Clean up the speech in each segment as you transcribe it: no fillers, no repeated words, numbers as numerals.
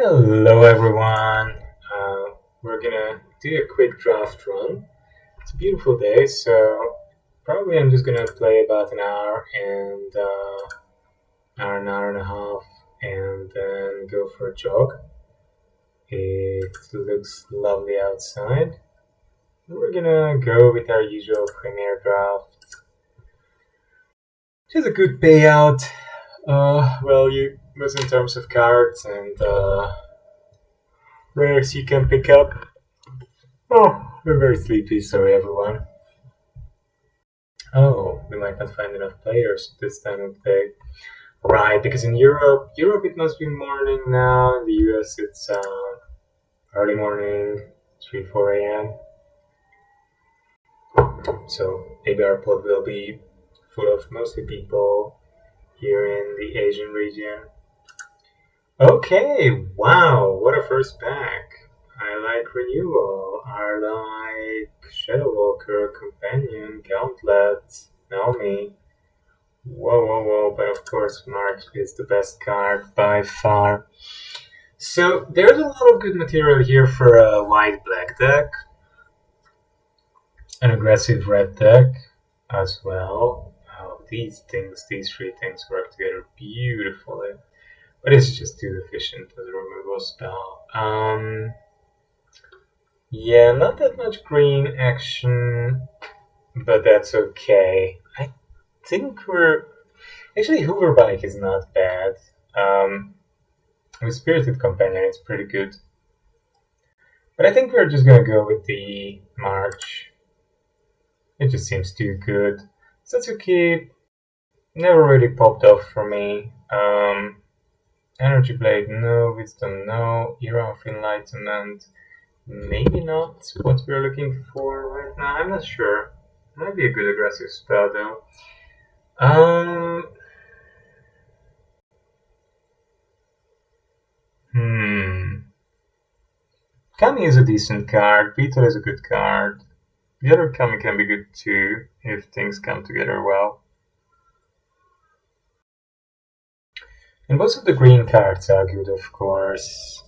Hello everyone. We're gonna do a quick draft run. It's a beautiful day, so probably I'm just gonna play about an hour and an hour and a half, and then go for a jog. It looks lovely outside. We're gonna go with our usual Premier draft. Just a good payout. You was in terms of cards and rares you can pick up. Oh, we're very sleepy, sorry everyone. Oh, we might not find enough players this time of day. Right, because in Europe it must be morning now. In the US it's early morning, 3, 4 a.m. So maybe our pod will be full of mostly people here in the Asian region. Okay, wow, what a first pack. I like Renewal, I like Shadow Walker, Companion, Gauntlet, Naomi. Whoa, but of course March is the best card by far. So there's a lot of good material here for a white-black deck. An aggressive red deck as well. Oh, these three things work together beautifully. But it's just too efficient as a removal spell. Yeah, not that much green action, but that's okay. I think we're... Actually, Hoover Bike is not bad. With Spirited Companion, it's pretty good. But I think we're just gonna go with the March. It just seems too good. Satsuki never really popped off for me. Energy Blade, no. Wisdom, no. Era of Enlightenment, maybe not what we're looking for right now. I'm not sure. Might be a good aggressive spell though. Kami is a decent card. Beetle is a good card. The other Kami can be good too if things come together well. And most of the green cards are good, of course.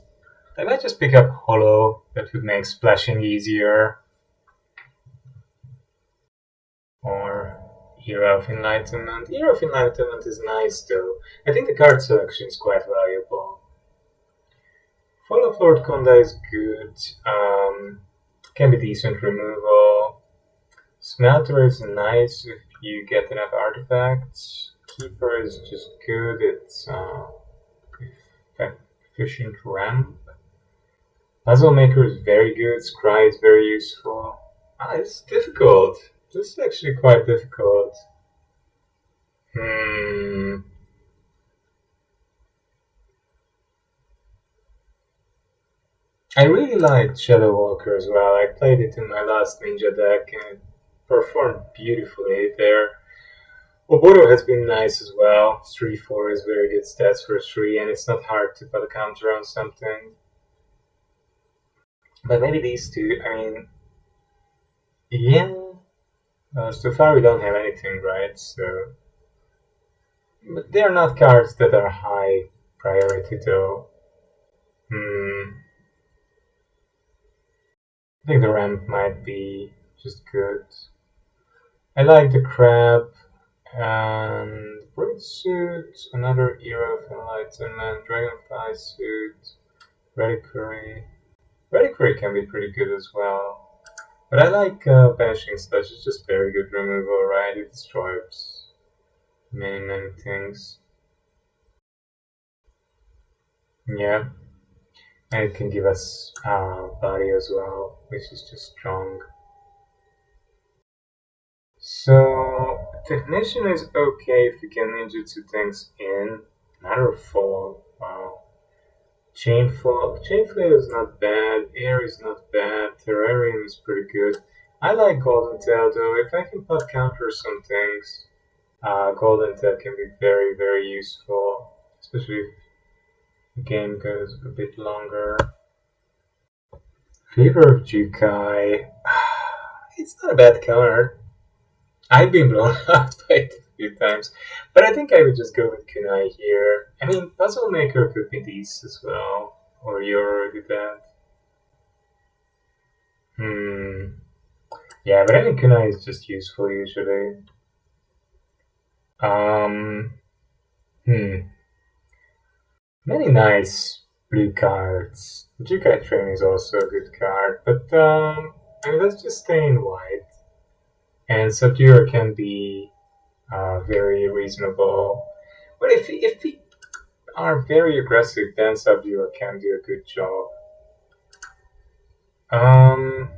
I might just pick up Hollow. That would make splashing easier. Or Era of Enlightenment. Era of Enlightenment is nice though. I think the card selection is quite valuable. Fall of Lord Konda is good. Can be decent removal. Smelter is nice if you get enough artifacts. Keeper is just good. It's efficient ramp. Puzzle Maker is very good. Scry is very useful. It's difficult. This is actually quite difficult. I really liked Shadow Walker as well. I played it in my last Ninja deck and it performed beautifully there. Oboro has been nice as well. 3-4 is very good stats for 3 and it's not hard to put a counter on something. But maybe these two, I mean, yeah. So far we don't have anything, right? So, but they're not cards that are high priority though. I think the ramp might be just good. I like the crab and Bird Suit, another Era of Enlightenment, Dragonfly Suit, Reliquary. Reliquary can be pretty good as well. But I like Banishing Slash, it's just very good removal, right? It destroys many things. Yeah. And it can give us body as well, which is just strong. So, Technician is okay if you can ninjutsu things in. Matter of Fall, wow. Chainflail is not bad, Air is not bad, Terrarium is pretty good. I like Golden Tail though, if I can put counter some things, Golden Tail can be very useful, especially if the game goes a bit longer. Fever of Jukai, it's not a bad card. I've been blown out by it a few times, but I think I would just go with Kunai here. I mean, Puzzle Maker could be decent as well, Or you're already dead? Yeah, but any kunai is just useful usually. Um, hmm. Many nice blue cards. Jukai Train is also a good card, but I mean, let's just stay in white. And Subduer can be very reasonable. But if we are very aggressive, then Subduer can do a good job. Um,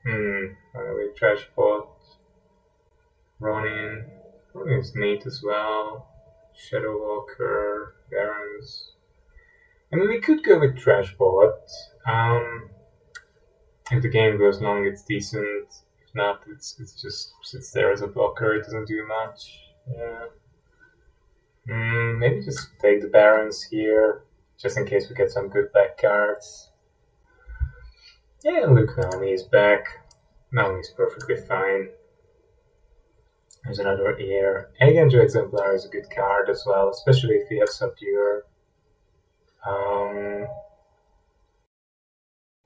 Anyway, Trash Pot, Ronin. Ronin is neat as well. Shadow Walker, Barons. I mean, we could go with Trash Pot. If the game goes long, it's decent. If not, it's just sits there as a blocker. It doesn't do much. Yeah. Maybe just take the Barons here, just in case we get some good back cards. Yeah, look, Naomi is back. Naomi's perfectly fine. There's another ear. Eiganjo Exemplar is a good card as well, especially if we have Subduer.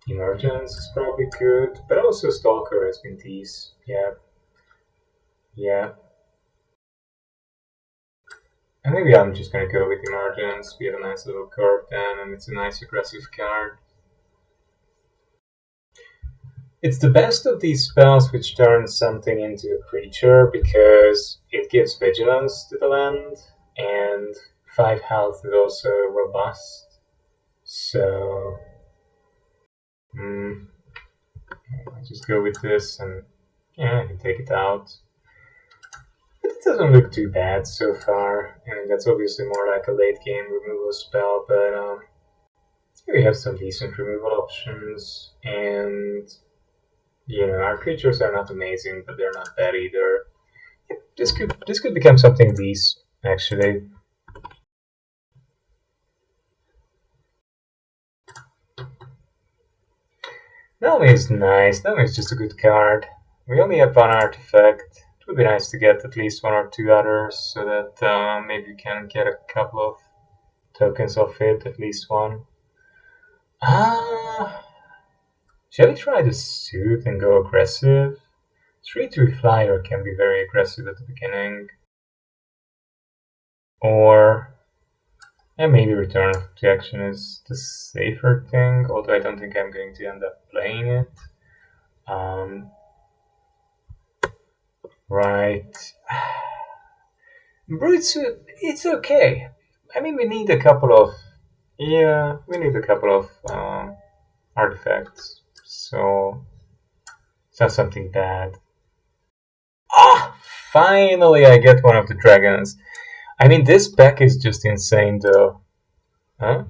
Emergence is probably good, but also Stalker has been teased. Yeah. Yeah. And maybe I'm just gonna go with Emergence. We have a nice little curve then, and it's a nice aggressive card. It's the best of these spells which turn something into a creature because it gives vigilance to the land, and 5 health is also robust. So, I just go with this and yeah, I can take it out. But it doesn't look too bad so far. I mean, that's obviously more like a late game removal spell, but here we have some decent removal options, and our creatures are not amazing, but they're not bad either. This could become something decent, actually. Naomi is nice. Naomi is just a good card. We only have one artifact. It would be nice to get at least 1 or 2 others, so that maybe we can get a couple of tokens of it, at least one. Shall we try the suit and go aggressive? 3/3 flyer can be very aggressive at the beginning. Or maybe return to action is the safer thing, although I don't think I'm going to end up playing it. Right. Brute suit, it's okay. I mean, we need a couple of artifacts, so it's not something bad. Finally I get one of the dragons. I mean, this pack is just insane though. Huh?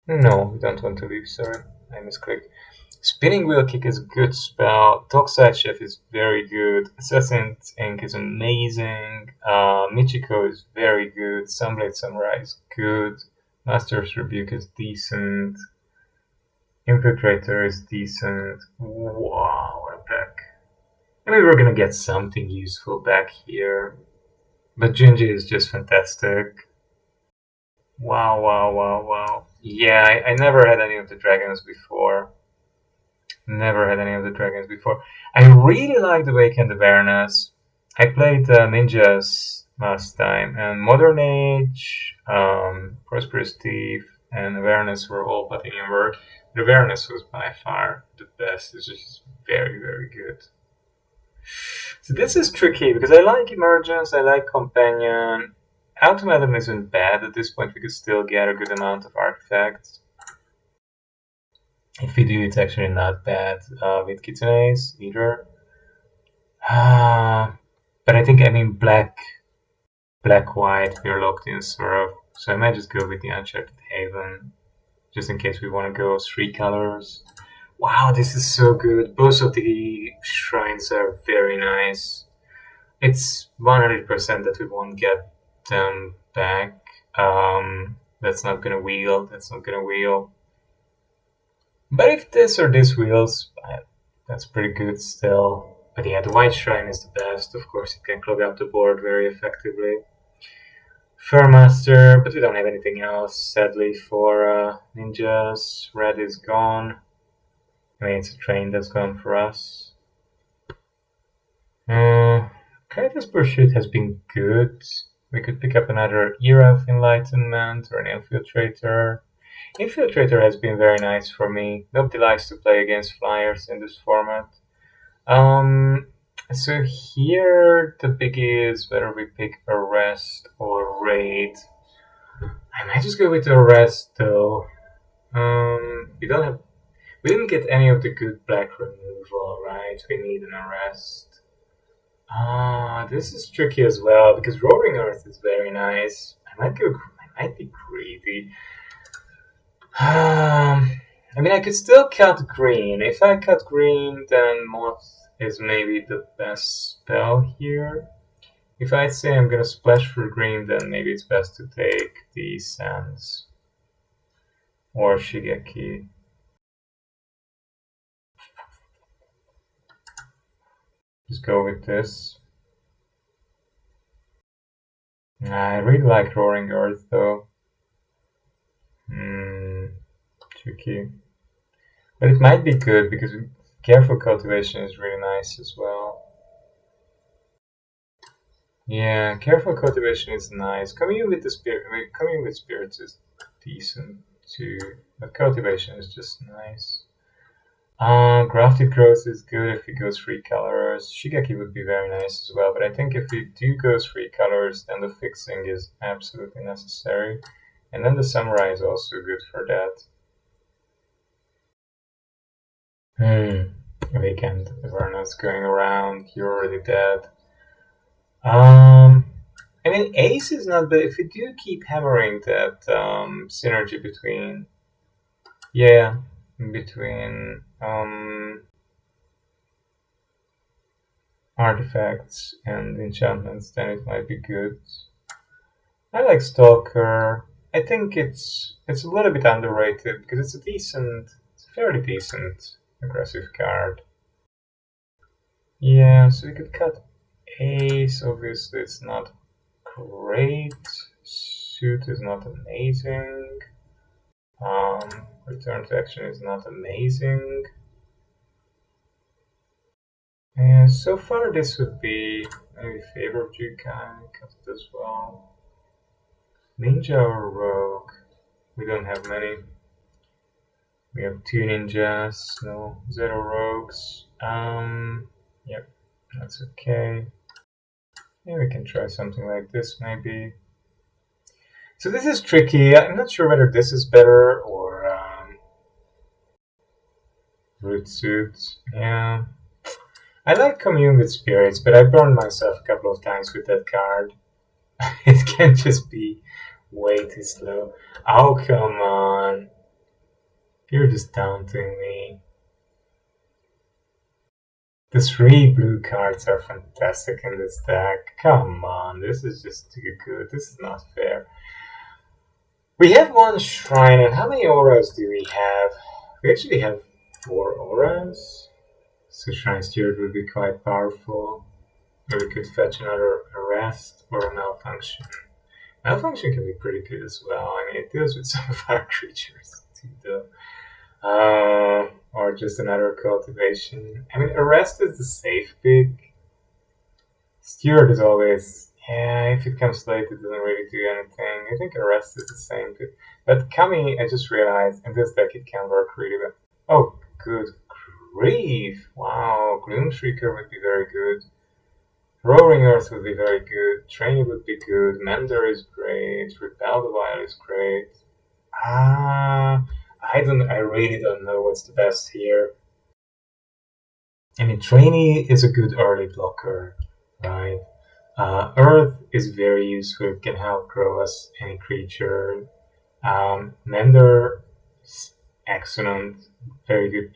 No, we don't want to leave, sorry. I misclicked. Spinning Wheel Kick is a good spell. Dockside Chef is very good. Assassin's Ink is amazing. Michiko is very good. Sunblade Samurai is good. Master's Rebuke is decent. Infiltrator is decent. Wow, what a pack. I mean, we're gonna get something useful back here. But Junji is just fantastic. Wow, wow, wow, wow. Yeah, I never had any of the dragons before. Never had any of the dragons before. I really like the Awakened Awareness. I played Ninjas last time, and Modern Age, Prosperous Thief, and Awareness were all putting in work. The Awareness was by far the best. It's just very, very good. So this is tricky because I like Emergence, I like Companion. Automaton isn't bad at this point. We could still get a good amount of artifacts. If we do, it's actually not bad with Kitsune's either. But I think, black, white, we're locked in Swerve. So I might just go with the Uncharted Haven, just in case we want to go 3 colors. Wow, this is so good. Both of the shrines are very nice. It's 100% that we won't get them back. That's not gonna wheel. But if this or this wheels, that's pretty good still. But yeah, the white shrine is the best. Of course, it can clog up the board very effectively. Fairmaster, but we don't have anything else, sadly, for ninjas. Red is gone. I mean, it's a train that's gone for us. Kaida's Pursuit has been good. We could pick up another Era of Enlightenment or an Infiltrator. Infiltrator has been very nice for me. Nobody likes to play against flyers in this format. Um, so here the biggie is whether we pick Arrest or Raid. I might just go with Arrest though. We didn't get any of the good black removal, right? We need an Arrest. This is tricky as well because Roaring Earth is very nice. I might be greedy. I mean, I could still cut green. If I cut green, then Moth is maybe the best spell here. If I say I'm gonna splash for green, then maybe it's best to take the Sands or Shigeki. Just go with this. I really like Roaring Earth though. Tricky. But it might be good because Careful Cultivation is really nice as well. Yeah, Careful Cultivation is nice. Coming with spirits is decent too, but Cultivation is just nice. Grafted Growth is good if it goes 3 colors. Shigeki would be very nice as well, but I think if we do go 3 colors, then the fixing is absolutely necessary. And then the Samurai is also good for that. Weekend Avernus going around, you're already dead. I mean, Ace is not bad. If we do keep hammering that synergy between, yeah, between artifacts and enchantments, then it might be good. I like Stalker. I think it's a little bit underrated because it's a fairly decent aggressive card. Yeah, so we could cut Ace. Obviously, it's not great. Suit is not amazing. Return to action is not amazing. And so far, this would be maybe Favor of Jukai, cut it as well. Ninja or Rogue? We don't have many. We have 2 ninjas, no 0 rogues. Yep, that's okay. Yeah, we can try something like this maybe. So this is tricky. I'm not sure whether this is better or Root Suit. Yeah. I like Commune with Spirits, but I burned myself a couple of times with that card. It can just be way too slow. Oh, come on. You're just taunting me. The 3 blue cards are fantastic in this deck. Come on, this is just too good. This is not fair. We have 1 shrine, and how many auras do we have? We actually have 4 auras. So Shrine Steward would be quite powerful. Or we could fetch another Arrest or a Malfunction. Malfunction can be pretty good as well. I mean, it deals with some of our creatures too, though. Or just another Cultivation. I mean, Arrest is the safe pick. Steward is always, yeah, if it comes late, it doesn't really do anything. I think Arrest is the same pick. But Kami, I just realized, in this deck it can work really well. Oh, good grief! Wow, Gloomshrieker would be very good. Roaring Earth would be very good. Trainee would be good. Mender is great. Repel the Vile is great. I really don't know what's the best here. I mean, Trainee is a good early blocker, right? Earth is very useful. It can help grow us any creature. Mender is excellent. Very good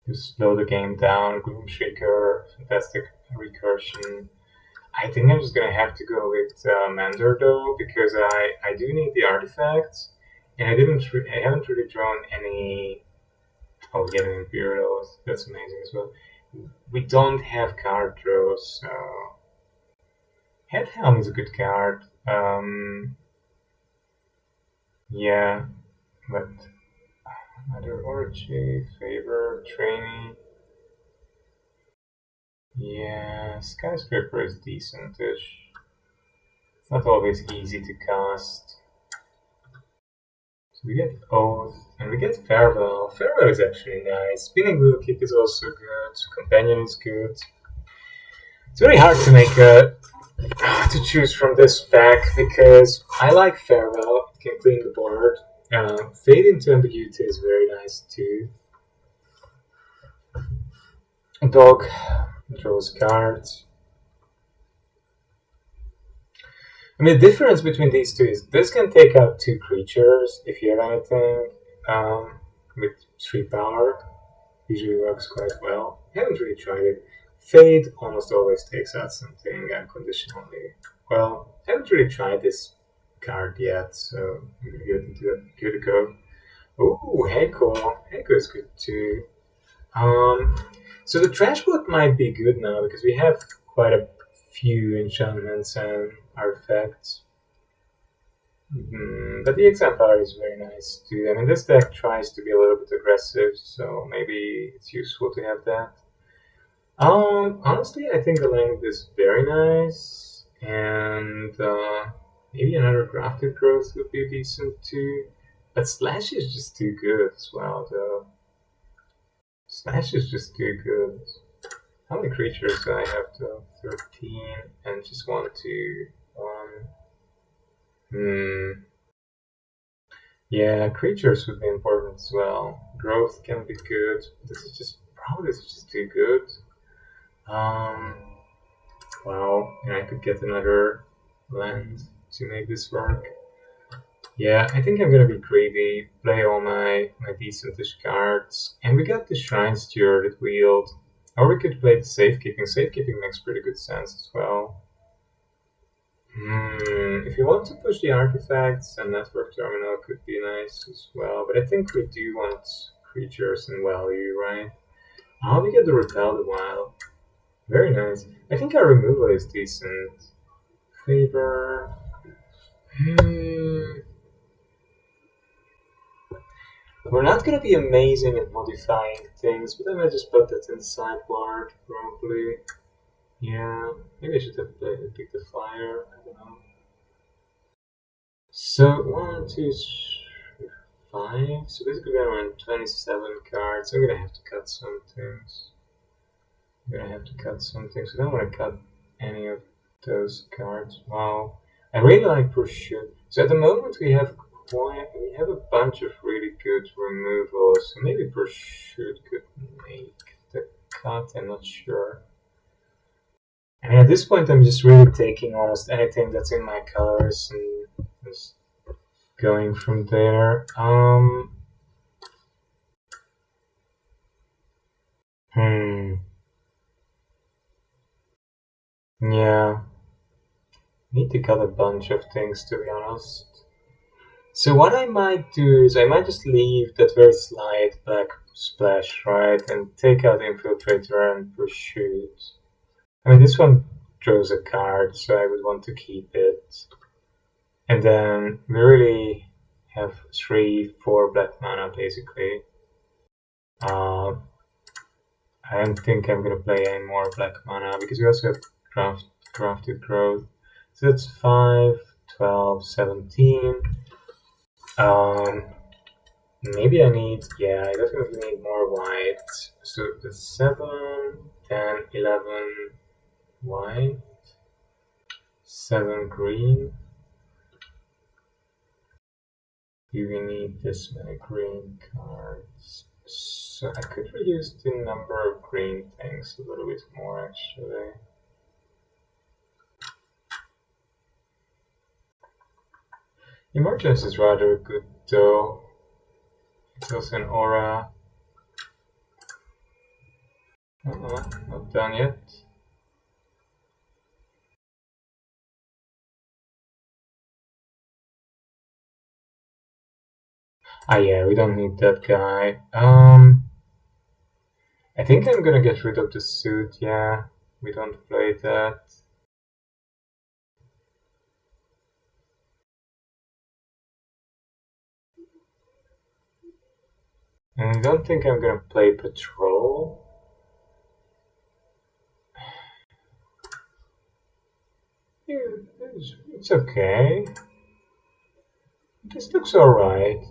to slow the game down. Gloomshaker, fantastic recursion. I think I'm just gonna have to go with Mender though, because I do need the artifacts, and I haven't really drawn any. Oh, getting Imperials, that's amazing as well. We don't have card draws, so Headhelm is a good card. Yeah, but other orgy, favor, trainee. Yeah, skyscraper is decentish. It's not always easy to cast. So we get Oath, and we get Farewell. Farewell is actually nice. Spinning Wheel Kick is also good. Companion is good. It's very hard to make to choose from this pack because I like Farewell. It can clean the board. Fade into Ambiguity is very nice too. Dog draws cards. I mean, the difference between these two is this can take out 2 creatures if you have anything with 3 power. Usually works quite well. I haven't really tried it. Fade almost always takes out something unconditionally. Well, I haven't really tried this card yet, so I'm gonna give it a go. Ooh, Heiko. Heiko is good too. Um, so the trash board might be good now because we have quite a few enchantments and artifacts. But the exemplar is very nice too. I mean, this deck tries to be a little bit aggressive, so maybe it's useful to have that. Honestly, I think the length is very nice, and maybe another grafted growth would be decent too. But Slash is just too good as well, though. Slash is just too good. How many creatures do I have though? 13, and just 1, 2, 1. Yeah, creatures would be important as well. Growth can be good. This is just too good. Um, wow, and I could get another land to make this work. Yeah, I think I'm gonna be greedy, play all my decentish cards, and we got the Shrine Steward Wield. Or we could play the Safekeeping. Safekeeping makes pretty good sense as well. If you want to push the artifacts, a network terminal could be nice as well, but I think we do want creatures and value, right? How we get the Repel the Wild. Very nice. I think our removal is decent. Favor. We're not gonna be amazing at modifying things, but I might just put that in the sideboard, probably. Yeah, maybe I should have picked the flyer. I don't know. So 1, 2, 3, 5. So basically we're around 27 cards. I'm gonna have to cut some things. I don't want to cut any of those cards. Wow. I really like Pursuit. So at the moment we have a bunch of really good removals. So maybe Pursuit could make the cut. I'm not sure. I mean, at this point, I'm just really taking almost anything that's in my colors and just going from there. Yeah. Need to cut a bunch of things, to be honest. So what I might do is I might just leave that very slight black splash, right, and take out Infiltrator and Pursuit. I mean, this one draws a card, so I would want to keep it. And then we really have 3, 4 black mana, basically. I don't think I'm gonna play any more black mana, because we also have crafted growth. So that's 5, 12, 17. Maybe I definitely need more white. So the 7, 10, 11 white, 7 green. Do we need this many green cards? So I could reduce the number of green things a little bit more actually. Emergence is rather good though. It's also an aura. Not done yet. Ah yeah, we don't need that guy. I think I'm gonna get rid of the suit, yeah. We don't play that. And I don't think I'm gonna play Patrol. Yeah, it's okay. This looks alright.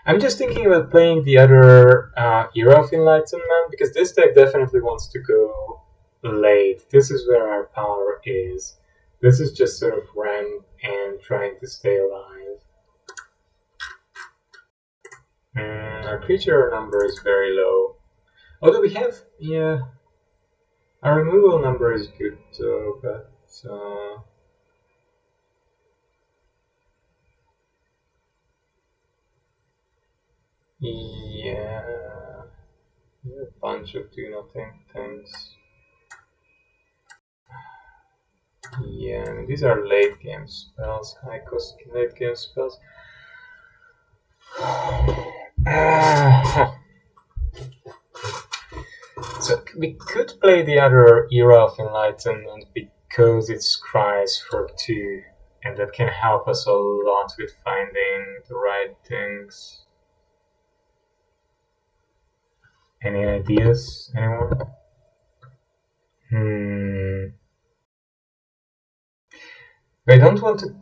I'm just thinking about playing the other Era of Enlightenment, because this deck definitely wants to go late. This is where our power is. This is just sort of ramp and trying to stay alive. Our creature number is very low. Although we have, yeah, our removal number is good though, but yeah, a bunch of do nothing things. Yeah, I mean, these are late game spells, high cost late game spells. So we could play the other Era of Enlightenment because it scries for 2, and that can help us a lot with finding the right things. Any ideas, anyone? I don't want to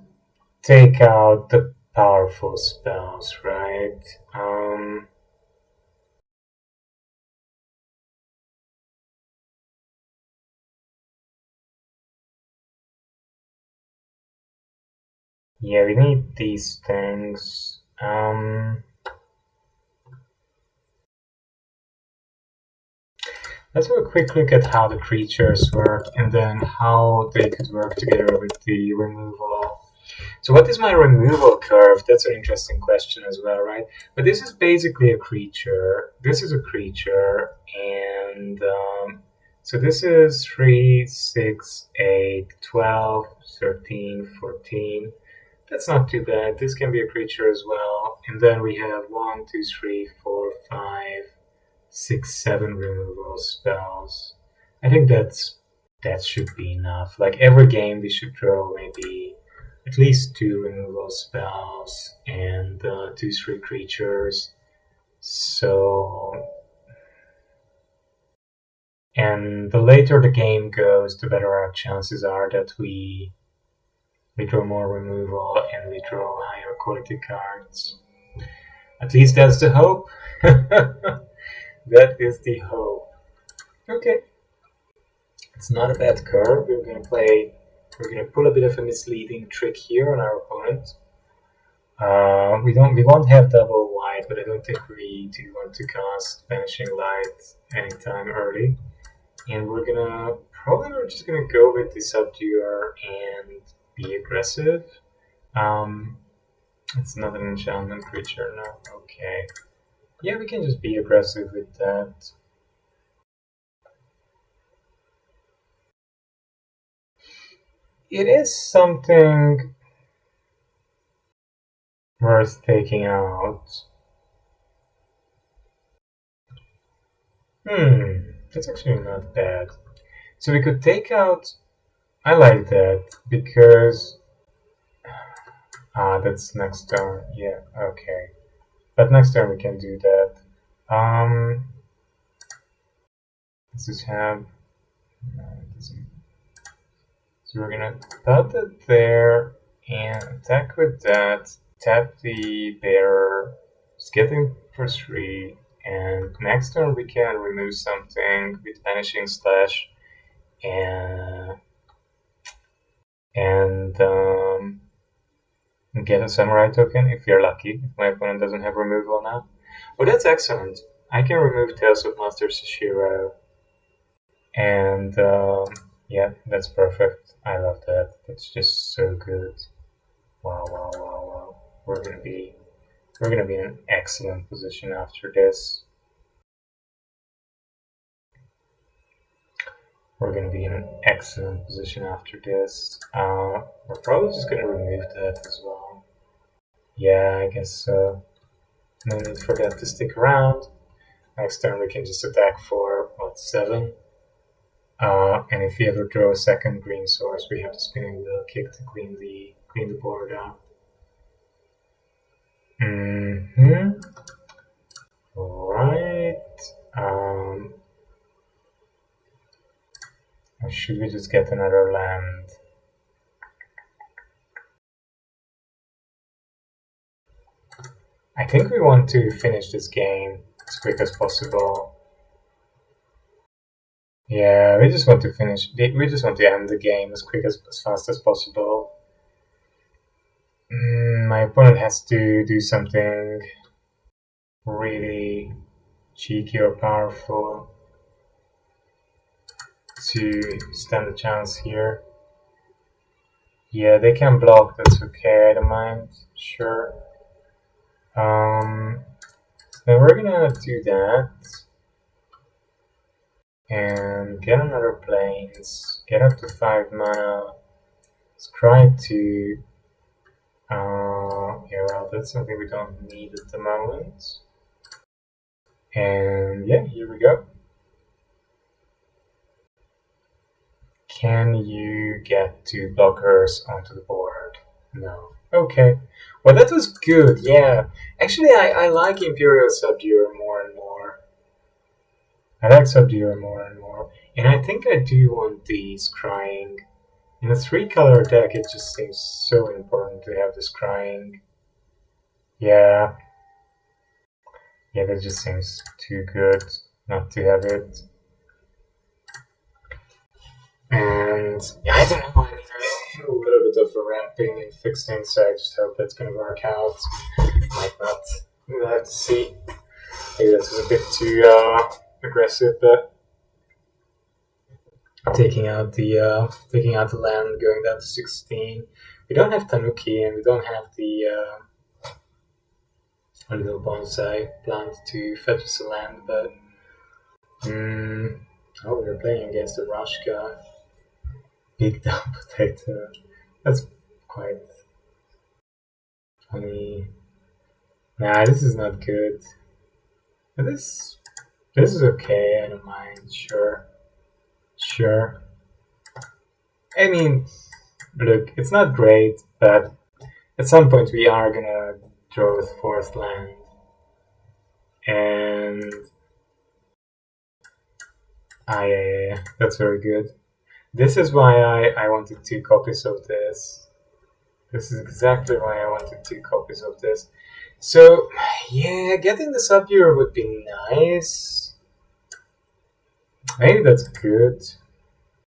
take out the powerful spells, right? Yeah, we need these things. Let's have a quick look at how the creatures work and then how they could work together with the removal. So what is my removal curve? That's an interesting question as well, right? But this is basically a creature. This is a creature, and so this is 3, 6, 8, 12, 13, 14. That's not too bad. This can be a creature as well. And then we have 1, 2, 3, 4, 5, 6, 7 removal spells. I think that should be enough. Like every game, we should draw maybe at least 2 removal spells and 2, 3 creatures. So, and the later the game goes, the better our chances are that we draw more removal and we draw higher quality cards. At least that's the hope. That is the hope. Okay. It's not a bad curve. We're gonna pull a bit of a misleading trick here on our opponent. We won't have double white, but I don't think we do want to cast Vanishing Light anytime early. And we're just gonna go with the Subduer and be aggressive. Um, it's not an enchantment creature, no. Okay. Yeah, we can just be aggressive with that. It is something worth taking out. That's actually not bad. So we could take out. I like that because that's next turn. Yeah, okay. But next turn we can do that. Let's just have. So we're gonna put it there and attack with that. Tap the bearer. Just get him for 3. And next turn we can remove something with Vanishing Slash and and get a samurai token if you're lucky. If my opponent doesn't have removal now. Oh, that's excellent. I can remove Tales of Master Shishiro, and yeah, that's perfect. I love that. That's just so good. Wow, wow, wow, wow. We're gonna be in an excellent position after this. We're gonna be in an excellent position after this. We're probably just gonna remove that as well. Yeah, I guess so. No need for that to stick around. Next turn we can just attack for, what, 7? And if we ever draw a second green source, we have the spinning wheel kick to clean the board out. should we just get another land? I think we want to finish this game as quick as possible. Yeah, we just want to finish. We just want to end the game as fast as possible. My opponent has to do something really cheeky or powerful to stand a chance here. Yeah, they can block. That's okay. I don't mind. Sure. So then we're gonna do that and get another planes. Get up to 5 mana. Scry to. Yeah, well, that's something we don't need at the moment. And yeah, here we go. Can you get 2 blockers onto the board? No. Okay. Well, that was good, yeah. Actually, I like Imperial Subduer more and more. I like Subduer more and more. And I think I do want the Scrying. In a 3-color deck, it just seems so important to have the Scrying. Yeah. Yeah, that just seems too good not to have it. And yeah, I don't know. I a little bit of a ramping and fixing, so I just hope that's going to work out. Might not. We'll have to see. Maybe that was a bit too aggressive, but taking out the land, going down to 16. We don't have Tanuki, and we don't have the little bonsai plant to fetch us a land, but oh, we're playing against the Rashka. Big down potato. That's quite funny. Nah, this is not good. But this is okay, I don't mind, sure. Sure. I mean, look, it's not great, but at some point we are gonna draw a 4th land. And yeah, that's very good. This is why I wanted 2 copies of this. This is exactly why I wanted 2 copies of this. So, yeah, getting the Subduer would be nice. Maybe that's good.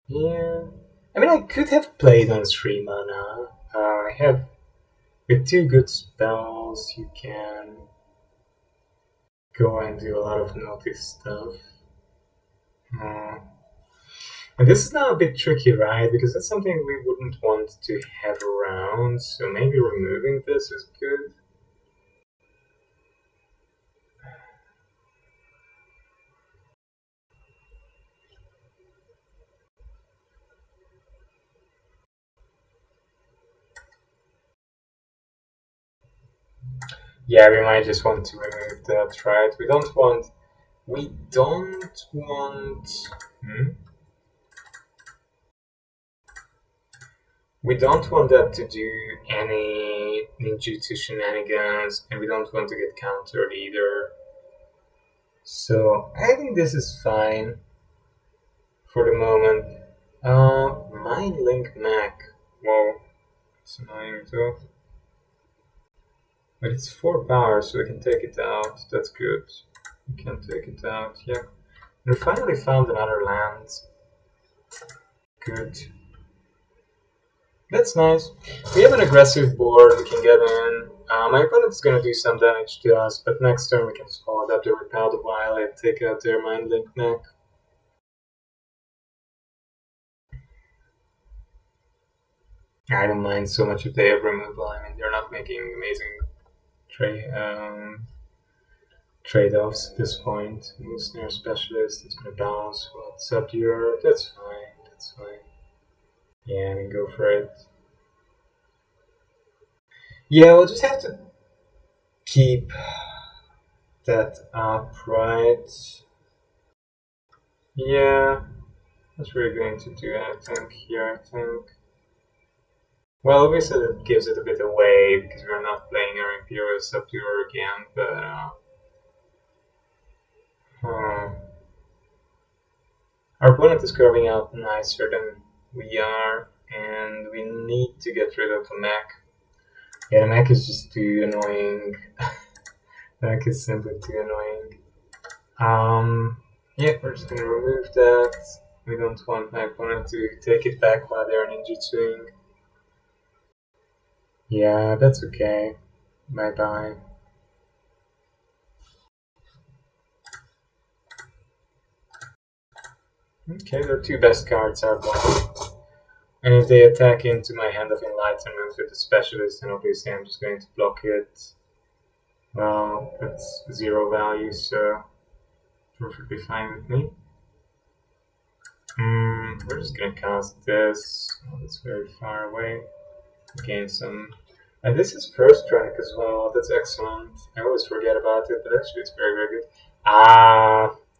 Yeah. I mean, I could have played on 3 mana. I have. With 2 good spells, you can go and do a lot of naughty stuff. And this is now a bit tricky, right? Because that's something we wouldn't want to have around, so maybe removing this is good. Yeah, we might just want to remove that, right? We don't want. We don't want that to do any ninjutsu shenanigans, and we don't want to get countered either. So I think this is fine for the moment. Mind Link Mac. Whoa, it's annoying too. But it's 4 power, so we can take it out. That's good. We can take it out, yeah. And we finally found another land. Good. That's nice. We have an aggressive board we can get in. My opponent's gonna do some damage to us, but next turn we can just follow up the Repel the While and take out their Mind Link Mac. I don't mind so much if they have removal. I mean, they're not making amazing trade-offs at this point. Moon Snare Specialist, it's gonna bounce. Well, Subduer, that's fine. That's fine. Yeah, I mean, go for it. Yeah, we'll just have to keep that up, right? Yeah, that's what we're going to do, I think, here, I think. Well, obviously that gives it a bit away, because we're not playing our Imperial Subduer again, but... Our opponent is curving out nicer than we are, and we need to get rid of the mech. Yeah, the mech is just too annoying. The mech is simply too annoying. Yeah, we're just gonna remove that. We don't want my opponent to take it back while they're ninjutsuing. Yeah, that's okay. Bye bye. Okay, their two best cards are blocked. And if they attack into my Hand of Enlightenment with the Specialist, then obviously I'm just going to block it. Well, that's 0 value, so perfectly fine with me. We're just gonna cast this. Oh, that's very far away. Gain some. And this is first strike as well. That's excellent. I always forget about it, but actually it's very, very good.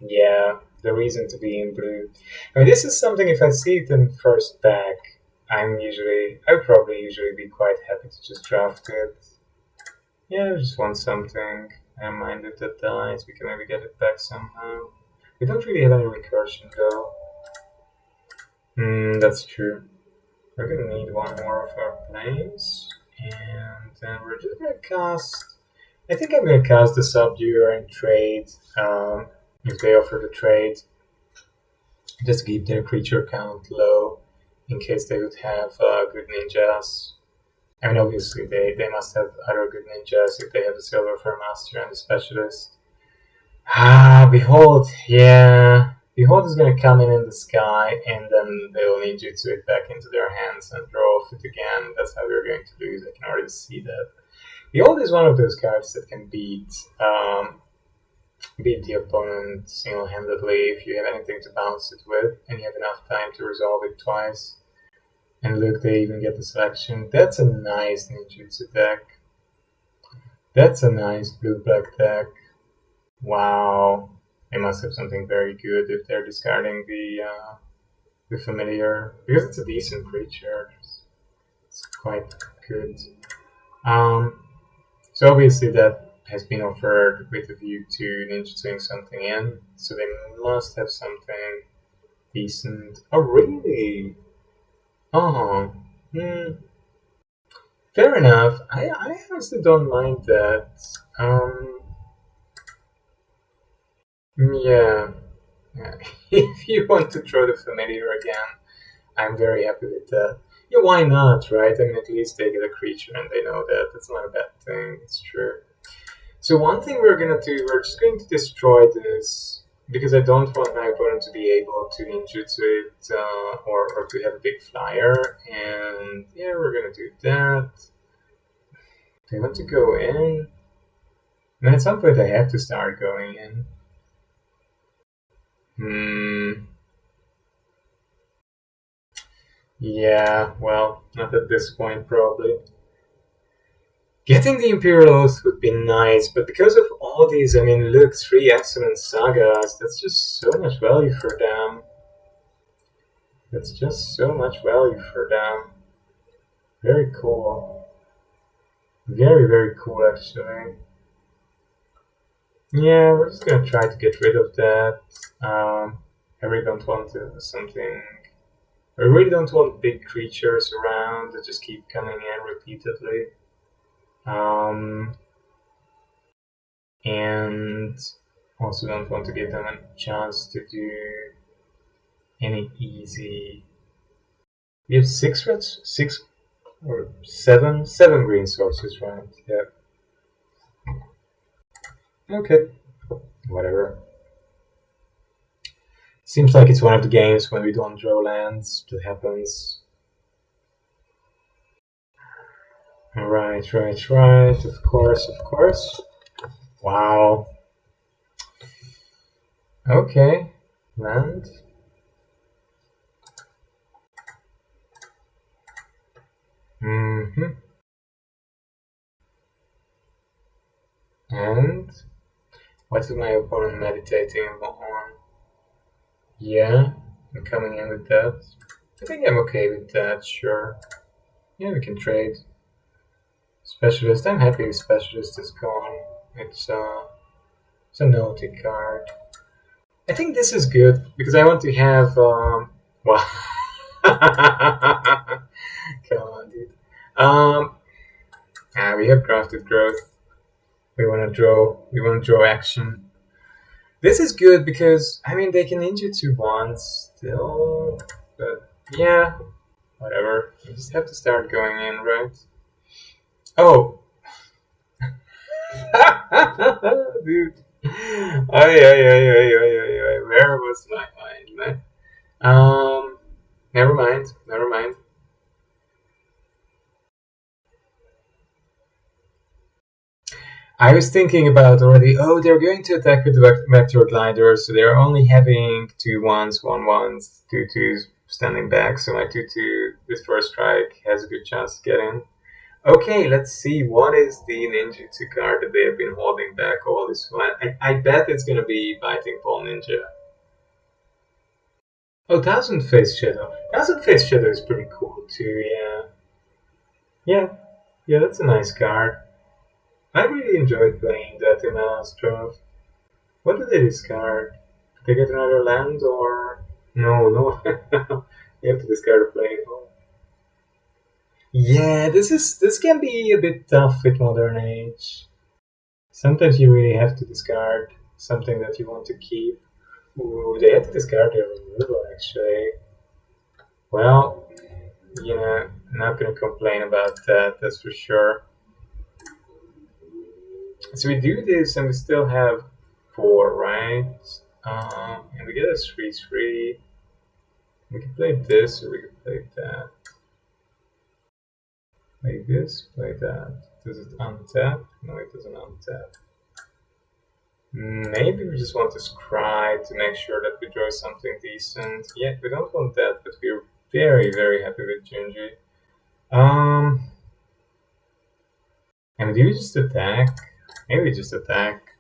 Yeah. The reason to be in blue. I mean, this is something. If I see it in first pack, I'd probably usually be quite happy to just draft it. Yeah, I just want something. I don't mind if that dies. We can maybe get it back somehow. We don't really have any recursion though. That's true. We're gonna need one more of our planes, and then we're just gonna cast. I think I'm gonna cast the Subduer and trade. If they offer the trade, just to keep their creature count low, in case they would have good ninjas. I mean, obviously they must have other good ninjas if they have a Silver Fur Master and a Specialist. Behold, yeah. Behold is gonna come in the sky, and then they will ninjutsu it back into their hands and draw off it again. That's how we're going to lose. I can already see that. Behold is one of those cards that can beat the opponent single-handedly if you have anything to bounce it with, and you have enough time to resolve it twice. And look, they even get the selection. That's a nice ninjutsu deck. That's a nice blue-black deck. Wow. They must have something very good if they're discarding the familiar, because it's a decent creature. It's quite good. So obviously that has been offered with a view to ninjutsuing something in, so they must have something decent. Oh really? Oh, fair enough. I honestly don't mind that. Yeah. Yeah. If you want to throw the familiar again, I'm very happy with that. Yeah, why not, right? I mean, at least they get a creature and they know that. That's not a bad thing. It's true. So one thing we're gonna do, we're just going to destroy this because I don't want my opponent to be able to ninjutsu it or to have a big flyer. And yeah, we're gonna do that. They want to go in. And at some point I have to start going in. Yeah, well, not at this point probably. Getting the Imperial Oath would be nice, but because of all these, I mean, look, 3 excellent sagas, that's just so much value for them. That's just so much value for them. Very cool. Very, very cool, actually. Yeah, we're just gonna try to get rid of that. I really don't want something. I really don't want big creatures around that just keep coming in repeatedly. And also don't want to give them a chance to do any easy. We have 6 or 7 green sources, right? Yeah. Okay, whatever. Seems like it's one of the games when we don't draw lands that happens. Right. Of course. Wow. Okay, land. And what is my opponent meditating on? Yeah, I'm coming in with that. I think I'm okay with that, sure. Yeah, we can trade. Specialist, I'm happy Specialist is gone. It's a naughty card. I think this is good because I want to have well come on dude. We have crafted growth. We wanna draw action. This is good because I mean they can injure 2/1 still, but yeah, whatever. You just have to start going in, right? Oh, dude. Ay, ay, ay, ay, ay, ay, ay. Where was my mind, man? Never mind. Never mind. I was thinking about already. Oh, they're going to attack with the vector glider, so they're only having 2/1s, 1/1s, 2/2s standing back. So my 2/2 with first strike has a good chance to get in. Okay, let's see. What is the ninjutsu card that they have been holding back all this while? I bet it's gonna be Biting Ball Ninja. Oh, Thousand Face Shadow. Thousand Face Shadow is pretty cool too. Yeah, yeah, yeah. That's a nice card. I really enjoyed playing that in my last draft. What did they discard? Did they get another land or no? No, you have to discard a play. Yeah, this can be a bit tough with Modern Age. Sometimes you really have to discard something that you want to keep. Ooh, they had to discard their removal actually. Well, not gonna complain about that, that's for sure. So we do this and we still have 4, right? And we get a 3/3. We can play this or we can play that. Play this, play that. Does it untap? No, it doesn't untap. Maybe we just want to scry to make sure that we draw something decent. Yeah, we don't want that, but we're very, very happy with Junji. And do we just attack? Maybe just attack.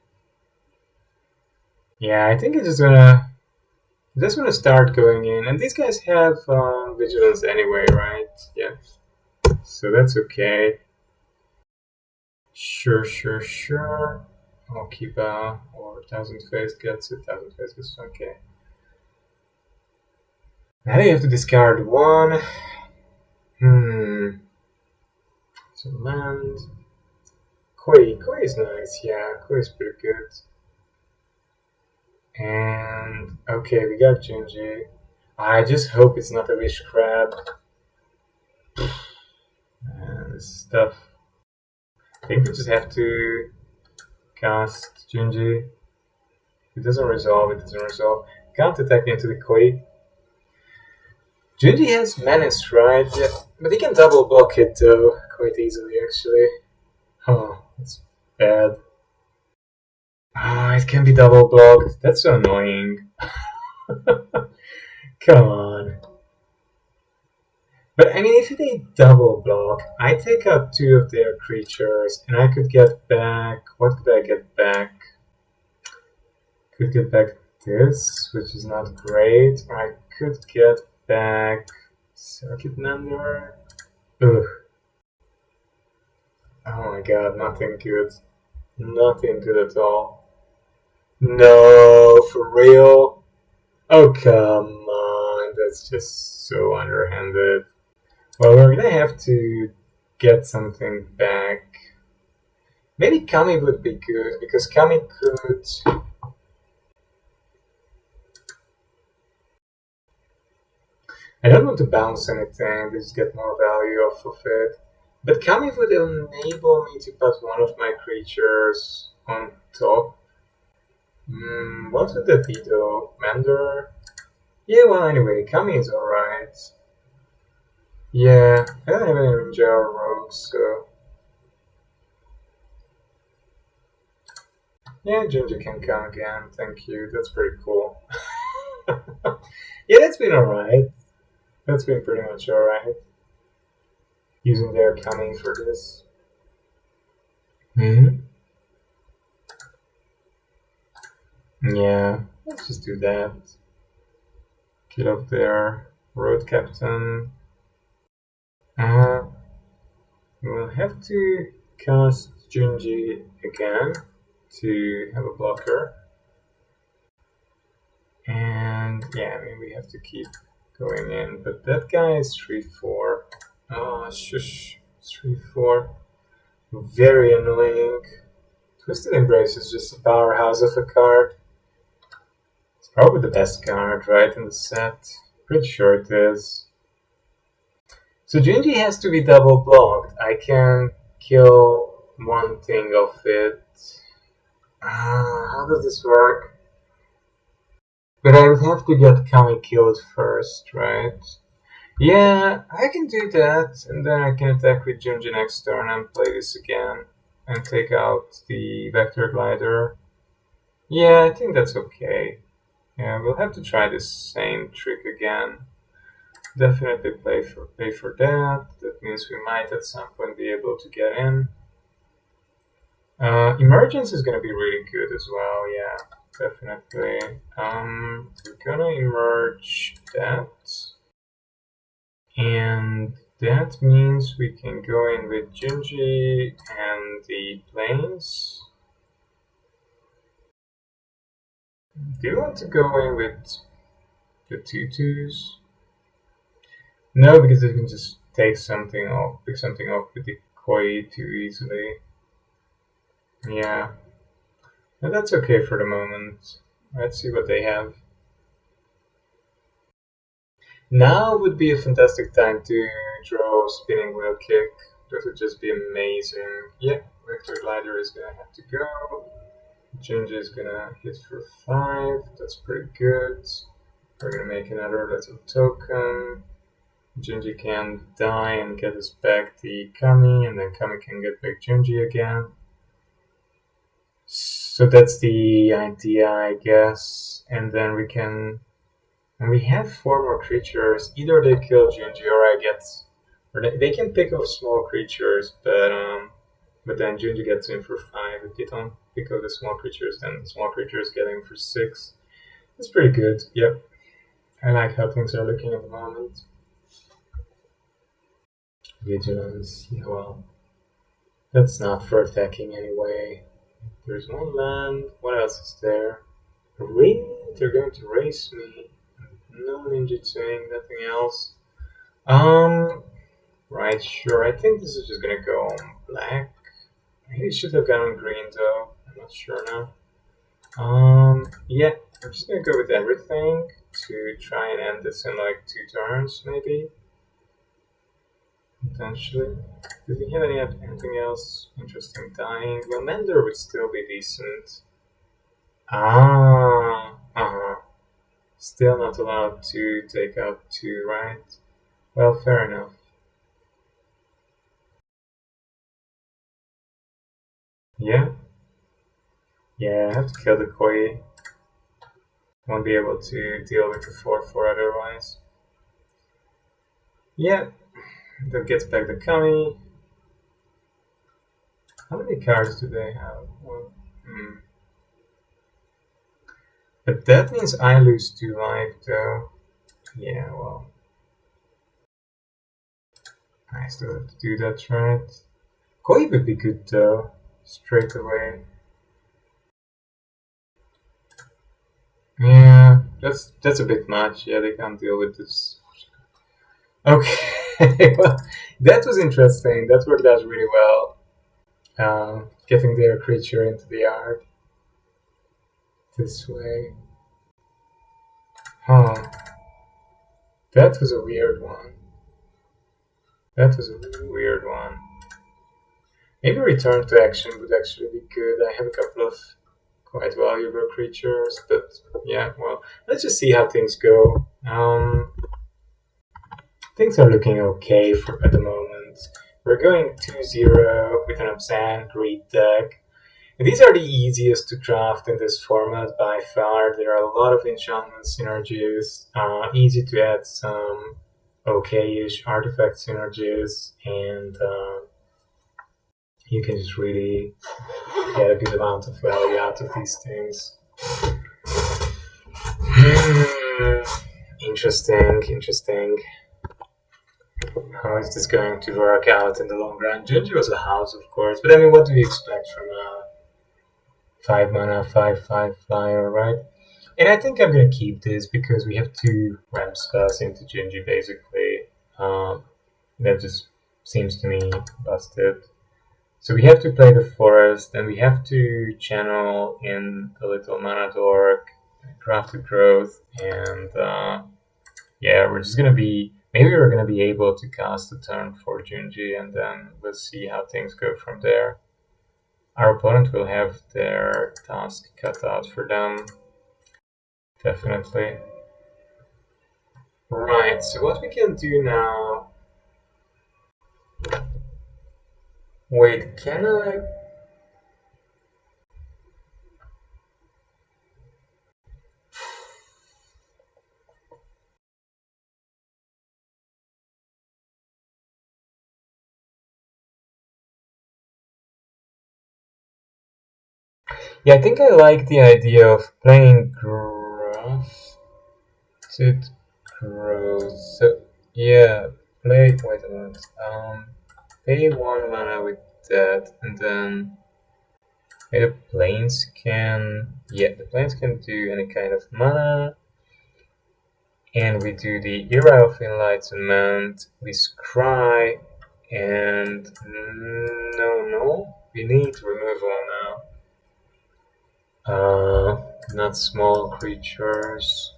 Yeah, I think it's just gonna start going in, and these guys have vigilance anyway, right? Yeah, so that's okay. Sure, sure, sure. I'll keep or Thousand Face gets it. Thousand Face gets okay. Now you have to discard 1. So land. Koi is nice. Yeah, Koi is pretty good. And okay, we got Junji. I just hope it's not a wish crab. And this is tough. I think we just have to cast Junji. It doesn't resolve, it doesn't resolve. Can't attack into the Koi. Junji has menace, right? Yeah, but he can double block it though, quite easily actually. Oh, that's bad. Ah, it can be double blocked. That's so annoying. Come on. But I mean, if they double block, I take out 2 of their creatures, and I could get back. What could I get back? Could get back this, which is not great. Or I could get back Circuit Mender. Ugh. Oh my god, nothing good. Nothing good at all. No, for real? Oh, come on. That's just so underhanded. Well, we're gonna have to get something back. Maybe Kami would be good, because Kami could... I don't want to bounce anything, just get more value off of it. But Kami would enable me to put one of my creatures on top. What would that be though? Mandor? Yeah, well anyway, Kami is alright. Yeah, I don't have any Ninja or Rogues, so... Yeah, Ginger can come again, thank you, that's pretty cool. Yeah, that's been alright. That's been pretty much alright. Using their Kami for this. Yeah, let's just do that. Kill off their road captain. We'll have to cast Junji again to have a blocker. And yeah, I mean, we have to keep going in. But that guy is 3/4. Oh, shush. 3/4. Very annoying. Twisted Embrace is just a powerhouse of a card. It's probably the best card, right, in the set. Pretty sure it is. So Jinji has to be double blocked. I can kill one thing of it. How does this work? But I would have to get Kami killed first, right? Yeah, I can do that, and then I can attack with Junji next turn and play this again, and take out the Vector Glider. Yeah, I think that's okay. Yeah, we'll have to try this same trick again. Definitely pay for that. That means we might at some point be able to get in. Emergence is gonna be really good as well, yeah, definitely. We're gonna emerge that. And that means we can go in with Jinji and the planes. Do you want to go in with the tutus? No, because it can just take something off, pick something off with the koi too easily. Yeah. No, that's okay for the moment. Let's see what they have. Now would be a fantastic time to draw Spinning Wheel Kick. That would just be amazing. Yeah, Vector Glider is gonna have to go. Ginger is gonna hit for 5. That's pretty good. We're gonna make another little token. Junji can die and get us back the Kami, and then Kami can get back Junji again. So that's the idea, I guess. And then we can. And we have 4 more creatures. Either they kill Junji or I get. Or they can pick off small creatures, but then Junji gets in for 5. If they don't pick up the small creatures, then the small creatures get in for 6. That's pretty good, yep. I like how things are looking at the moment. Vigilance, yeah, well. That's not for attacking anyway. There's one land. What else is there? Really? They're going to race me. No ninjutsuing, nothing else. Right, sure. I think this is just gonna go on black. Maybe it should have gone on green though. I'm not sure now. Yeah, I'm just gonna go with everything to try and end this in like 2 turns, maybe. Potentially. Do we have anything else interesting dying? Well, Mender would still be decent. Still not allowed to take out 2, right? Well, fair enough. Yeah? Yeah, I have to kill the Koi. Won't be able to deal with the 4/4 otherwise. Yeah, that gets back the Kami. How many cards do they have? But that means I lose 2 life though. Yeah, well. I still have to do that, right? Koi would be good though, straight away. Yeah, that's a bit much. Yeah, they can't deal with this. Okay, well, that was interesting. That worked out really well. Getting their creature into the yard this way. Huh. That was a weird one. That was a really weird one. Maybe return to action would actually be good. I have a couple of quite valuable creatures, but yeah, well, let's just see how things go. Things are looking okay at the moment. We're going 2-0 with an Abzan Greed deck. These are the easiest to draft in this format by far. There are a lot of enchantment synergies, easy to add some okay-ish artifact synergies, and you can just really get a good amount of value out of these things. Interesting. How is this going to work out in the long run? Junji was a house, of course, but I mean, what do we expect from a 5 mana, 5/5 flyer, right? And I think I'm gonna keep this because we have two ramp spells into Genji basically. Um, that just seems to me busted. So we have to play the forest, and we have to channel in a little mana dork, crafted growth, and yeah, we're just gonna be. Maybe we're gonna be able to cast a turn for Junji, and then we'll see how things go from there. Our opponent will have their task cut out for them, definitely. Right, so what we can do now. Wait, can I? Yeah, I think I like the idea of playing grafted growth. So, yeah, play. Wait a minute. Pay one mana with that, and then the planes can. Yeah, the planes can do any kind of mana. And we do the Era of Enlightenment, we scry, and no, we need removal now. Not small creatures.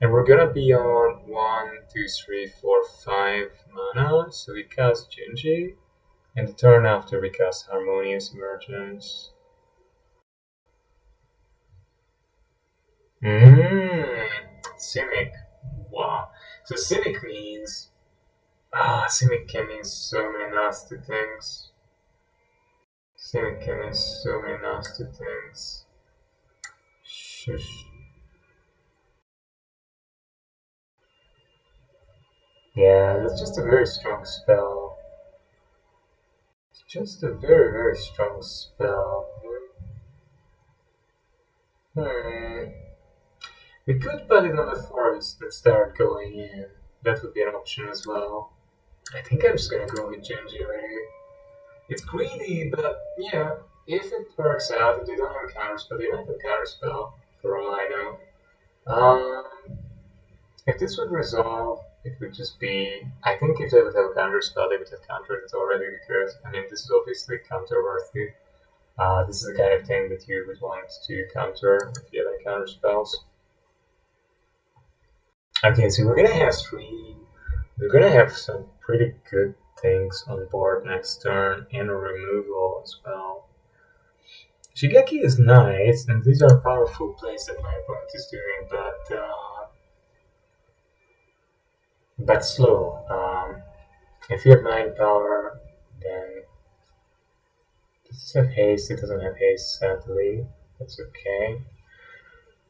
And we're gonna be on 1, 2, 3, 4, 5 mana, so we cast Junji, and the turn after we cast Harmonious Emergence. Mmm, Simic. Wow. So Simic means Simic can mean so many nasty things. Simic can mean so many nasty things. Shush. Yeah, that's just a very strong spell. It's just a very, very strong spell. Hmm. We could put it on the forest and start going in. That would be an option as well. I think I'm just gonna go with Genji really. It's greedy, but yeah, if it works out, if they don't have a counterspell, they might have a counterspell, for all I know. Um, if this would resolve, it would just be. I think if they would have a counter spell, they would have countered it already because, I mean, this is obviously counter worthy. This is the kind of thing that you would want to counter if you have any counter spells. Okay, so we're gonna have three. We're gonna have some pretty good things on board next turn and a removal as well. Shigeki is nice, and these are powerful plays that my opponent is doing, but slow. If you have 9 power, then does it have haste? It doesn't have haste, sadly. That's okay.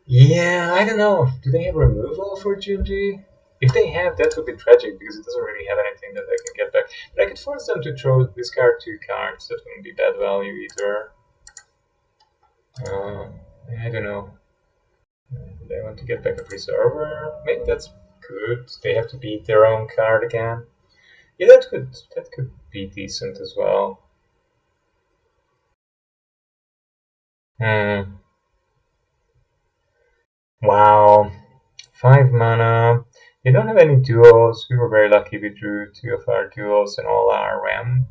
Yeah, I don't know. Do they have removal for Junji? If they have, that would be tragic because it doesn't really have anything that I can get back. But I could force them to throw discard 2 cards. That wouldn't be bad value either. Uh, I don't know. They want to get back a preserver. Maybe that's good. They have to beat their own card again. Yeah, that could be decent as well. Hmm. Wow. 5 mana. They don't have any duels. We were very lucky we drew 2 of our duels and all our RAM.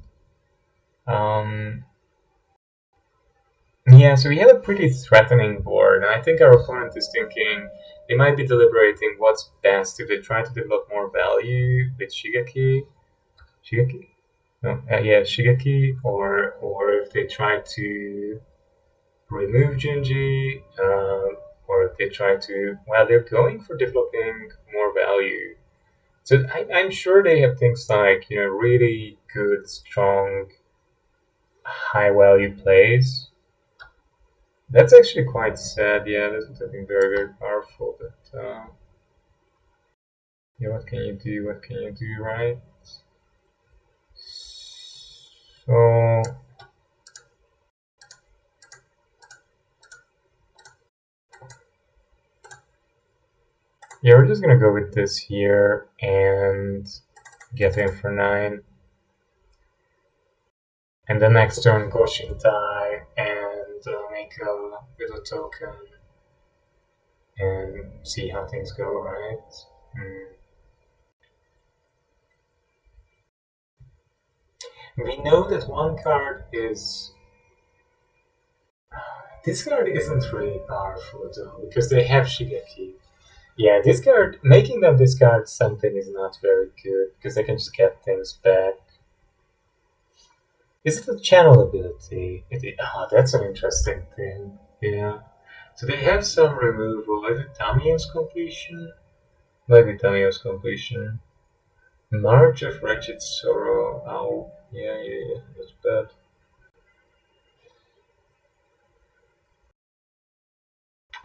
Yeah, so we have a pretty threatening board, and I think our opponent is thinking they might be deliberating what's best if they try to develop more value with Shigeki. Shigeki? No, yeah, Shigeki, or if they try to remove Junji, or if they try to, well, they're going for developing more value. So I'm sure they have things like, really good, strong, high value plays. That's actually quite sad. Yeah, that's something very, very powerful. But yeah, what can you do? What can you do, right? So yeah, we're just gonna go with this here and get in for 9. And the next turn Goshin die and make a little token. and see how things go, right? Mm. We know that one card is. This card isn't really powerful though, because they have Shigeki. Yeah, this card, making them discard something is not very good, because they can just get things back. Is it a channel ability? That's an interesting thing. Yeah. So they have some removal. Is it Tamiyo's completion? Maybe Tamiyo's completion. March of Wretched Sorrow. Oh, yeah, that's bad.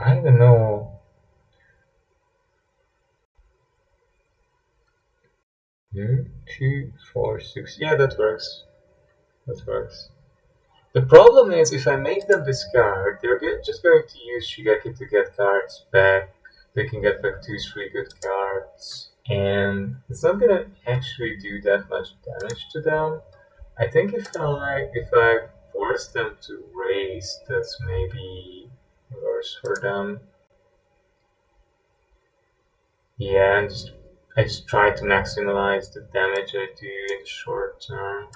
I don't know. 2, 4, 6. Yeah, that works. That works. The problem is, if I make them discard, they're just going to use Shigeki to get cards back. They can get back 2, 3 good cards, and it's not gonna actually do that much damage to them. I think if I force them to raise, that's maybe worse for them. Yeah, and I just try to maximize the damage I do in the short term.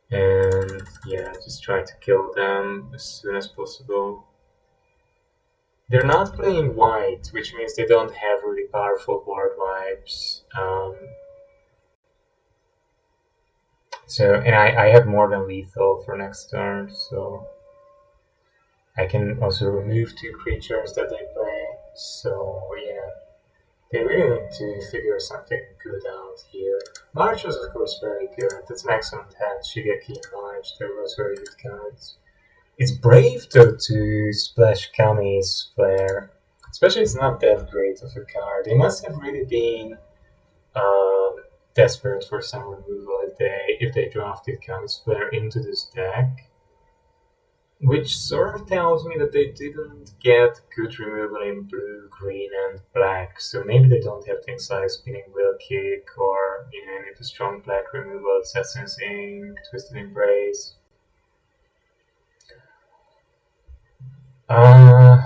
And yeah, just try to kill them as soon as possible. They're not playing white, which means they don't have really powerful board vibes. And I have more than lethal for next turn, so I can also remove 2 creatures that they play. So yeah, they really need to figure something good out here. March was of course very good. That's an excellent hand. Shigeki and March, they were very good cards. It's brave though to splash Kami's Flare. Especially it's not that great of a card. They must have really been um, desperate for some removal if they drafted Kami's Flare into this deck. Which sort of tells me that they didn't get good removal in blue, green, and black. So maybe they don't have things like Spinning Wheel Kick or any of the strong black removal, Assassin's Ink, Twisted Embrace. Uh,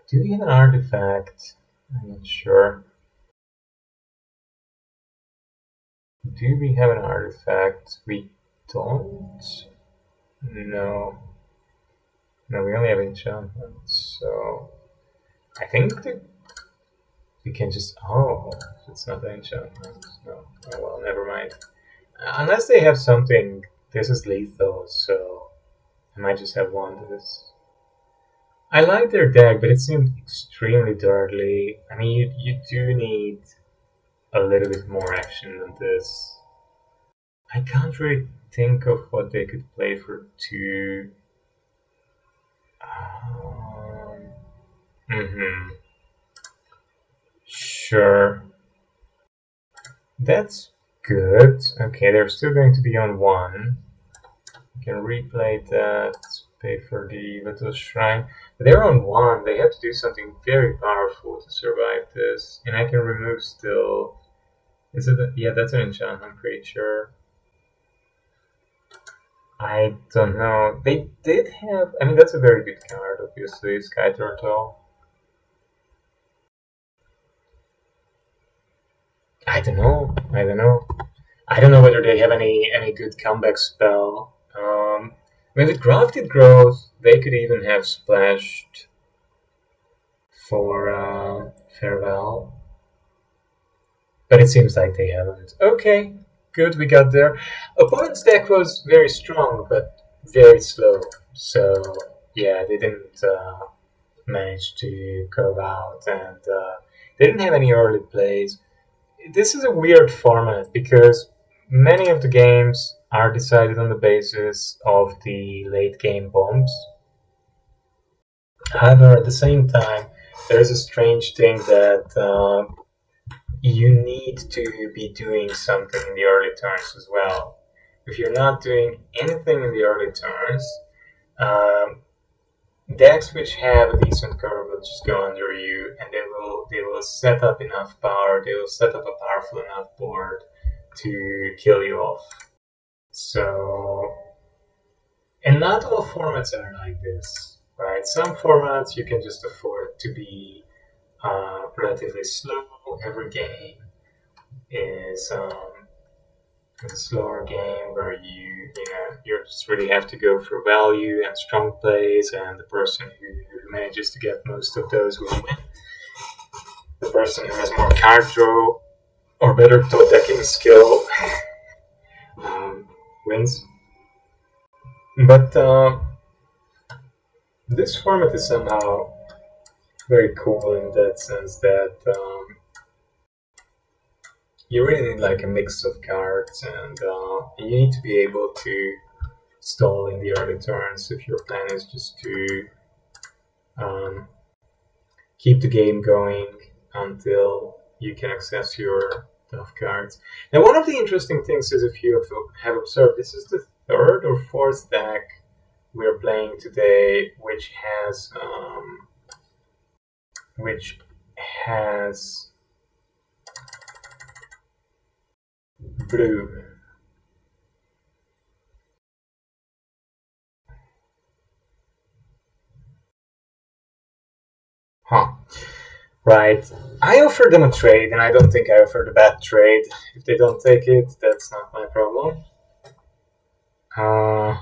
do we have an artifact? I'm not sure. Do we have an artifact? We don't. No. No, we only have enchantments. So I think that we can just. Oh, it's not an enchantment. No. Oh well, never mind. Unless they have something. This is lethal, so I might just have one that is. I like their deck, but it seems extremely dirty. I mean, you do need a little bit more action than this. I can't really think of what they could play for 2. Mm-hmm. Sure. That's good. Okay, they're still going to be on 1. You can replay that, pay for the little shrine. But they're on 1. They have to do something very powerful to survive this. And I can remove still. Is it? Yeah, that's an enchantment creature. I don't know. They did have. I mean, that's a very good card, obviously. Sky Turtle. I don't know. I don't know. I don't know whether they have any good comeback spell. With Grafted Growth, they could even have splashed for Farewell, but it seems like they haven't. Okay, good, we got there. Opponent's deck was very strong, but very slow. So yeah, they didn't manage to go out, and they didn't have any early plays. This is a weird format because many of the games are decided on the basis of the late game bombs. However, at the same time, there's a strange thing that you need to be doing something in the early turns as well. If you're not doing anything in the early turns, um, decks which have a decent curve will just go under you, and they will set up enough power. They will set up a powerful enough board to kill you off. So, and not all formats are like this, right? Some formats you can just afford to be relatively slow. Every game is a slower game where you just really have to go for value and strong plays, and the person who manages to get most of those will win. The person who has more card draw or better top decking skill wins. But this format is somehow very cool in that sense that you really need like a mix of cards, and you need to be able to stall in the early turns if your plan is just to um, keep the game going until you can access your tough cards. Now, one of the interesting things is, if you have observed, this is the third or fourth deck we're playing today, which has blue. Huh. Right. I offered them a trade, and I don't think I offered a bad trade. If they don't take it, that's not my problem. Huh.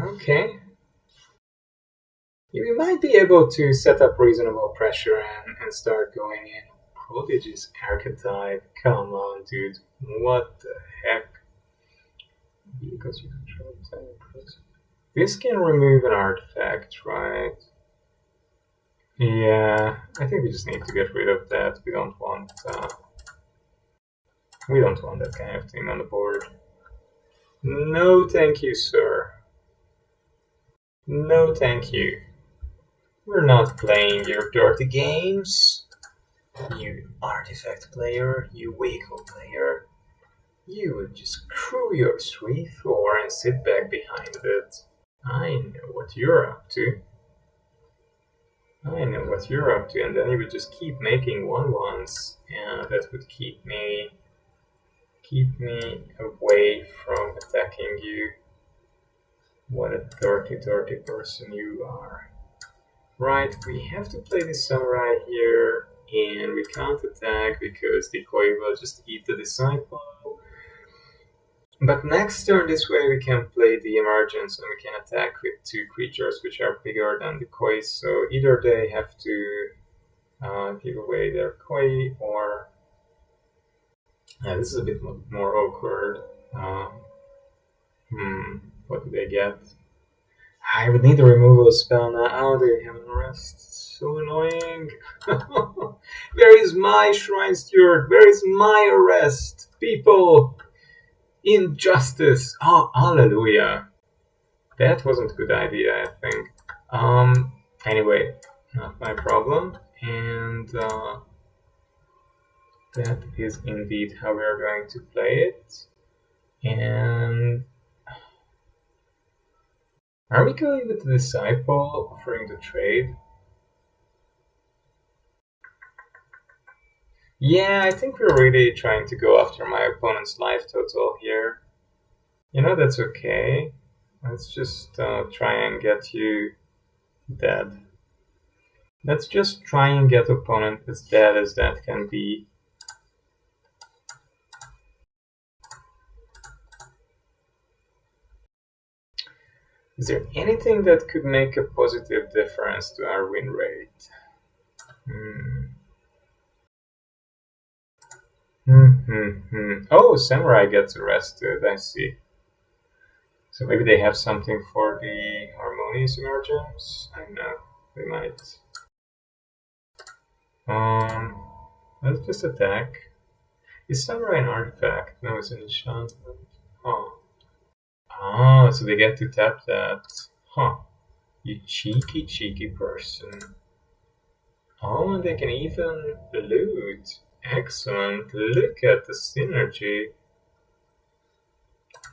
Okay. You might be able to set up reasonable pressure and start going in. Prodigy's archetype. Come on, dude. What the heck? Because you control 10. This can remove an artifact, right? Yeah, I think we just need to get rid of that. We don't want that kind of thing on the board. No, thank you, sir. No, thank you. We're not playing your dirty games. You artifact player, you vehicle player. You would just crew your 3/4 and sit back behind it. I know what you're up to. I know what you're up to, and then you would just keep making 1/1s, and that would keep me away from attacking you. What a dirty, dirty person you are. Right, we have to play the samurai here, and we can't attack because the koi will just eat the disciple. But next turn this way we can play the emergence, and we can attack with 2 creatures which are bigger than the koi, so either they have to give away their koi, or this is a bit more awkward. What do they get? I would need a removal spell now. Oh, they have an arrest. So annoying. Where is my Shrine Steward? Where is my arrest? People! Injustice! Oh, hallelujah. That wasn't a good idea, I think. Anyway, not my problem. And that is indeed how we're going to play it. And are we going with the disciple offering the trade? Yeah, I think we're really trying to go after my opponent's life total here. You know, that's okay. Let's just try and get you dead. Let's just try and get opponent as dead as that can be. Is there anything that could make a positive difference to our win rate? Oh, Samurai gets arrested, I see. So maybe they have something for the Harmonious Emergence? I don't know, they might. Let's just attack. Is Samurai an artifact? No, it's an enchantment. Oh. Ah, so they get to tap that. Huh. You cheeky, cheeky person. Oh, and they can even loot. Excellent. Look at the synergy.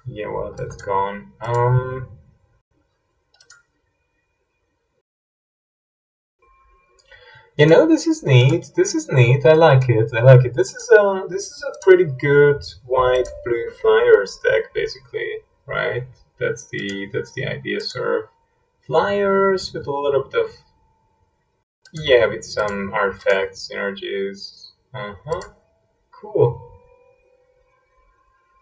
Yeah, well, that's gone. You know, this is neat. This is neat. I like it. I like it. This is a pretty good white blue flyers deck, basically, right? That's the idea, sir. Flyers with a little bit of Yeah, with some artifacts, synergies. Uh-huh. Cool.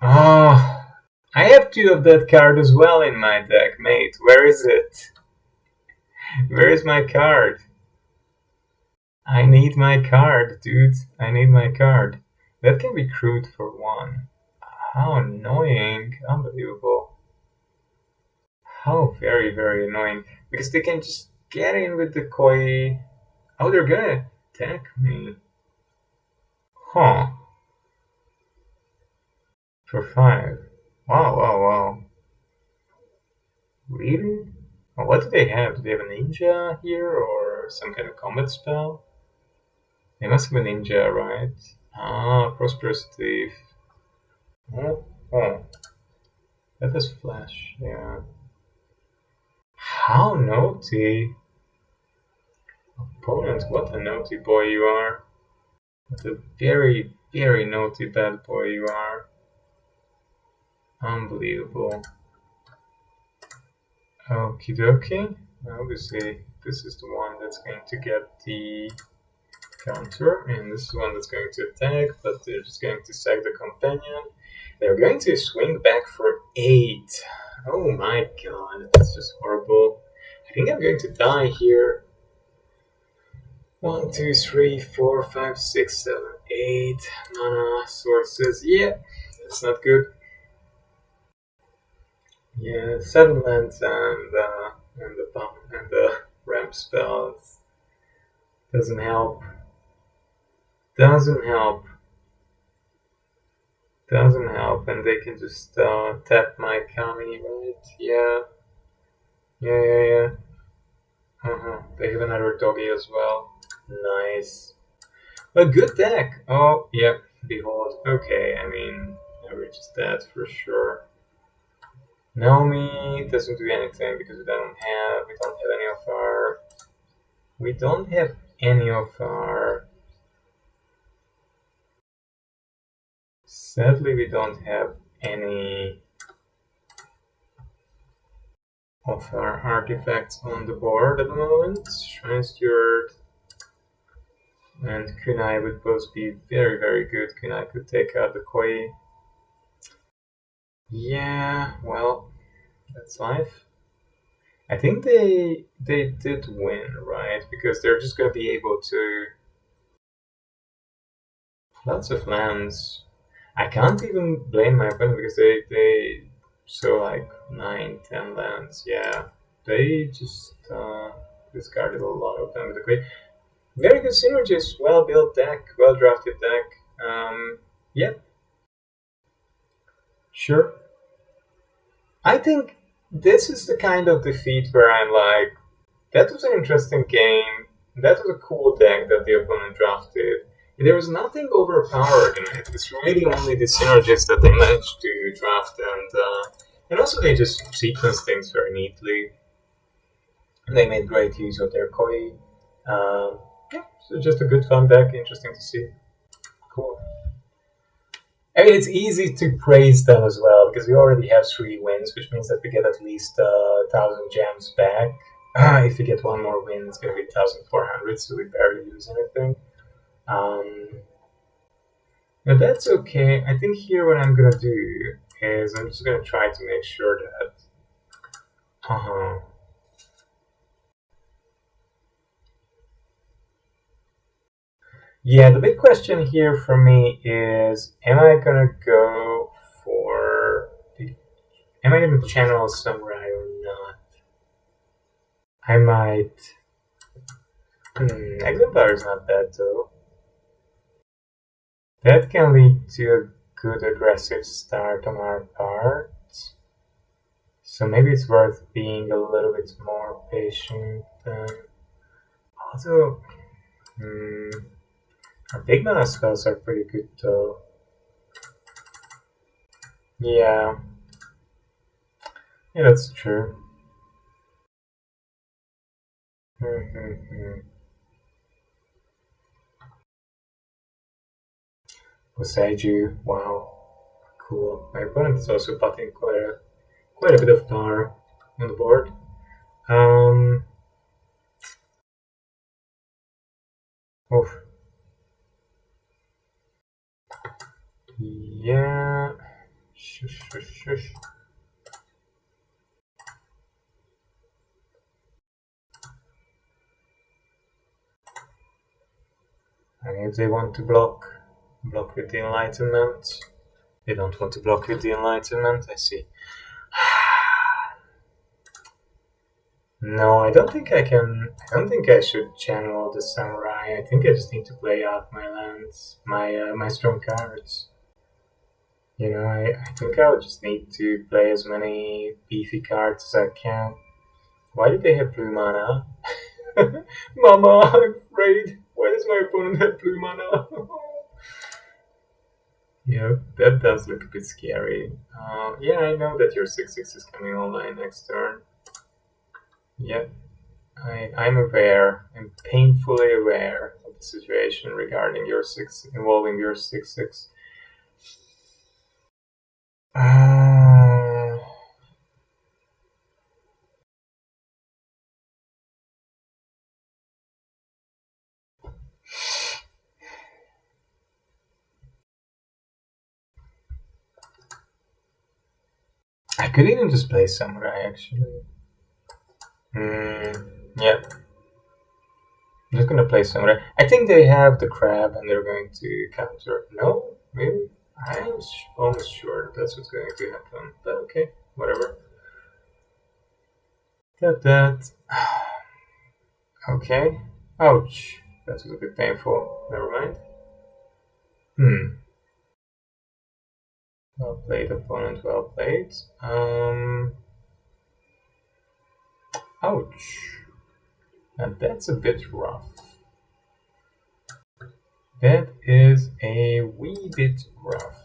Ah, I have two of that card as well in my deck, mate. Where is it? Where is my card? I need my card, dude. I need my card. That can be crude for one. How annoying. Unbelievable. How very, very annoying. Because they can just get in with the koi. Oh, they're gonna attack me. Huh. For five. Wow, wow, wow. Really? Oh, what do they have? Do they have a ninja here or some kind of combat spell? They must have a ninja, right? Ah, Prosperous Thief. Oh, oh. That is flash, yeah. How naughty. Opponent, what a naughty boy you are. What a very, very naughty bad boy you are. Unbelievable. Okie dokie. Obviously, this is the one that's going to get the counter, and this is one that's going to attack, but they're just going to sack the companion. They're going to swing back for 8. Oh my god, that's just horrible. I think I'm going to die here. 1, 2, 3, 4, 5, 6, 7, 8 mana sources. Yeah, that's not good. Yeah, 7 lands and the bomb and the ramp spells doesn't help. Doesn't help. Doesn't help, and they can just tap my Kami, right? Yeah, yeah, yeah, yeah. They have another doggy as well. Nice. A good deck. Oh, yep. Behold. Okay, I mean, average is dead for sure. Naomi doesn't do anything because we don't have any of our sadly we don't have any of our artifacts on the board at the moment. Shrine Steward and Kunai would both be very, very good. Kunai could take out the Koi. Yeah, well, that's life. I think they did win, right? Because they're just gonna be able to lots of lands. I can't even blame my opponent because they so like 9, 10 lands. Yeah, they just discarded a lot of them with the Koi. Very good synergies, well built deck, well drafted deck. Yeah, sure. I think this is the kind of defeat where I'm like, that was an interesting game. That was a cool deck that the opponent drafted. There was nothing overpowered in it. It's really only the synergies that they managed to draft, and also they just sequenced things very neatly. They made great use of their koi. Yeah, so just a good fun deck, interesting to see. Cool. I mean, it's easy to praise them as well because we already have 3 wins, which means that we get at least 1,000 gems back. If we get one more win, it's going to be 1,400, so we barely lose anything. But that's okay. I think here what I'm going to do is I'm just going to try to make sure that. Uh-huh. Yeah, the big question here for me is, am I going to go for the. Am I going to channel Samurai or not? I might. Exemplar is not bad though. That can lead to a good aggressive start on our part. So maybe it's worth being a little bit more patient. Also, hmm, our big mana spells are pretty good though. Yeah, yeah, that's true. Mm-hmm. Poseiju, wow, cool. My opponent is also putting quite a bit of power on the board. Um, Oof. Yeah. Shush, shush, shush. And if they want to block with the enlightenment, they don't want to block with the enlightenment. I see. No, I don't think I can. I don't think I should channel the samurai. I think I just need to play out my lands, my strong cards. You know, I think I would just need to play as many beefy cards as I can. Why did they have blue mana? Mama, I'm afraid. Why does my opponent have blue mana? Yeah, that does look a bit scary. Yeah, I know that your 6/6 is coming online next turn. Yeah, I'm aware. I'm painfully aware of the situation regarding your involving your 6/6. Uh, I could even just play Samurai actually. Yeah. I'm just gonna play Samurai. I think they have the crab and they're going to counter. No? Maybe? I'm almost sure that that's what's going to happen. But okay, whatever. Got that. Okay. Ouch. That was a bit painful. Never mind. Well played, opponent. Well played. Ouch. And that's a bit rough. That is a wee bit rough.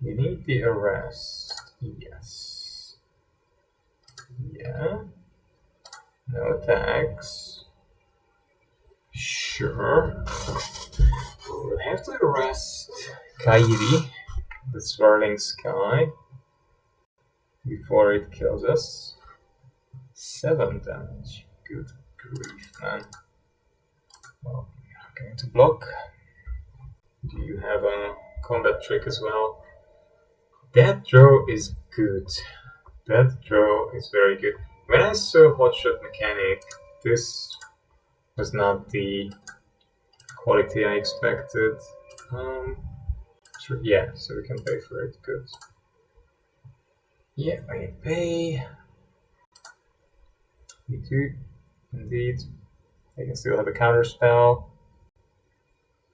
We need the arrest. Yes. Yeah. No attacks. Sure. We'll have to arrest Kairi, the swirling sky, before it kills us. 7 damage. Good grief, man. Well, I'm going to block. Do you have a combat trick as well? That draw is good. That draw is very good. When I saw Hotshot Mechanic, this was not the quality I expected. Sure, yeah, so we can pay for it. Good. Yeah, I can pay. We do, indeed. I can still have a counter spell.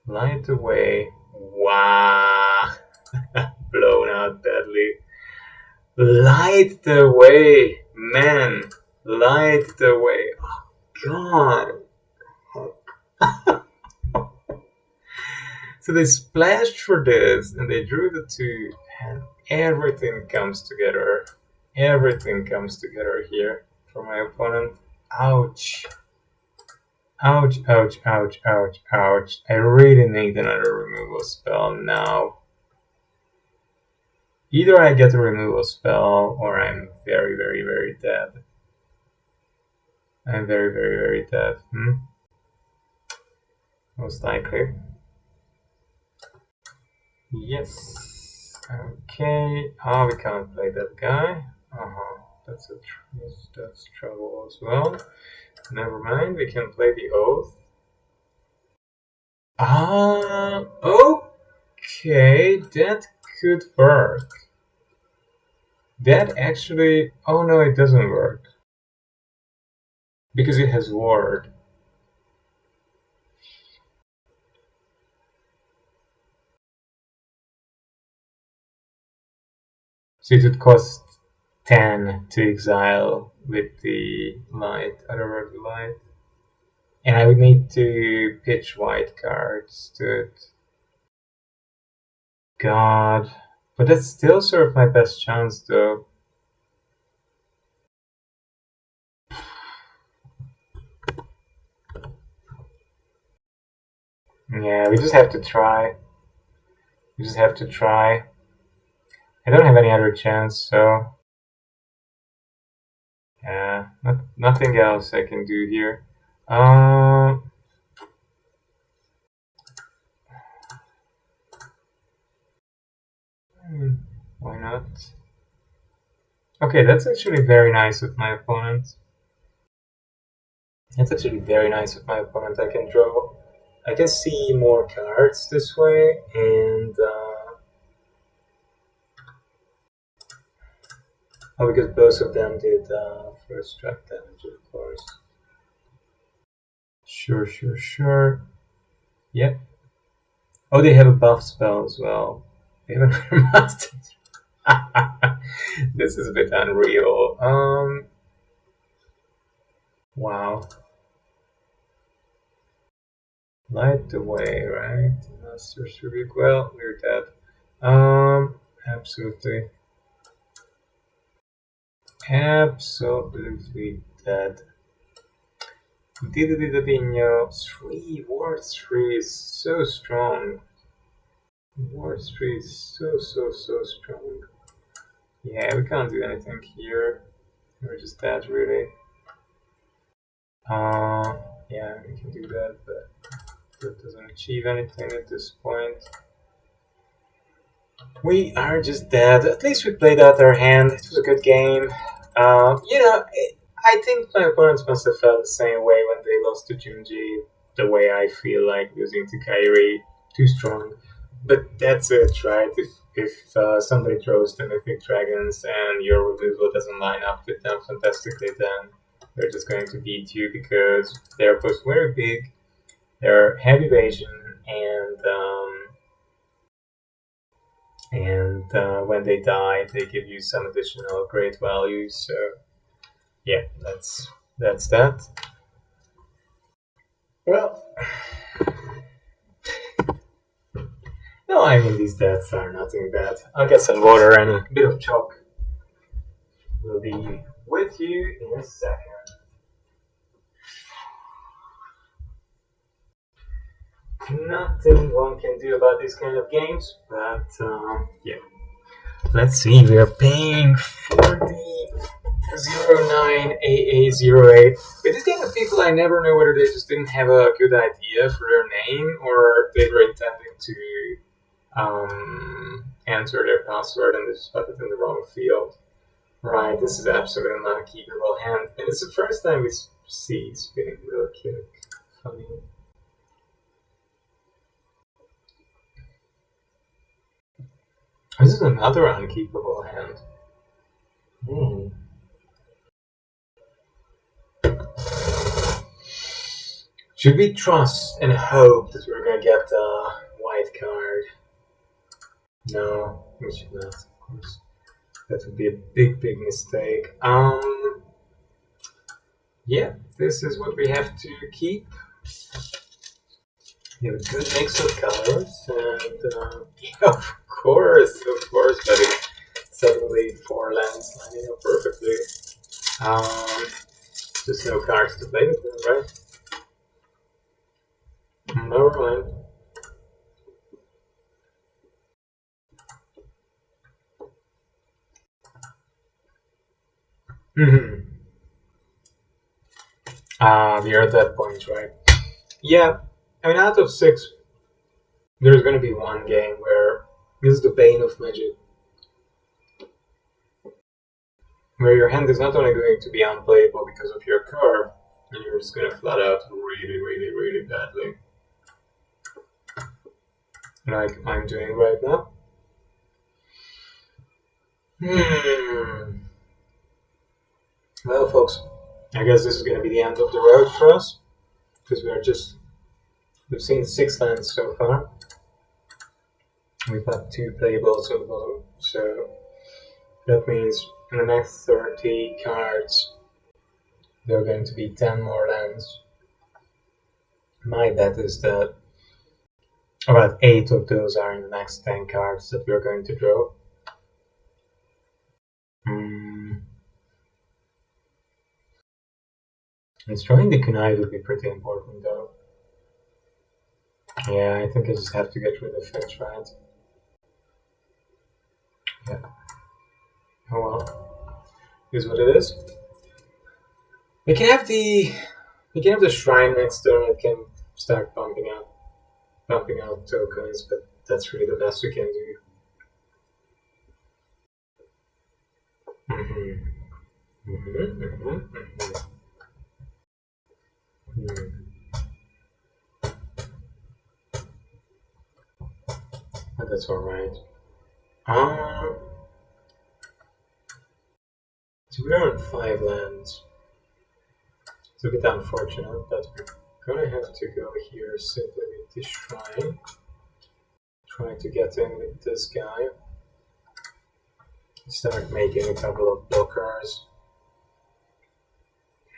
Light away. Wow! Blown out badly. Light the way, man. Light the way. Oh, God. So they splashed for this and they drew the 2 and everything comes together. Everything comes together here for my opponent. Ouch. Ouch, ouch, ouch, ouch, ouch. I really need another removal spell now. Either I get a removal spell or I'm very, very, very dead. I'm very, very, very dead. Most likely. Yes. Okay. Oh, we can't play that guy. That's that's trouble as well. Never mind. We can play the oath. Okay. That could work. That actually. Oh no, it doesn't work because it has ward. So it would cost 10 to exile with the light, otherworldly light. And I would need to pitch white cards to it. God. But that's still sort of my best chance though. Yeah, we just have to try. We just have to try. I don't have any other chance, so yeah, nothing else I can do here. not? Okay, that's actually very nice of my opponent. That's actually very nice of my opponent. I can draw. I can see more cards this way, and oh, because both of them did first strike damage, of course. Sure, sure, sure. Yep. Oh, they have a buff spell as well. They have another master. This is a bit unreal. Wow. Light the way, right? Master's Rebuke. Well, we're dead. Absolutely. Absolutely dead. Didinho. 3, Ward 3 is so strong. Ward 3 is so strong. Yeah, we can't do anything here. We're just dead, really. Yeah, we can do that, but that doesn't achieve anything at this point. We are just dead. At least we played out our hand. It was a good game. I think my opponents must have felt the same way when they lost to Junji. The way I feel like losing to Kairi, too strong. But that's it, right? If somebody throws the Mythic Dragons and your removal doesn't line up with them fantastically, then they're just going to beat you because they're both very big, they're heavy evasion, and when they die, they give you some additional great values. So yeah, that's that. Well, no, I mean these deaths are nothing bad. I'll get some water and a bit of chalk. We'll be with you in a second. Nothing one can do about these kind of games, but yeah. Let's see, we are paying 4009AA08. With this kind of people, I never know whether they just didn't have a good idea for their name or they were intending to enter their password and they just put it in the wrong field. Right, this is absolutely not a keepable hand. And it's the first time we see spinning wheel kick. Funny. This is another unkeepable hand. Should we trust and hope that we're gonna get a white card? No, we should not, of course. That would be a big mistake. Yeah, this is what we have to keep. We have a good mix of colors, and yeah, of course, buddy. Suddenly 4 lands lining up perfectly. Just no cards to play with them, right? Never mind. We are at that point, right? Yeah, I mean, out of 6, there's going to be one game where this is the bane of Magic, where your hand is not only going to be unplayable because of your curve, and you're just going to flat out really badly, like I'm doing right now. Well, folks, I guess this is going to be the end of the road for us, because we've seen 6 lands so far. We've had 2 playables on the bottom, so that means in the next 30 cards, there are going to be 10 more lands. My bet is that about 8 of those are in the next 10 cards that we're going to draw. Destroying the kunai would be pretty important, though. Yeah, I think I just have to get rid of it, right? Yeah. Oh well. Here's what it is. We can have the shrine next turn. It can start pumping out tokens, but that's really the best we can do. Mm-hmm. Mm-hmm. Mm-hmm. Mm-hmm. That's all right. Um, so we're on 5 lands. It's a bit unfortunate, but we're gonna have to go here simply with this shrine. Try to get in with this guy. Start making a couple of blockers.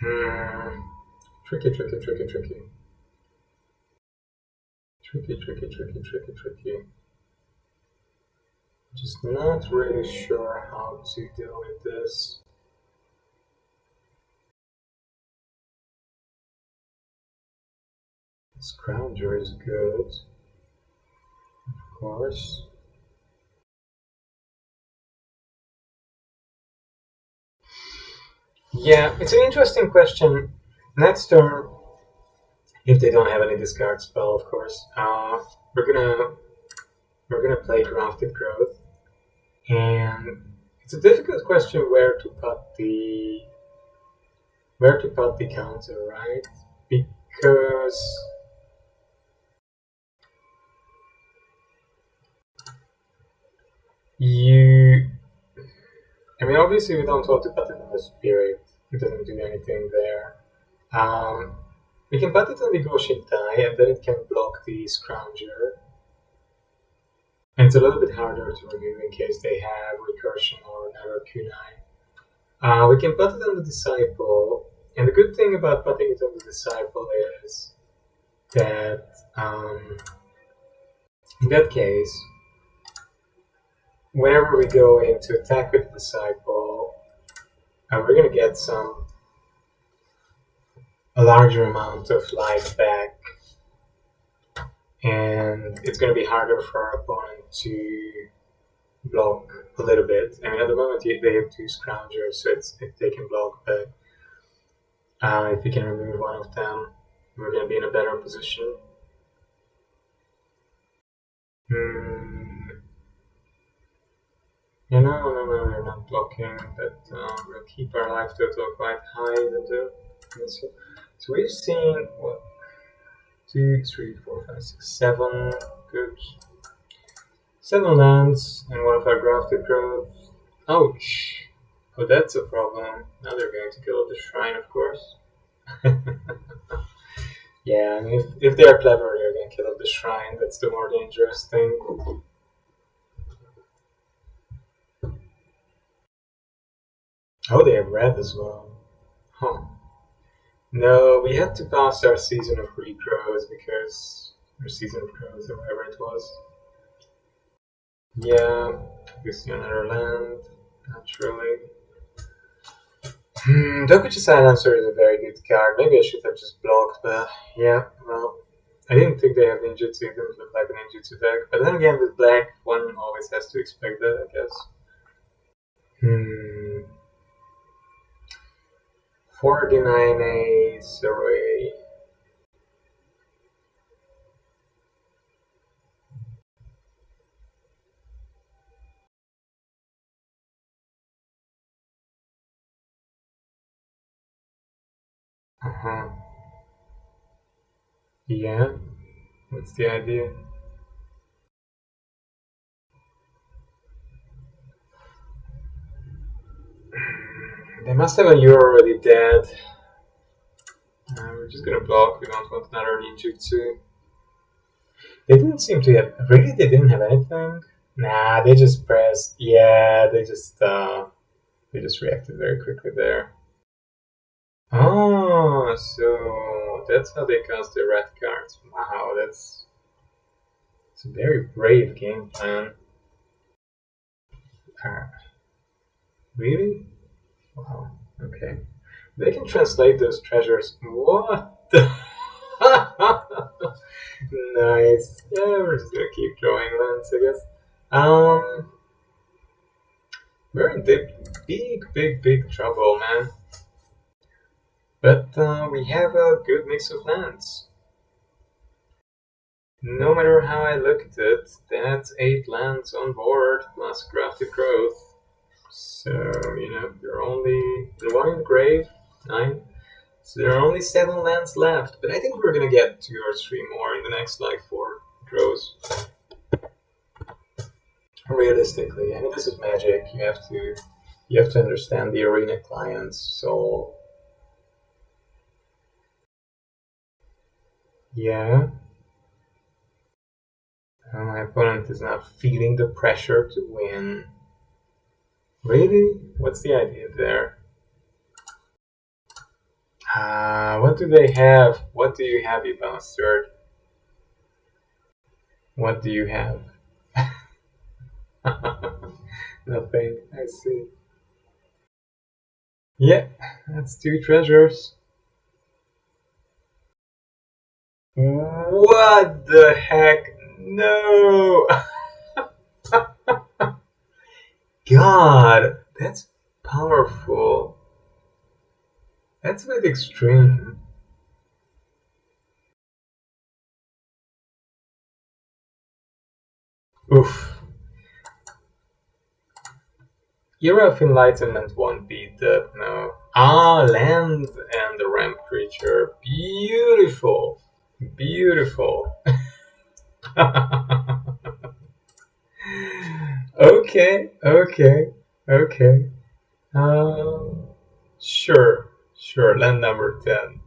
Hmm. Tricky, tricky, tricky, tricky. Tricky, tricky, tricky, tricky, tricky. Just not really sure how to deal with this. Scrounger is good, of course. Yeah, it's an interesting question. Next turn, if they don't have any discard spell, of course, we're gonna we're gonna play Grafted Growth, and it's a difficult question where to put the counter, right? Because you, I mean, obviously we don't want to put it on the spirit. It doesn't do anything there. Um, we can put it on the Goshin Die, and then it can block the Scrounger. And it's a little bit harder to remove in case they have recursion or another kunai. We can put it on the disciple, and the good thing about putting it on the disciple is that in that case, whenever we go in to attack with the disciple, we're gonna get a larger amount of life back, and it's gonna be harder for our opponent to block a little bit. I mean, at the moment they have 2 Scroungers, so they can block, but if we can remove one of them, we're going to be in a better position. Hmm. Yeah, no, we're not blocking, but we'll keep our life total quite high. So we've seen, what, 2, 3, 4, 5, 6, 7, good. 7 lands and one of our grafted growth. Ouch! Oh, that's a problem. Now they're going to kill the shrine, of course. Yeah, I mean, if they are clever, they're going to kill the shrine. That's the more dangerous thing. Oh, they have red as well. Huh. No, we had to pass our season of regrows because our season of growth or whatever it was. Yeah, we see another land, naturally. Dokuchi Silencer is a very good card. Maybe I should have just blocked, but yeah, well, I didn't think they have ninjutsu. It didn't look like a ninjutsu deck. But then again, with black, one always has to expect that, I guess. Hmm. 49 A's away. Uh-huh. Yeah, what's the idea? They must have a you're already dead. We're just gonna block. We don't want another ninjutsu. They didn't seem to have. Really, they didn't have anything. Nah, they just pressed. Yeah, they just reacted very quickly there. Oh, so that's how they cast the red cards. Wow, it's a very brave game plan. Uh, really? Wow. Okay. They can translate those treasures. What? Nice. Yeah, we're just gonna keep drawing lands, I guess. Um, we're in big trouble, man. But we have a good mix of lands. No matter how I look at it, that's 8 lands on board plus grafted growth. So, you're only one in the grave, 9. So there are only 7 lands left, but I think we're gonna get 2 or 3 more in the next, like, 4 draws. Realistically, I mean, this is Magic. You have to understand the arena clients, so yeah. My opponent is not feeling the pressure to win. Really? What's the idea there? What do they have? What do you have, you bastard? What do you have? Nothing. I see. Yeah, that's 2 treasures. What the heck? No! God, that's powerful. That's a bit extreme. Oof. Era of Enlightenment won't beat that, no. Land and the ramp creature. Beautiful. Beautiful. Okay, okay, okay. Um, sure, land number 10.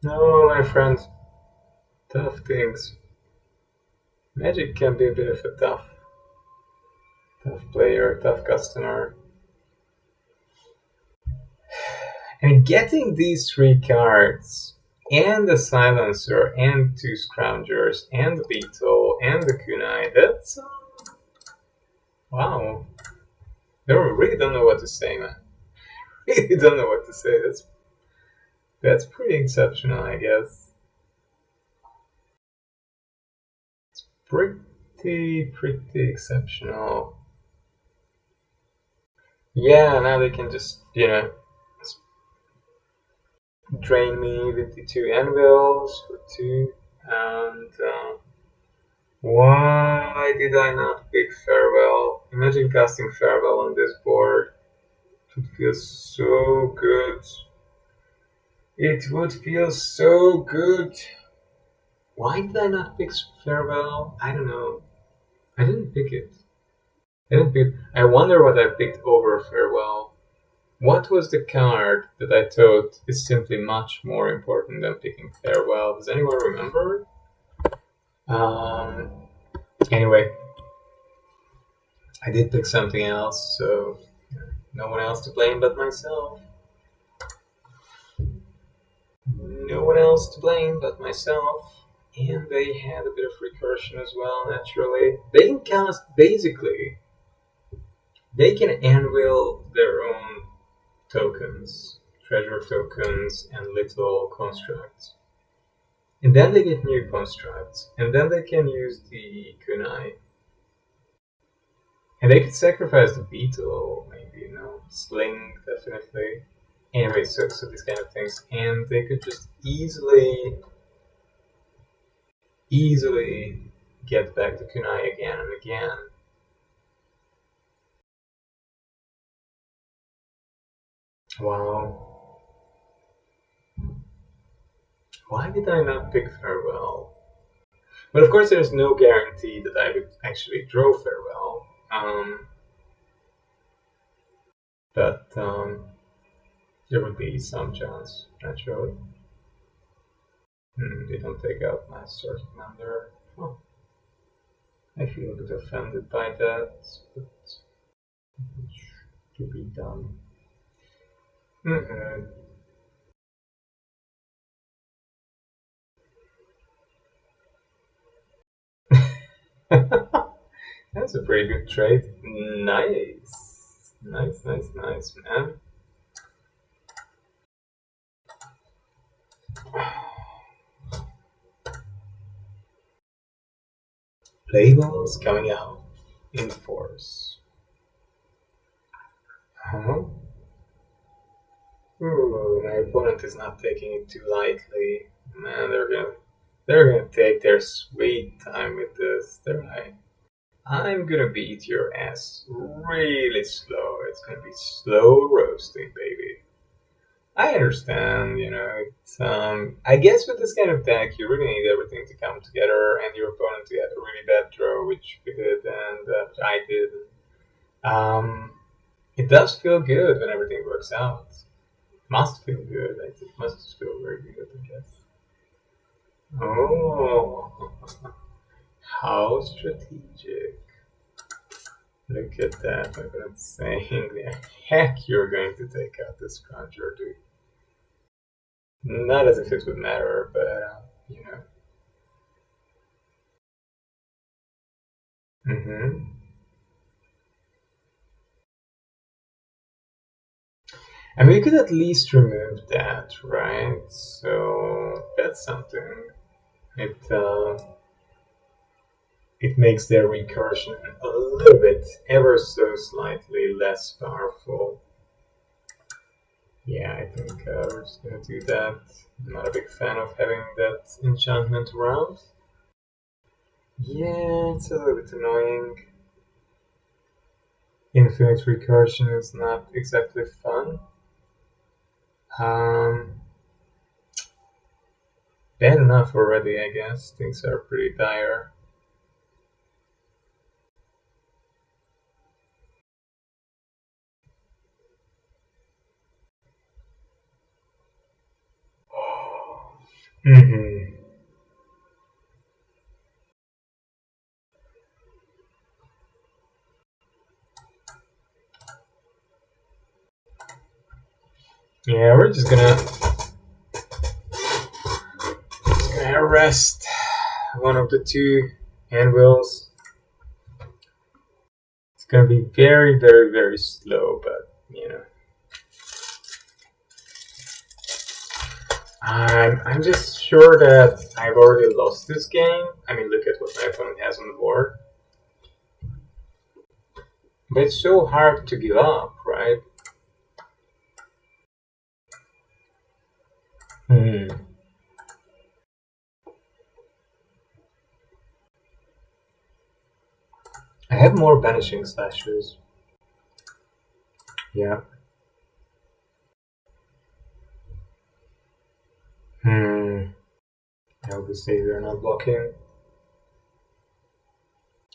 No, my friends, tough things. Magic can be a bit of a tough player, tough customer. And getting these 3 cards, and the Silencer, and 2 Scroungers, and the Beetle, and the Kunai, that's wow. I really don't know what to say, man. Really don't know what to say. That's pretty exceptional, I guess. Pretty exceptional. Yeah, now they can just, drain me with the 2 anvils for 2. And why did I not pick Farewell? Imagine casting Farewell on this board. It would feel so good. It would feel so good. Why did I not pick Farewell? I don't know. I didn't pick it. I wonder what I picked over Farewell. What was the card that I thought is simply much more important than picking Farewell? Does anyone remember? Anyway, I did pick something else, so no one else to blame but myself. No one else to blame but myself. And they had a bit of recursion as well, naturally. They can cast, basically, they can anvil their own tokens, treasure tokens, and little constructs. And then they get new constructs, and then they can use the kunai. And they could sacrifice the beetle, maybe, sling, definitely. Anyway, so these kind of things. And they could just easily get back the kunai again and again. Wow. Why did I not pick Farewell? But of course, there's no guarantee that I would actually draw Farewell. But there would be some chance, naturally. They don't take out my Sword Commander. Oh, I feel a bit offended by that, but to be done. Mm-hmm. That's a pretty good trade. Nice. Nice, man. Labels coming out in force. Huh? Ooh, my opponent is not taking it too lightly. Man, they're gonna They're gonna take their sweet time with this. They're like, I'm gonna beat your ass really slow. It's gonna be slow roasting, baby. I understand, it's, I guess with this kind of deck, you really need everything to come together and your opponent to have a really bad draw, which we did and I did. It does feel good when everything works out. Must feel good. It must feel very good, I guess. Oh, how strategic. Look at that. Look at that saying. The heck you're going to take out this cruncher, dude. Not as if it would matter, but, Mm-hmm. I mean, you could at least remove that, right? So that's something. It it makes their recursion a little bit, ever so slightly less powerful. Yeah, I think we're just gonna do that. I'm not a big fan of having that enchantment around. Yeah, it's a little bit annoying. Infinite recursion is not exactly fun. Um, Bad enough already, I guess. Things are pretty dire. Mm-hmm. Yeah, we're just gonna arrest one of the two anvils. It's gonna be very, very, very slow, but I'm just sure that I've already lost this game. I mean, look at what my opponent has on the board. But it's so hard to give up, right? Hmm. I have more banishing slashes. Yeah. Hmm. Obviously, we're not blocking.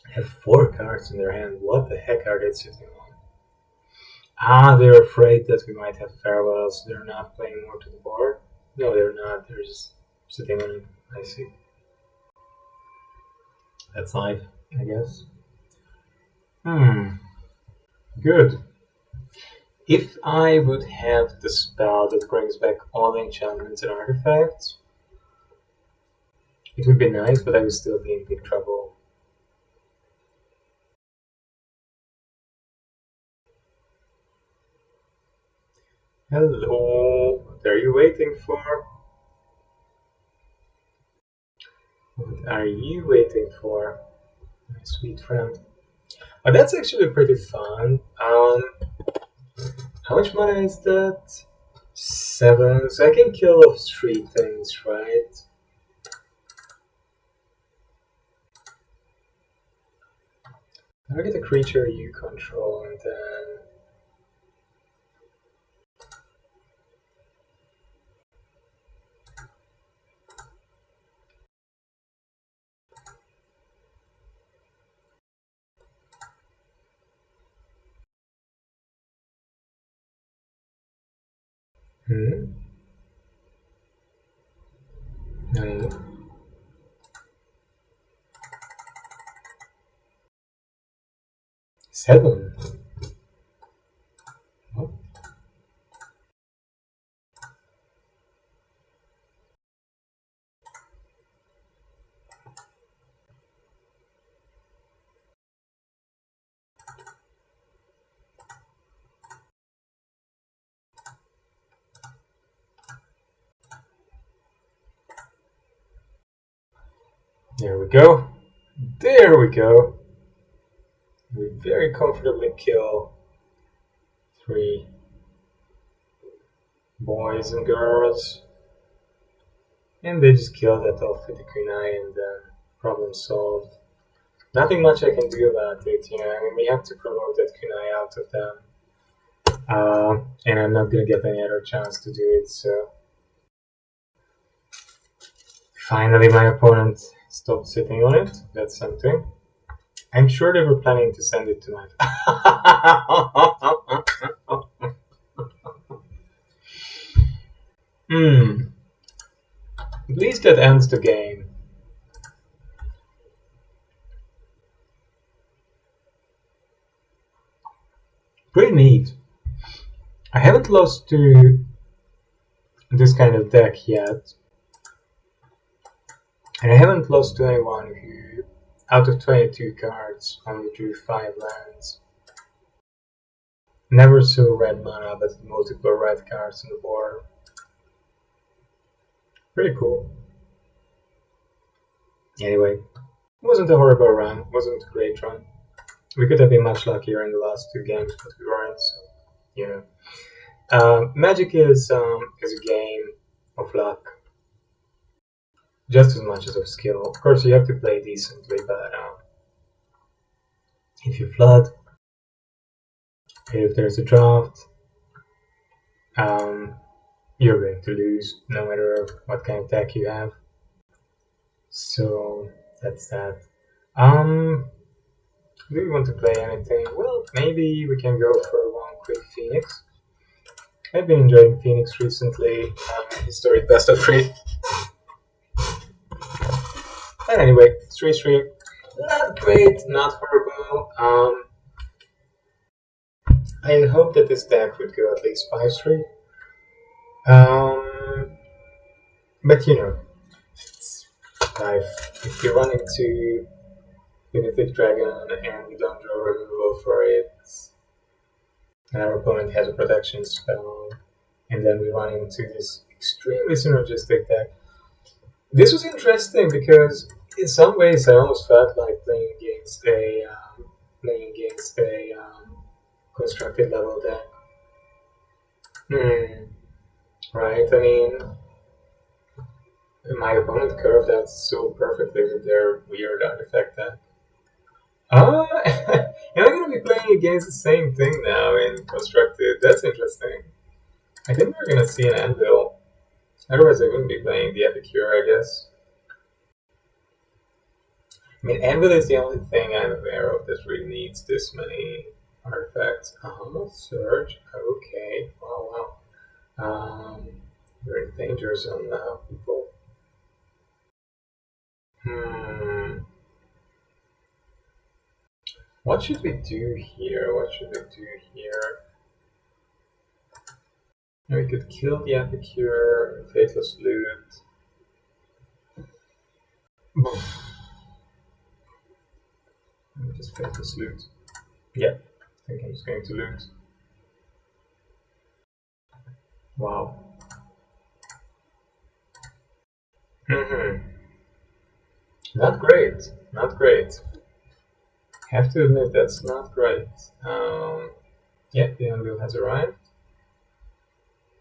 I have 4 cards in their hand. What the heck are they sitting on? Ah, they're afraid that we might have farewells. They're not playing more to the board. No, they're not. They're just sitting on it. I see. That's life, I guess. Hmm. Good. If I would have the spell that brings back all enchantments and artifacts, it would be nice, but I would still be in big trouble. Hello. What are you waiting for? What are you waiting for, my sweet friend? Oh, that's actually pretty fun. How much mana is that? 7. So I can kill off 3 things, right? Target a creature you control, and then. Hmm? No. 7. What? There we go. There we go. We very comfortably kill 3 boys and girls. And they just killed that off with the kunai and problem solved. Nothing much I can do about it, you know. I mean, we have to promote that kunai out of them. And I'm not gonna get any other chance to do it, so. Finally, my opponent stopped sitting on it. That's something. I'm sure they were planning to send it tonight. At least that ends the game. Pretty neat. I haven't lost to this kind of deck yet. And I haven't lost to anyone who, out of 22 cards, only drew 5 lands. Never saw red mana, but multiple red cards on the board. Pretty cool. Anyway, it wasn't a horrible run, wasn't a great run. We could have been much luckier in the last 2 games, but we weren't, so, you know. Magic is a game of luck, just as much as of skill. Of course, you have to play decently, but if you flood, if there's a draft, you're going to lose, no matter what kind of deck you have. So that's that. Do we want to play anything? Well, maybe we can go for one quick Phoenix. I've been enjoying Phoenix recently. Historic best of 3. But anyway, 3-3. Not great, not horrible. I hope that this deck would go at least 5-3. But you know, it's life. If you run into Benefic Dragon and you don't draw removal for it, and our opponent has a protection spell, and then we run into this extremely synergistic deck. This was interesting because in some ways I almost felt like playing against a constructed level deck. Right, I mean, my opponent curved out so perfectly with their weird artifact deck. Am I going to be playing against the same thing now in constructed? That's interesting. I think we're going to see an anvil. Otherwise, I wouldn't be playing the Epicure, I guess. I mean, anvil is the only thing I'm aware of that really needs this many artifacts. Surge. Okay. Wow. You're in danger zone now, people. What should we do here? We could kill the Epicure, Faithless Loot. Just Faithless Loot. Yeah, I think I'm just going to loot. Wow. Not great. Not great. Have to admit that's not great. Yeah, the anvil has arrived.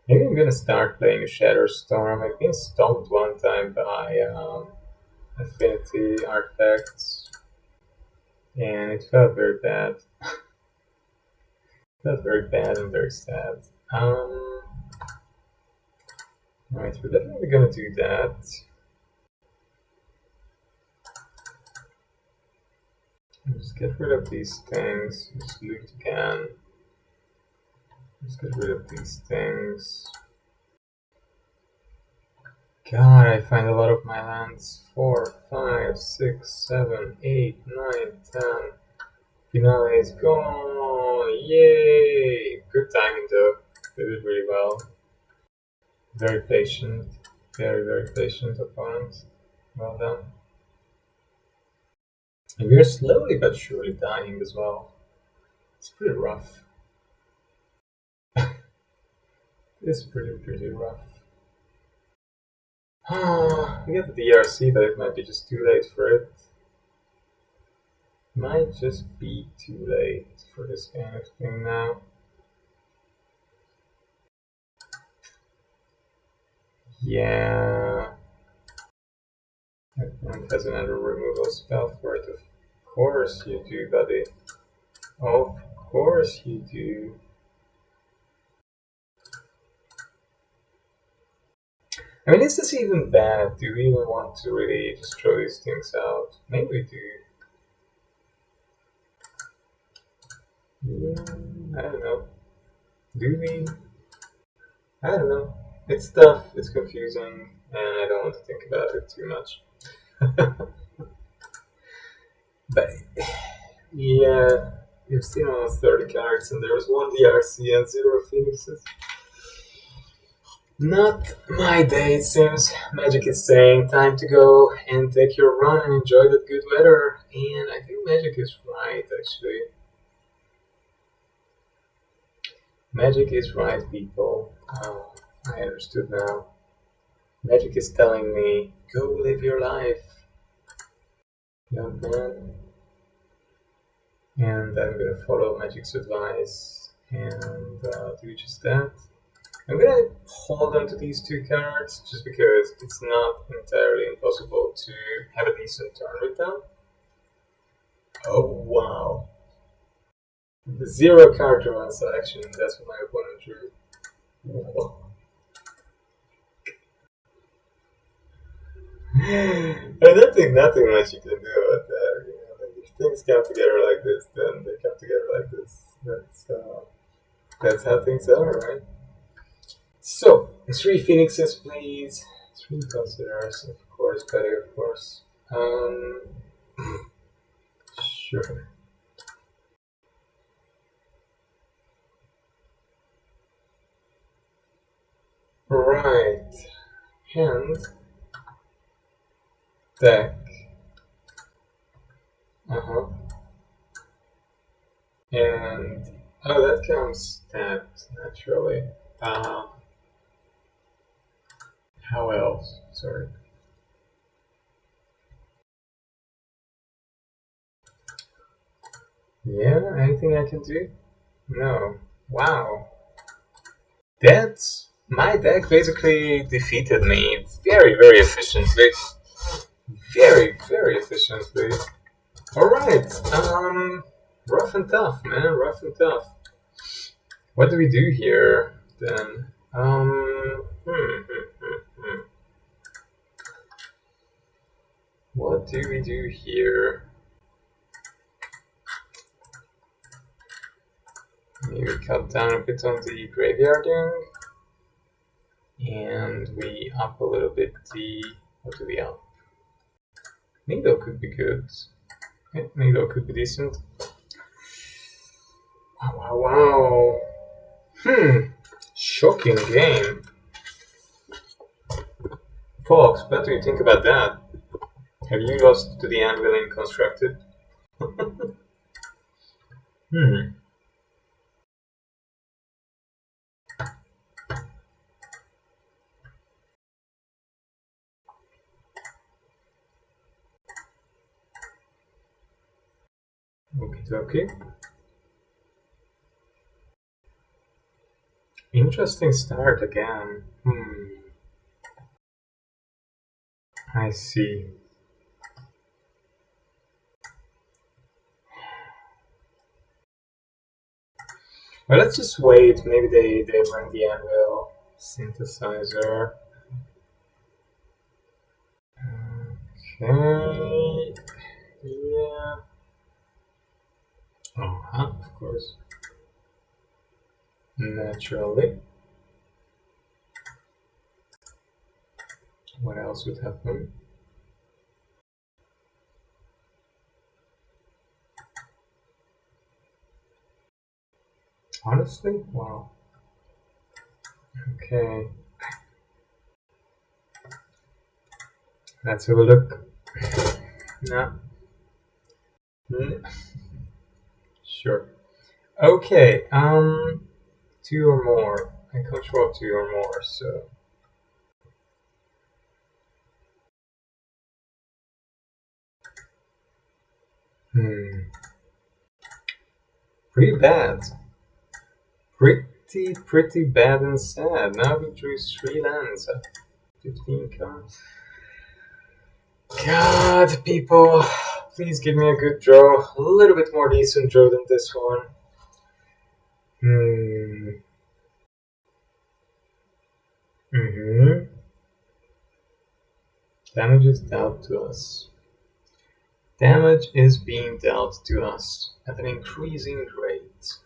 Maybe I'm gonna start playing a Shatterstorm. I've been stomped one time by affinity artifacts, and it felt very bad. Felt very bad and very sad. Right, we're definitely gonna do that. Just get rid of these things. Just loot again. Just get rid of these things. God, I find a lot of my lands. 4, 5, 6, 7, 8, 9, 10. Finale is gone! Yay! Good timing though. They did really well. Very patient. Very patient opponent. Well done. And we're slowly but surely dying as well. It's pretty rough. It's pretty rough. We get the DRC, but it might be just too late for it. Might just be too late for this kind of thing now. Yeah. And has another removal spell for it. Of course you do, buddy. Of course you do. I mean, is this even bad? Do we even want to really just throw these things out? Maybe we do. I don't know. Do we? I don't know. It's tough, it's confusing, and I don't want to think about it too much. But yeah, you've seen almost 30 cards, and there was one DRC and 0 Phoenixes. Not my day, it seems. Magic is saying time to go and take your run and enjoy that good weather. And I think Magic is right, actually. Magic is right, people. Oh, I understood now. Magic is telling me, go live your life, young man. And I'm gonna follow Magic's advice and do just that. I'm gonna hold on to these two cards just because it's not entirely impossible to have a decent turn with them. Oh wow. The 0 card draw selection, that's what my opponent drew. Whoa. I don't think nothing much you can do about that. You know, like if things come together like this, then they come together like this. That's how things are, right? So, 3 phoenixes, please. 3 considers, of course, better, of course. Sure. Right. Hand. Deck. Uh-huh. And, oh, that counts tapped, naturally. Um, how else? Sorry. Yeah, anything I can do? No. Wow. That's my deck basically defeated me very, very efficiently. Very, very efficiently. Alright, rough and tough, man, rough and tough. What do we do here, then? What do we do here? Maybe cut down a bit on the graveyarding. And we up a little bit the... What do we up? Needle could be good. Yeah, Needle could be decent. Wow, wow, wow. Shocking game. Fox, what do you think about that? Have you lost to the anvil in constructed? Hmm. Okay. Interesting start again. I see. Well, let's just wait. Maybe they run the anvil synthesizer. Okay. Yeah. Of course. Naturally. What else would happen? Honestly? Wow. Okay. Let's have a look. No. Sure. Okay. 2 or more. I control 2 or more, so. Pretty bad. Pretty bad and sad. Now we drew 3 lands. 15 cards. God, people, please give me a good draw. A little bit more decent draw than this one. Damage is dealt to us. Damage is being dealt to us at an increasing rate.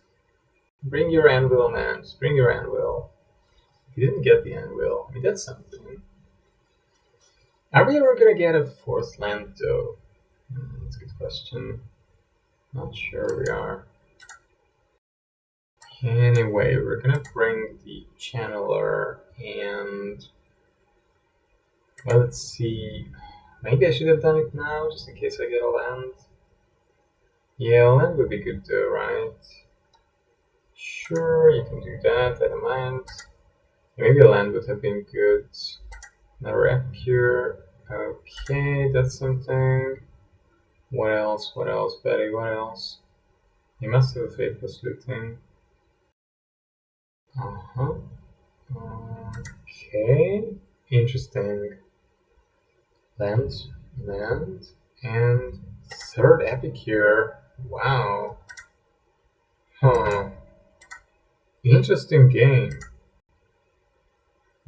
Bring your anvil, man. Just bring your anvil. You didn't get the anvil. I mean, that's something. Are we ever gonna get a fourth land, though? That's a good question. Not sure we are. Anyway, we're gonna bring the channeler and... Well, let's see. Maybe I should have done it now, just in case I get a land. Yeah, a land would be good though, right? Sure, you can do that, I don't mind. Maybe a land would have been good. Another epicure. Okay, that's something. What else? What else, Betty? What else? You must have a faithless looting. Uh-huh. Okay. Interesting. Land, land, and third epicure. Wow. Huh. Interesting game.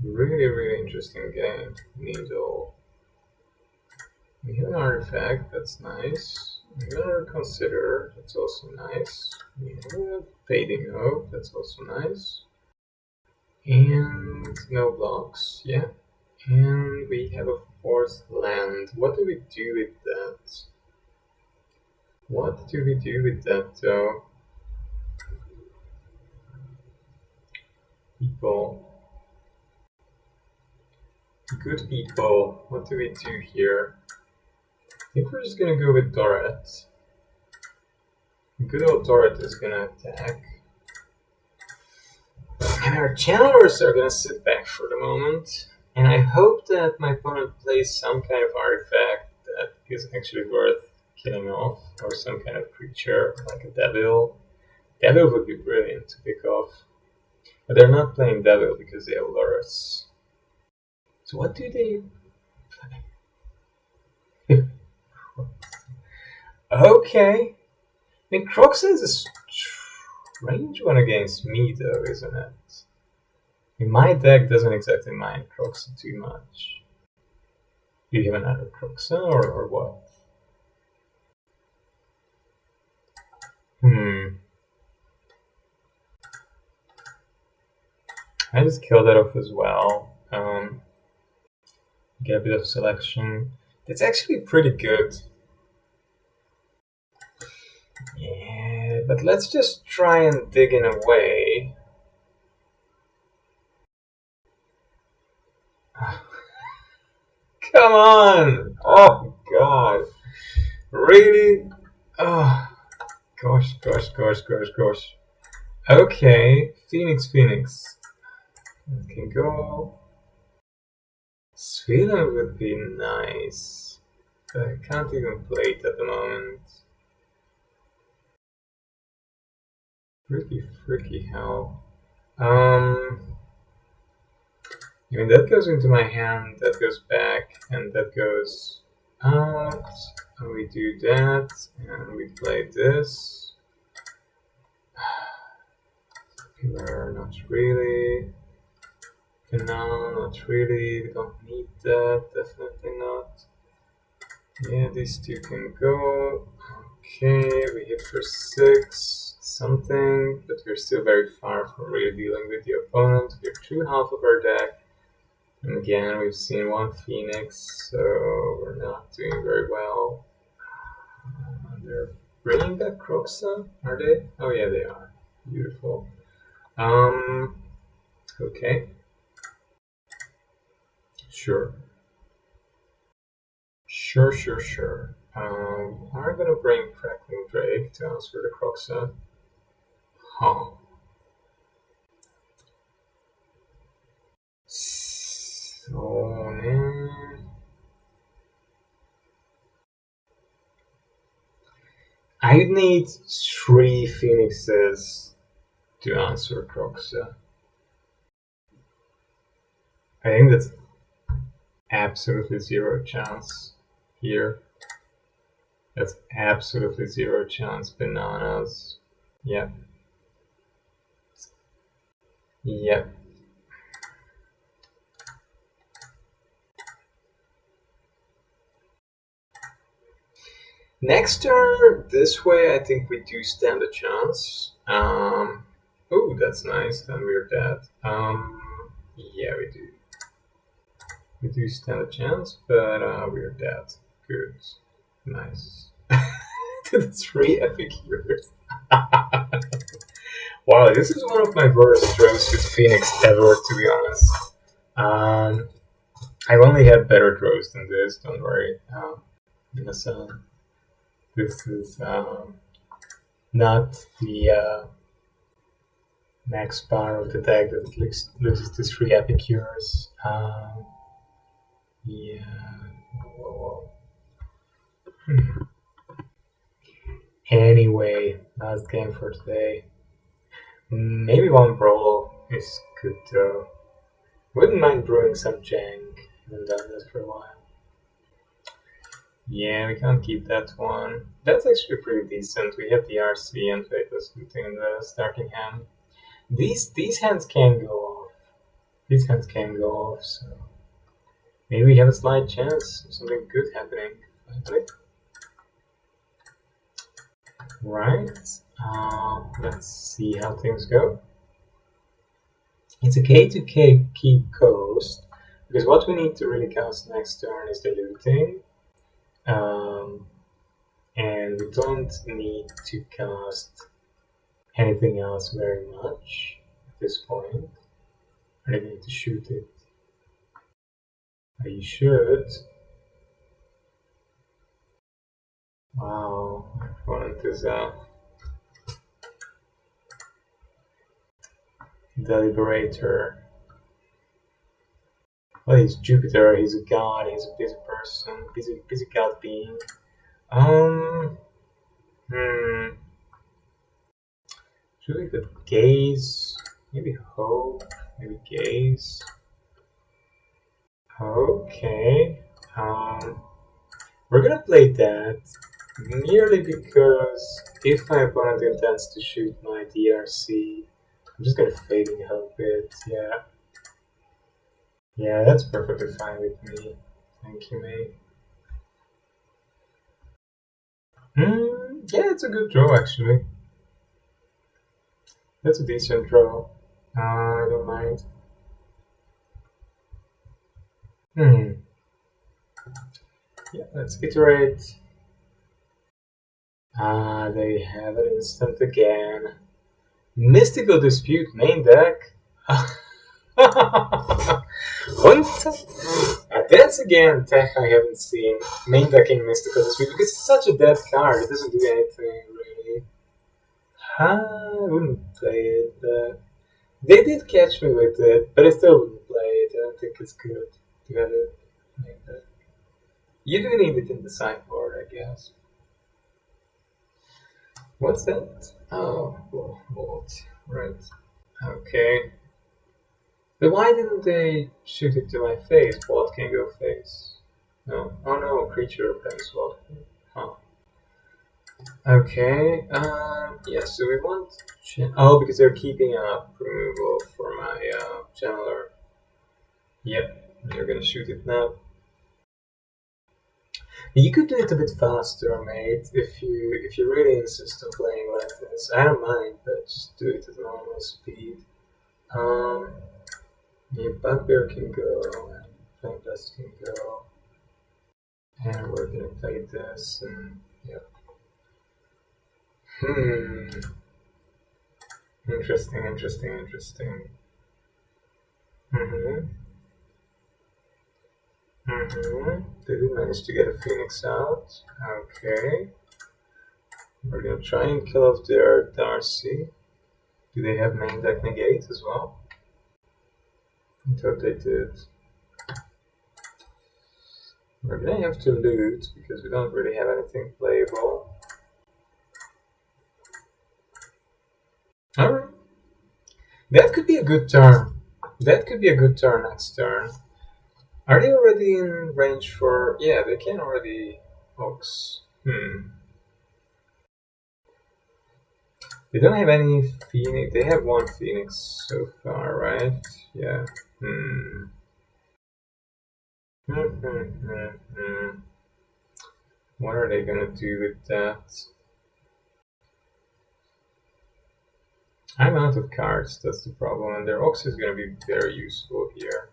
Really, really interesting game. Needle. We have an artifact, that's nice. We have another consider, that's also nice. We have a fading hope, that's also nice. And no blocks, yeah. And we have a fourth land. What do we do with that? What do we do with that though? People. Good people. What do we do here? I think we're just gonna go with Dorat. Good old Dorat is gonna attack. And our channelers are gonna sit back for the moment. And I hope that my opponent plays some kind of artifact that is actually worth killing off, or some kind of creature, like a devil. Devil would be brilliant to pick off. But they're not playing devil because they have Lurus. So what do they play? Okay. I mean, Croxa is a strange one against me, though, isn't it? I mean, my deck doesn't exactly mind Croxa too much. Do you have another Croxa, or what? I just killed that off as well. Get a bit of selection. That's actually pretty good. Yeah, but let's just try and dig in a way. Come on! Oh god. Really? Oh gosh, gosh, gosh, gosh, gosh. Okay, Phoenix, Phoenix. It can go. Sweden would be nice. But I can't even play it at the moment. Freaky hell. I mean, that goes into my hand, that goes back, and that goes out. And we do that, and we play this. Pillar, not really. Canal, not really. We don't need that, definitely not. Yeah, these two can go. Okay, we hit for 6 something, but we're still very far from really dealing with the opponent. We're through half of our deck. And again, we've seen one Phoenix, so we're not doing very well. They're bringing back Croxa, are they? Oh yeah, they are. Beautiful. Okay. Sure. Sure. We are gonna bring Crackling Drake to answer the Croxa. Huh. So, I need 3 Phoenixes to answer Croxa. I think that's absolutely 0 chance. here. That's absolutely zero chance. Bananas. Yep. Yep. Next turn, this way, I think we do stand a chance. Oh, that's nice. Then we're dead. Yeah, we do. We do stand a chance, but we're dead. Good. Nice. To 3 epic years. Wow, this is one of my worst draws with Phoenix ever, to be honest. I've only had better draws than this, don't worry. This is not the max power of the deck that it loses to 3 epic years. Yeah. Whoa. Anyway, last game for today. Maybe one brawl is good though. Wouldn't mind brewing some jank. Haven't done this for a while. Yeah, we can't keep that one. That's actually pretty decent. We have the RC and Faithless Looting in the starting hand. These hands can go off. These hands can go off, so maybe we have a slight chance of something good happening. Finally. Right. Let's see how things go. It's okay to keep coast, because what we need to really cast next turn is the looting. And we don't need to cast anything else very much at this point. I don't need to shoot it. You should. Wow, my opponent is a deliberator. Well, he's Jupiter, he's a god, he's a busy person, busy god being. Should we put gaze? Maybe hope, maybe gaze. Okay. We're gonna play that merely because if my opponent intends to shoot my DRC, I'm just gonna fading hope it. Yeah. Yeah, that's perfectly fine with me. Thank you, mate. Yeah, it's a good draw actually. That's a decent draw. I don't mind. Yeah, let's iterate. They have an instant again. Mystical Dispute main deck. That's again tech I haven't seen. Main decking Mystical Dispute because it's such a dead card. It doesn't do anything really. I wouldn't play it. But they did catch me with it, but I still wouldn't play it. I don't think it's good to have it. You do need it in the sideboard, I guess. What's that? Oh, Bolt. Right. Okay. But why didn't they shoot it to my face? Bolt can go face. No. Oh no, creature plays Bolt. Huh. Okay. Yeah, so we want... Oh, because they're keeping up removal for my channeler. Yep, they're gonna shoot it now. You could do it a bit faster, mate, if you really insist on playing like this. I don't mind, but just do it at normal speed. Yeah, Bugbear can go, and Flame Dust can go. And we're gonna play this, and yep. Interesting. They did manage to get a Phoenix out. Okay. We're gonna try and kill off their Darcy. Do they have main deck negate as well? I thought they did. We're gonna have to loot because we don't really have anything playable. Alright. That could be a good turn. That could be a good turn next turn. Are they already in range for... Yeah, they can already Ox. They don't have any Phoenix. They have one Phoenix so far, right? Yeah. What are they gonna do with that? I'm out of cards, that's the problem, and their Ox is gonna be very useful here.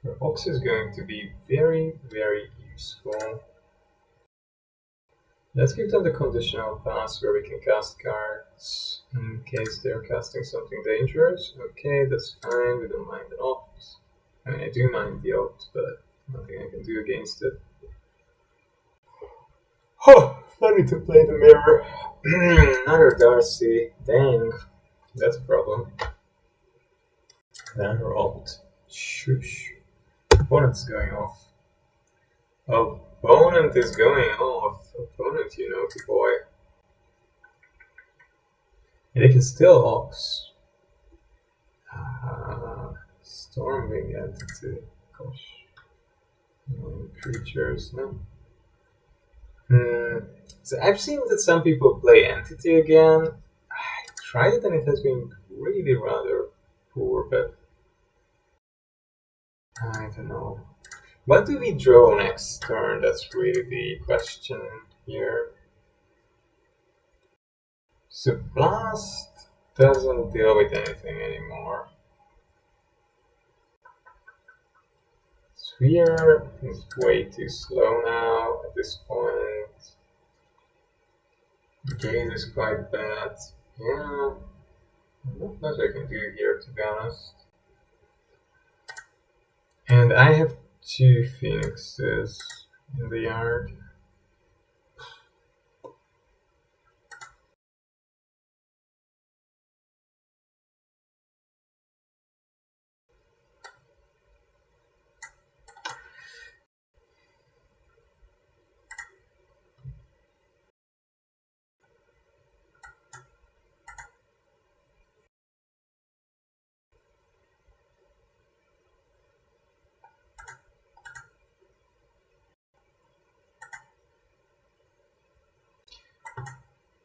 Their Ox is going to be very, very useful. Let's give them the conditional pass where we can cast cards in case they're casting something dangerous. Okay, that's fine, we don't mind the opt. I mean, I do mind the opt, but nothing I can do against it. Oh, I need to play the mirror. Another Darcy. Dang, that's a problem. Another opt. Shush. Opponent's going off. Opponent is going off. Opponent, you naughty boy. And they can still Ox. Stormwing entity. Gosh. Creatures, no. So I've seen that some people play entity again. I tried it and it has been really rather poor, but I don't know. What do we draw next turn? That's really the question here. So Blast doesn't deal with anything anymore. Sphere is way too slow now at this point. Gaze is quite bad. Yeah, not much I can do here, to be honest. And I have 2 Phoenixes in the yard.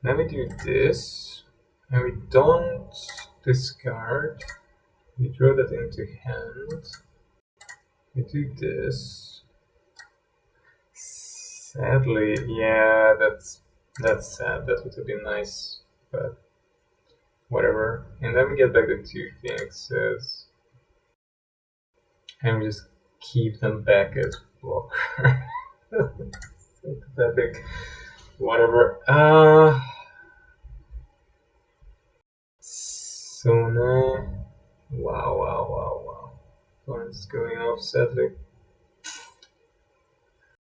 Now we do this, and we don't discard. We draw that into hand. We do this. Sadly, yeah, that's sad. That would have been nice, but whatever. And then we get back the 2 Phoenixes, and we just keep them back as blocker. So pathetic. Whatever. So now, wow. Opponent's going off, sadly.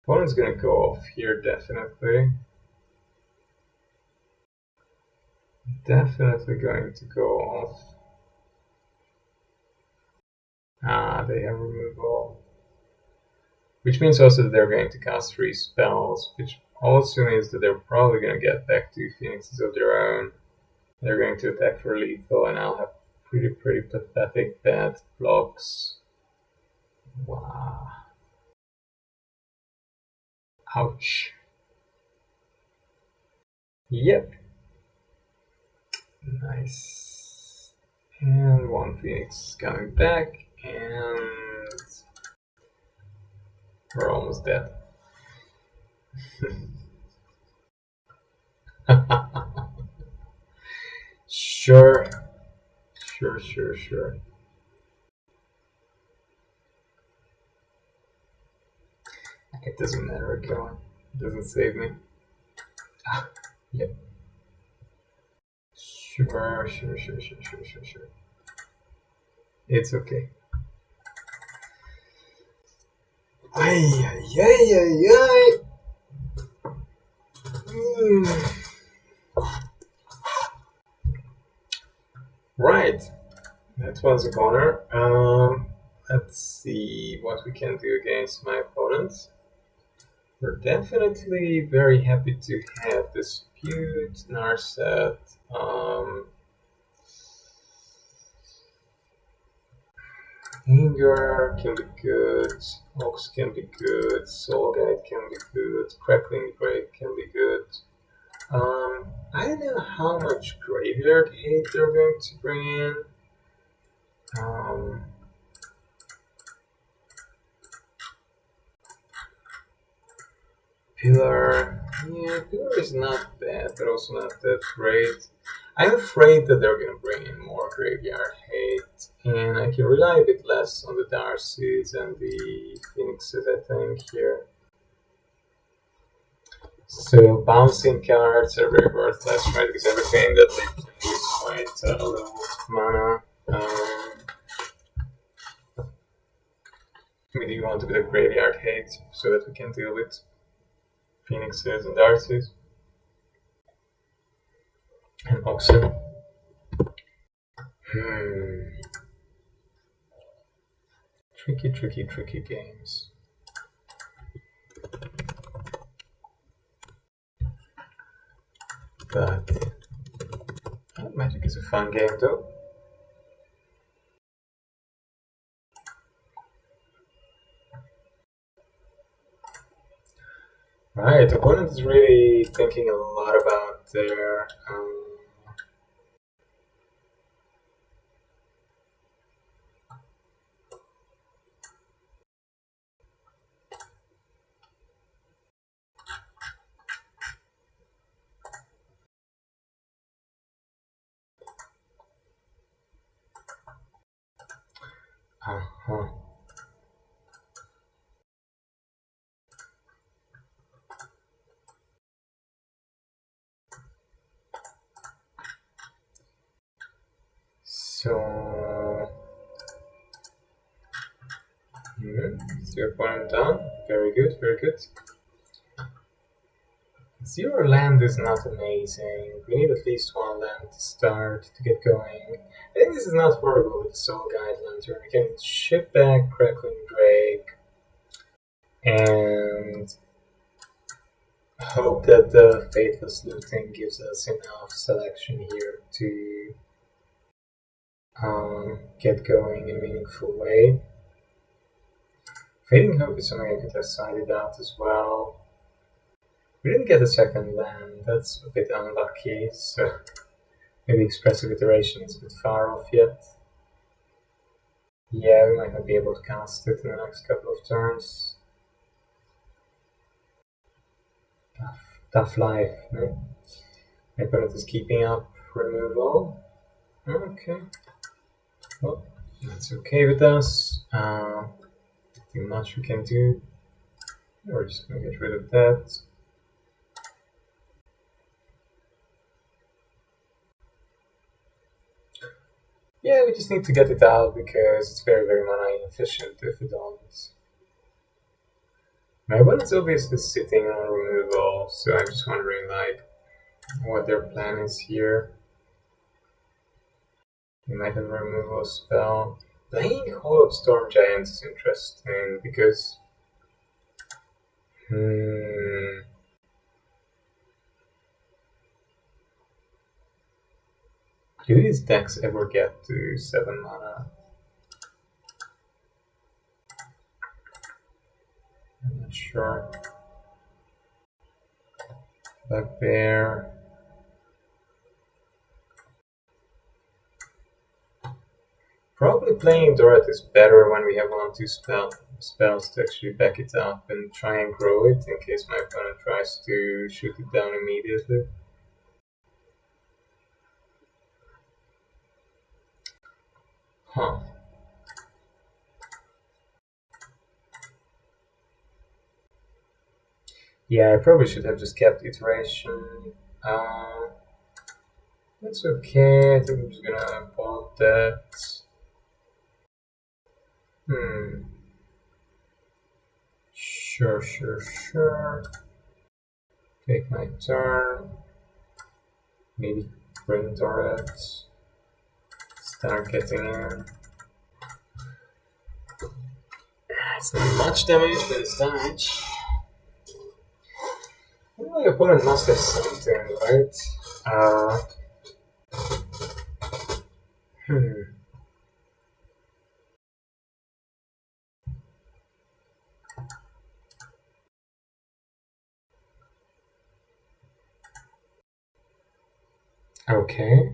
Opponent's gonna go off here, definitely. Definitely going to go off. They have removal. Which means also that they're going to cast 3 spells, which also means that they're probably going to get back 2 Phoenixes of their own. They're going to attack for lethal, and I'll have pretty pathetic bad blocks. Wow. Ouch. Yep. Nice. And 1 Phoenix coming back, and we're almost dead. Sure. It doesn't matter, come on. It doesn't save me. Yep. Sure. It's okay. Ay. Right. That was a corner. Let's see what we can do against my opponents. We're definitely very happy to have Dispute in our set. Anger can be good, Ox can be good, Soul Guide can be good, Crackling Break can be good. I don't know how much graveyard hate they're going to bring in. Pillar, yeah, Pillar is not bad, but also not that great. I'm afraid that they're gonna bring in more graveyard hate, and I can rely a bit less on the Darcys and the Phoenixes, I think, here. So bouncing cards are very worthless, right? Because everything that they play is quite low mana. Maybe you want a bit of graveyard hate so that we can deal with Phoenixes and Darcys and Oxen. Tricky games. But Magic is a fun game though. Right, opponent is really thinking a lot about their uh-huh. So is your opponent down? Very good, very good. Zero land is not amazing. We need at least one land to start to get going. I think this is not horrible with Soul Guide Lantern. We can ship back Crackling Drake and hope that the Faithless Looting gives us enough selection here to get going in a meaningful way. Fading Hope is something I could have sided out as well. We didn't get a second land, that's a bit unlucky, so maybe Expressive Iteration is a bit far off yet. Yeah, we might not be able to cast it in the next couple of turns. Tough life, no? My opponent is keeping up removal. Okay. Well, that's okay with us. Nothing much we can do. We're just gonna get rid of that. Yeah, we just need to get it out because it's very, very mana inefficient if we don't. My opponent's obviously sitting on removal, so I'm just wondering like what their plan is here. They might have a removal spell. Playing Hall of Storm Giants is interesting because do these decks ever get to 7 mana? I'm not sure. Bugbear. Probably playing Dorat is better when we have 1-2 spells to actually back it up and try and grow it in case my opponent tries to shoot it down immediately. Huh. Yeah, I probably should have just kept iteration. That's okay, I think I'm just gonna punt that. Sure. Take my turn. Maybe bring Dorat. Start getting in. It's not much damage, but it's damage. My opponent must have something, right? Okay.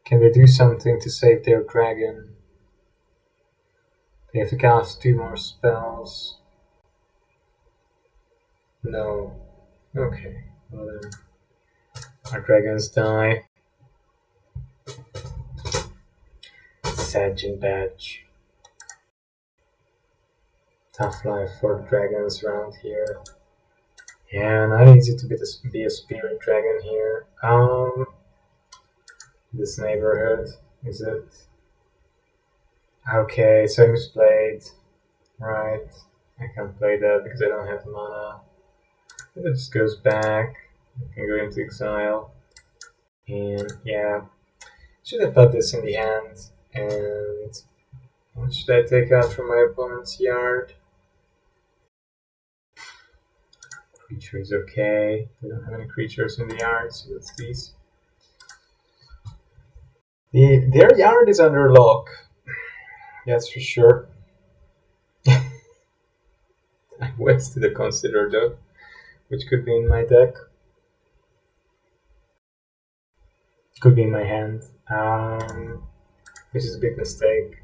Can they do something to save their dragon? They have to cast 2 more spells. No. Okay. Well then, our dragons die. Sajin badge. Tough life for dragons around here. Yeah, not easy to be a spirit dragon here. This neighborhood, is it? Okay, so I misplayed. Right. I can't play that because I don't have the mana. It just goes back. I can go into exile. And yeah, should have put this in the hand. And what should I take out from my opponent's yard? Creature is okay. We don't have any creatures in the yard, so that's these. Their yard is under lock. That's for sure. I wasted a consider though, which could be in my deck. Could be in my hand. Which is a big mistake.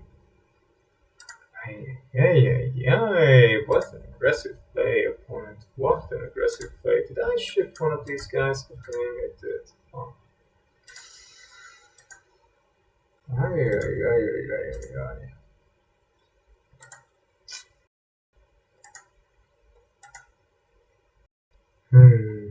Yeah. What an aggressive play, opponent. What an aggressive play. Did I shift one of these guys? I think I did. Oh. Ay. Hmm.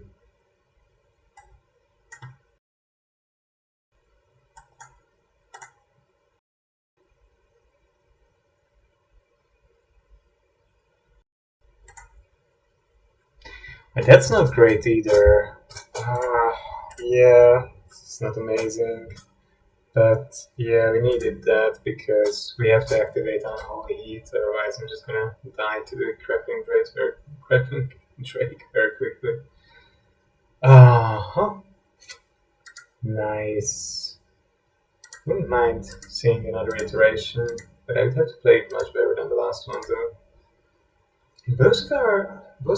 But that's not great either. Yeah, it's not amazing. But yeah, we needed that because we have to activate Unholy Heat, otherwise I'm just gonna die to the Crackling Drake very quickly. Uh-huh. Nice. Wouldn't mind seeing another iteration, but I would have to play it much better than the last one though. Both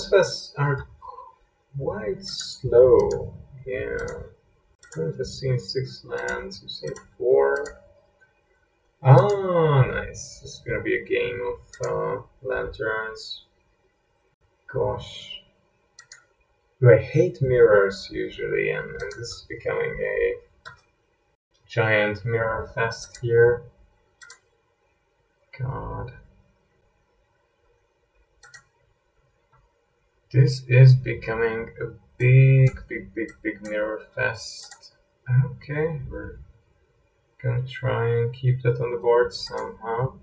of us are quite slow. Yeah. I've seen 6 lands, you've seen 4. Ah, nice. This is gonna be a game of lanterns. Gosh. I hate mirrors usually, and this is becoming a giant mirror fest here. God. This is becoming a big mirror fest. Okay, we're gonna try and keep that on the board somehow.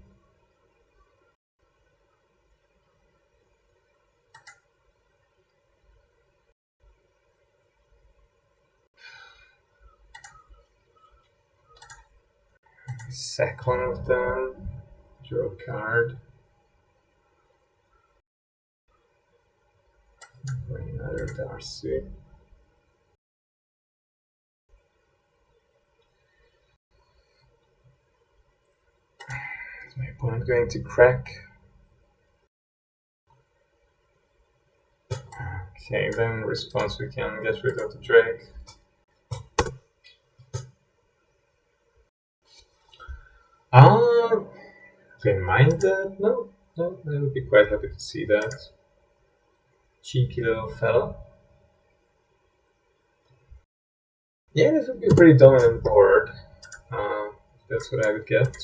Sack one of them, draw a card. Bring another Darcy. Is my opponent going to crack? Okay, then in response we can get rid of the Drake. Okay, mind that? No, I would be quite happy to see that. Cheeky little fella. Yeah, this would be a pretty dominant board. That's what I would get.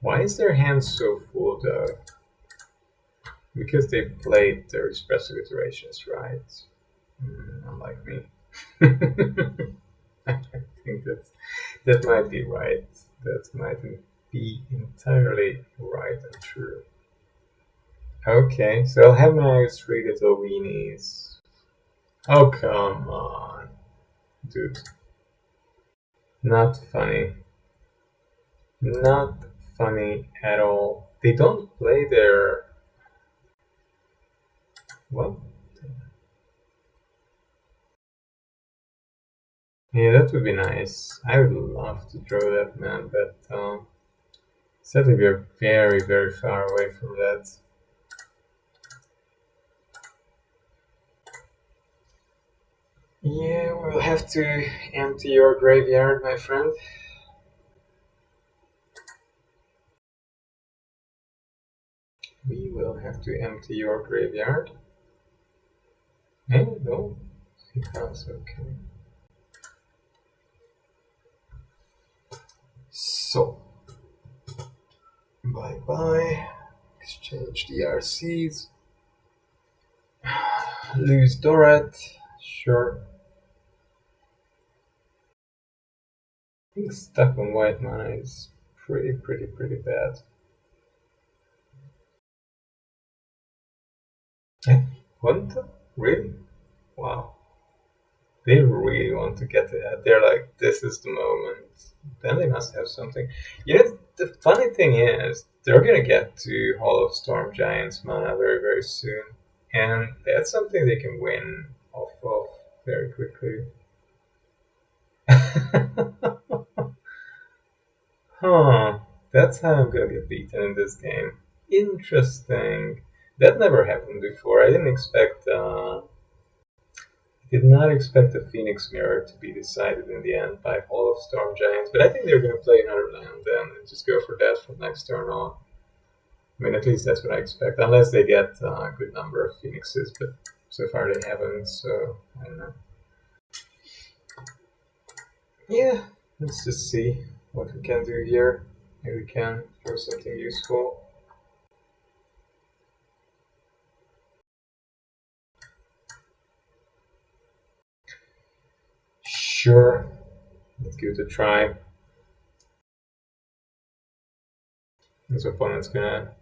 Why is their hand so full though? Because they played their expressive iterations, right? Unlike me. I think that might be right. That might be entirely right and true. Okay, so I'll have my 3 little weenies. Oh, come on. Dude. Not funny. Not funny at all. They don't play their... What? Yeah, that would be nice. I would love to draw that, man, but Sadly, we're very, very far away from that. Yeah, we'll have to empty your graveyard, my friend. We will have to empty your graveyard. Hey, no? That's okay. So, bye-bye. Exchange the RCs. Lose Dorat. Sure. Being stuck on white mana is pretty bad. Eh? Want to? Really? Wow. They really want to get ahead. They're like, this is the moment. Then they must have something. You know, the funny thing is, they're gonna get to Hall of Storm Giants mana very soon. And that's something they can win off of very quickly. Huh. That's how I'm gonna get beaten in this game. Interesting. That never happened before. I did not expect the Phoenix Mirror to be decided in the end by Hall of Storm Giants, but I think they're going to play another land then and just go for that from next turn on. I mean, at least that's what I expect, unless they get a good number of Phoenixes, but so far they haven't, so I don't know. Yeah, let's just see what we can do here. Maybe we can throw something useful. Sure, let's give it a try. This opponent's gonna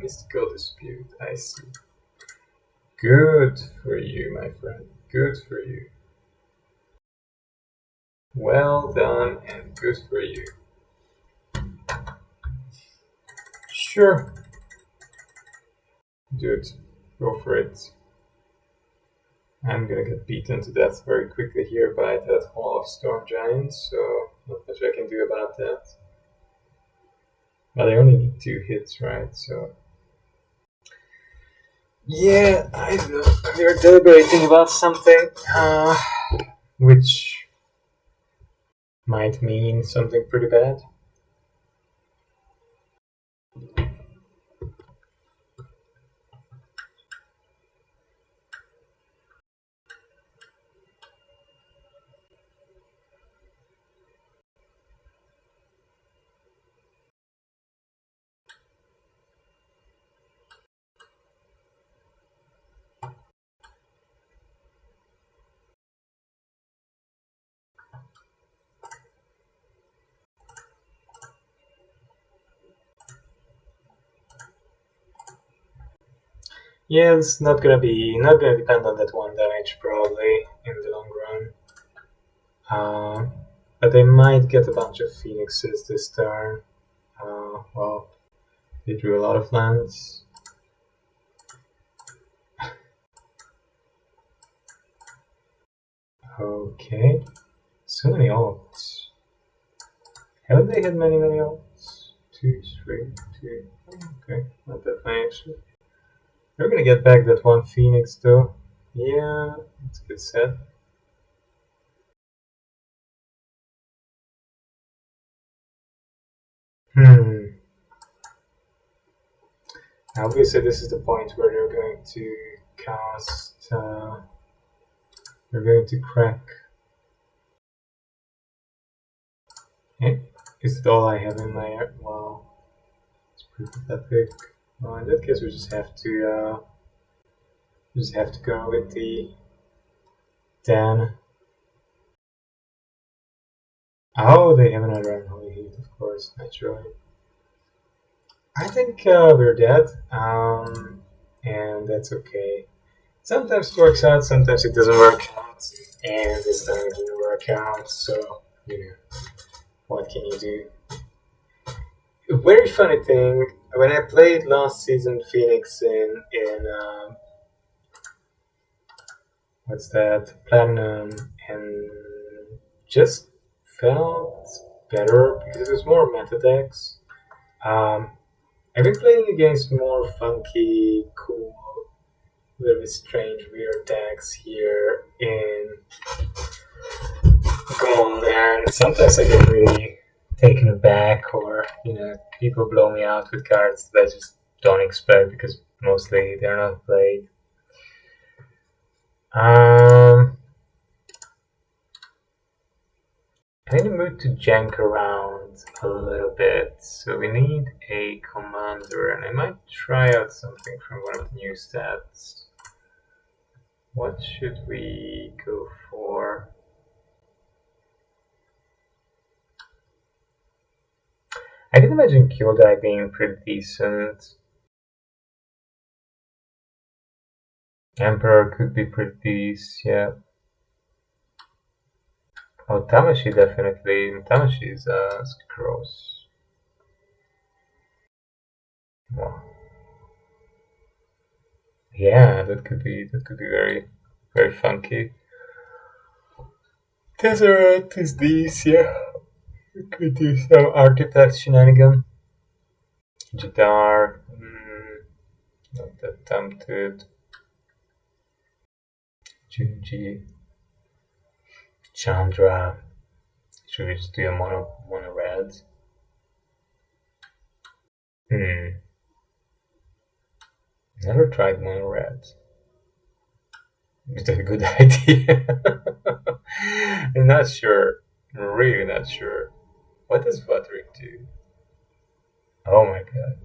Mystical Dispute, I see. Good for you, my friend. Good for you. Well done and good for you. Sure. Do it. Go for it. I'm gonna get beaten to death very quickly here by that Hall of Storm Giants, so not much I can do about that. But I only need 2 hits, right? So. Yeah, I know. We're deliberating about something, which might mean something pretty bad. Yeah, it's not gonna depend on that 1 damage probably in the long run. But they might get a bunch of Phoenixes this turn. Well, they drew a lot of lands. Okay, so many alts. Haven't they had many alts? 2, 3, 2. Okay, not that many actually. We're gonna get back that 1 Phoenix though. Yeah, it's a good set. Obviously, this is the point where they're going to cast. They're going to crack. Eh? Is it all I have in my air? Wow, it's pretty pathetic. Well, in that case, we just have to go with the 10. Oh, they have another unholy heat, of course, naturally. I think we're dead, and that's okay. Sometimes it works out, sometimes it doesn't work out, and this time it didn't work out, so, you know, what can you do? A very funny thing, when I played last season Phoenix in what's that, Platinum, and just felt better because it was more meta decks. Um, I've been playing against more funky, cool, little bit strange, weird decks here in Gold, and sometimes I get really taken aback, or people blow me out with cards that I just don't expect because mostly they're not played. I'm in the mood to jank around a little bit, so we need a commander, and I might try out something from one of the new stats. What should we go for? I can imagine Kyodai being pretty decent. Emperor could be pretty decent, yeah. Oh, Tamashi definitely. Tamashi is gross. Wow. Yeah, that could be very very funky. Tesseract is these, yeah. We could do some artifact shenanigan. Jadar, not that tempted. Junji, Chandra. Should we just do a mono red? Hmm. Never tried mono red. Is that a good idea? I'm not sure. Really not sure. What does Buttering do? Oh my god.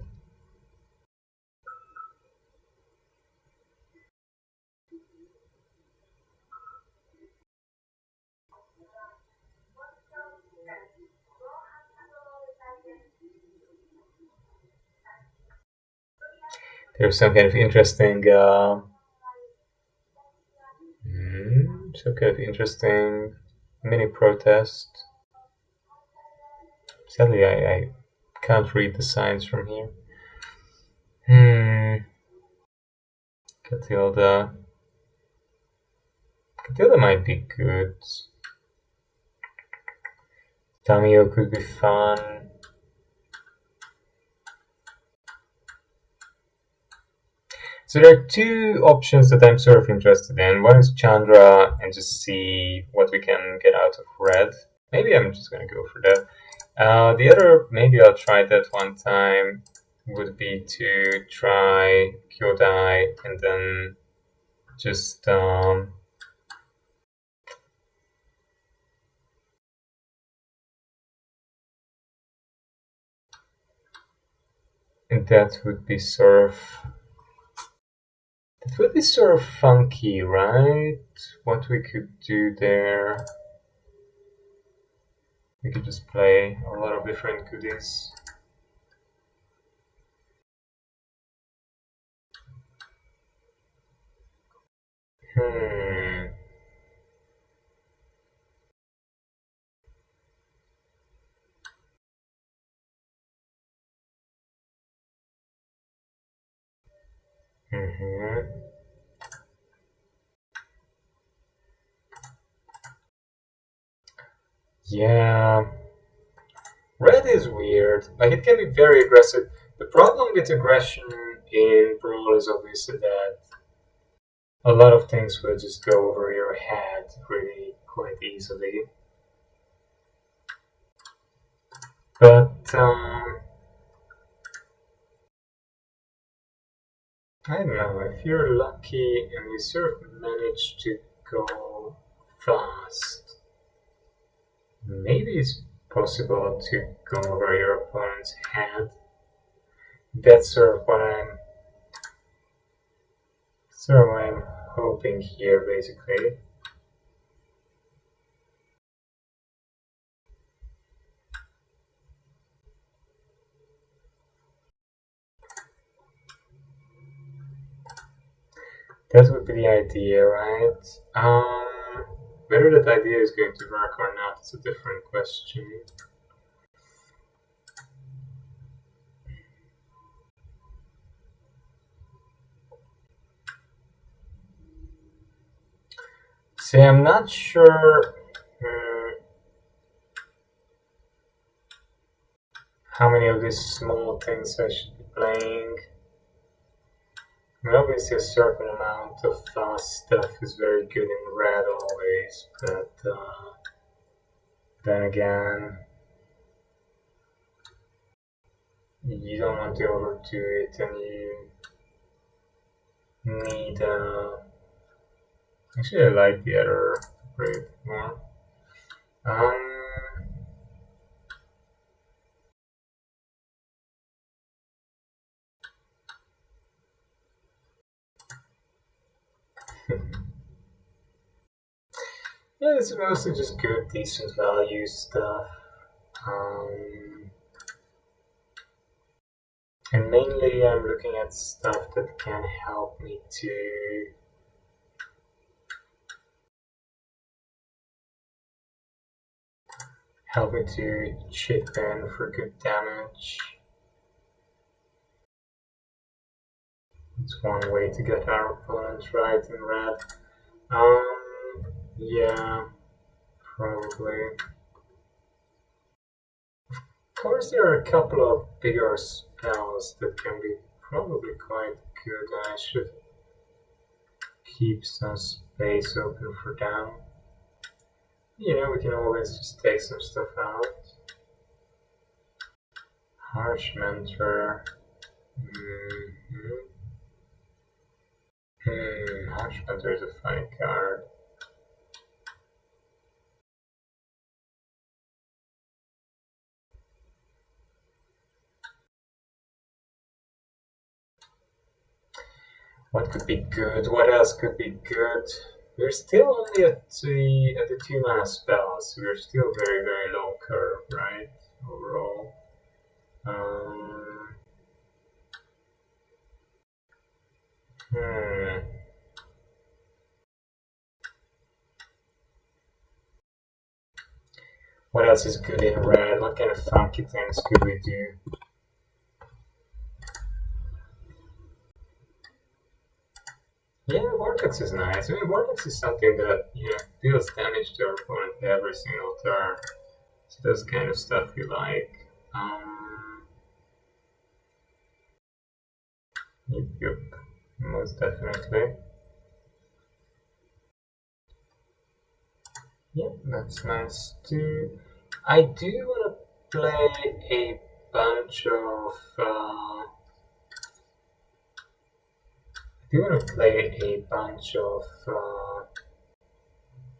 There's some kind of interesting, some kind of interesting mini protest. Sadly, I can't read the signs from here. Catilda. Catilda might be good. Tamio could be fun. So there are two options that I'm sort of interested in. One is Chandra and just see what we can get out of red. Maybe I'm just gonna go for that. The other, maybe I'll try that one time, would be to try Kyodai and then just and that would be sort of funky, right? What we could do there, we could just play a lot of different goodies. Hmm. Mm-hmm. Yeah. Red is weird. Like, it can be very aggressive. The problem with aggression in Brawl is obviously that a lot of things will just go over your head really quite easily. But I don't know, if you're lucky and you sort of manage to go fast, maybe it's possible to go over your opponent's head. That's sort of what I'm hoping here, basically. That would be the idea, right? Whether that idea is going to work or not is a different question. See, I'm not sure how many of these small things I should be playing. I mean, obviously, a certain amount of stuff is very good in red always, but then again, you don't want to overdo it, and you need. Actually, I like the other upgrade more. Um, yeah, it's mostly just good, decent value stuff. Um, and mainly, I'm looking at stuff that can help me to chip in for good damage. It's one way to get our opponents right in red. Yeah, probably. Of course, there are a couple of bigger spells that can be probably quite good, and I should keep some space open for them. You know, we can always just take some stuff out. Harsh Mentor. Harsh Mentor is a funny card. What could be good? What else could be good? We're still only at the 2 mana spells. We're still very low curve, right? Overall. Um, hmm. What else is good in red? What kind of funky things could we do? Yeah, Vortex is nice. I mean, Vortex is something that deals damage to our opponent every single turn. So that's kind of stuff we like. Yep, most definitely. Yep, that's nice too. I do want to play a bunch of. I do want to play a bunch of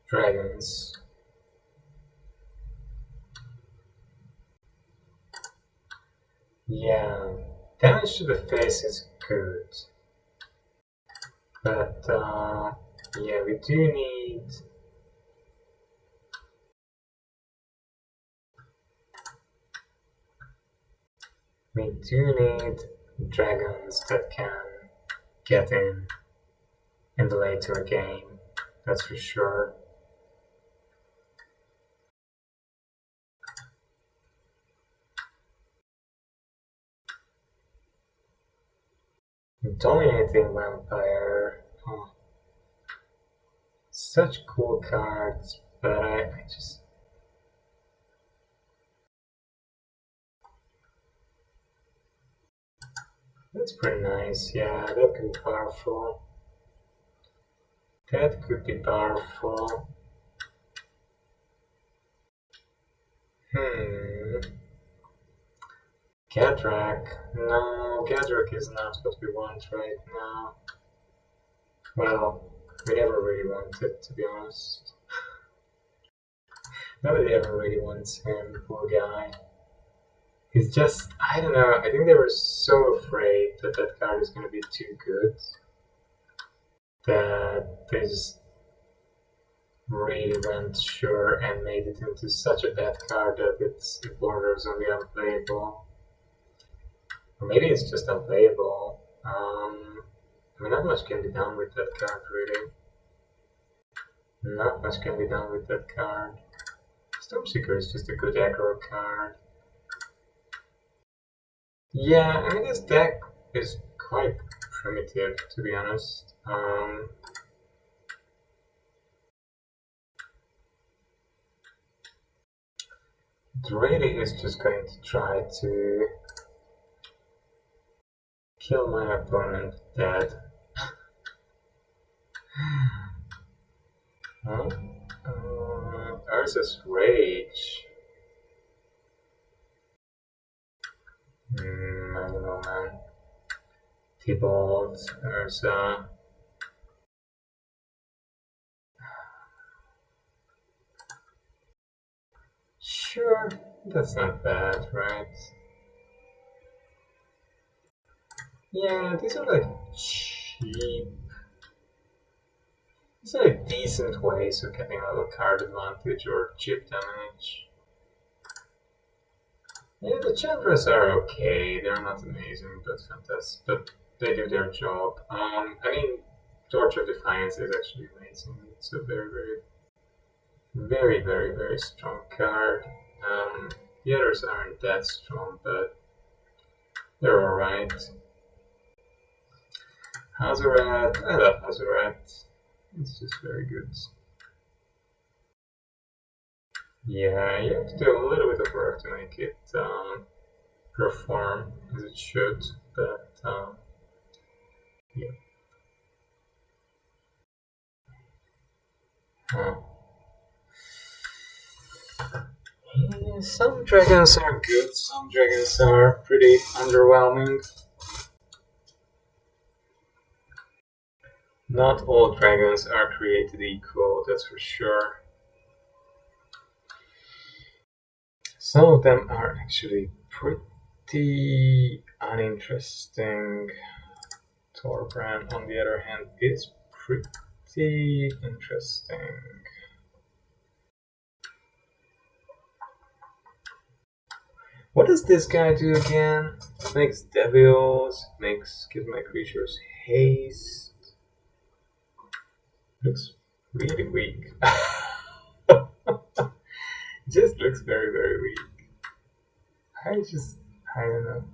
dragons. Yeah, damage to the face is good, but yeah, we do need dragons that can get in the later game. That's for sure. Dominating vampire. Oh, such cool cards, but I just. That's pretty nice. Yeah, that could be powerful. That could be powerful. Hmm. Gadrak. No, Gadrak is not what we want right now. Well, we never really want it, to be honest. Nobody ever really wants him, poor guy. He's just, I don't know, I think they were so afraid that that card is going to be too good that they just really went sure and made it into such a bad card that it borders on the unplayable. Or maybe it's just unplayable. I mean, not much can be done with that card, really. Not much can be done with that card. Stormseeker is just a good aggro card. Yeah, I mean, this deck is quite primitive, to be honest. Really is just going to try to kill my opponent dead. Huh? Urza's Rage. I don't know, man. T-Bolt, Urza. Sure, that's not bad, right? Yeah, these are like cheap. These are like decent ways of getting a little card advantage or chip damage. Yeah, the Chandras are okay. They're not amazing, but fantastic. But they do their job. I mean, Torch of Defiance is actually amazing. It's a very strong card. Um, the others aren't that strong, but they're alright. Hazoret, I love Hazoret. It's just very good. Yeah, you have to do a little bit of work to make it perform as it should, but yeah. Uh, yeah, some dragons are good, some dragons are pretty underwhelming. Not all dragons are created equal, that's for sure. Some of them are actually pretty uninteresting. Torbrand, on the other hand, is pretty interesting. What does this guy do again? Makes devils, gives my creatures haste. Looks really weak. Just looks very weak. I just, I don't know.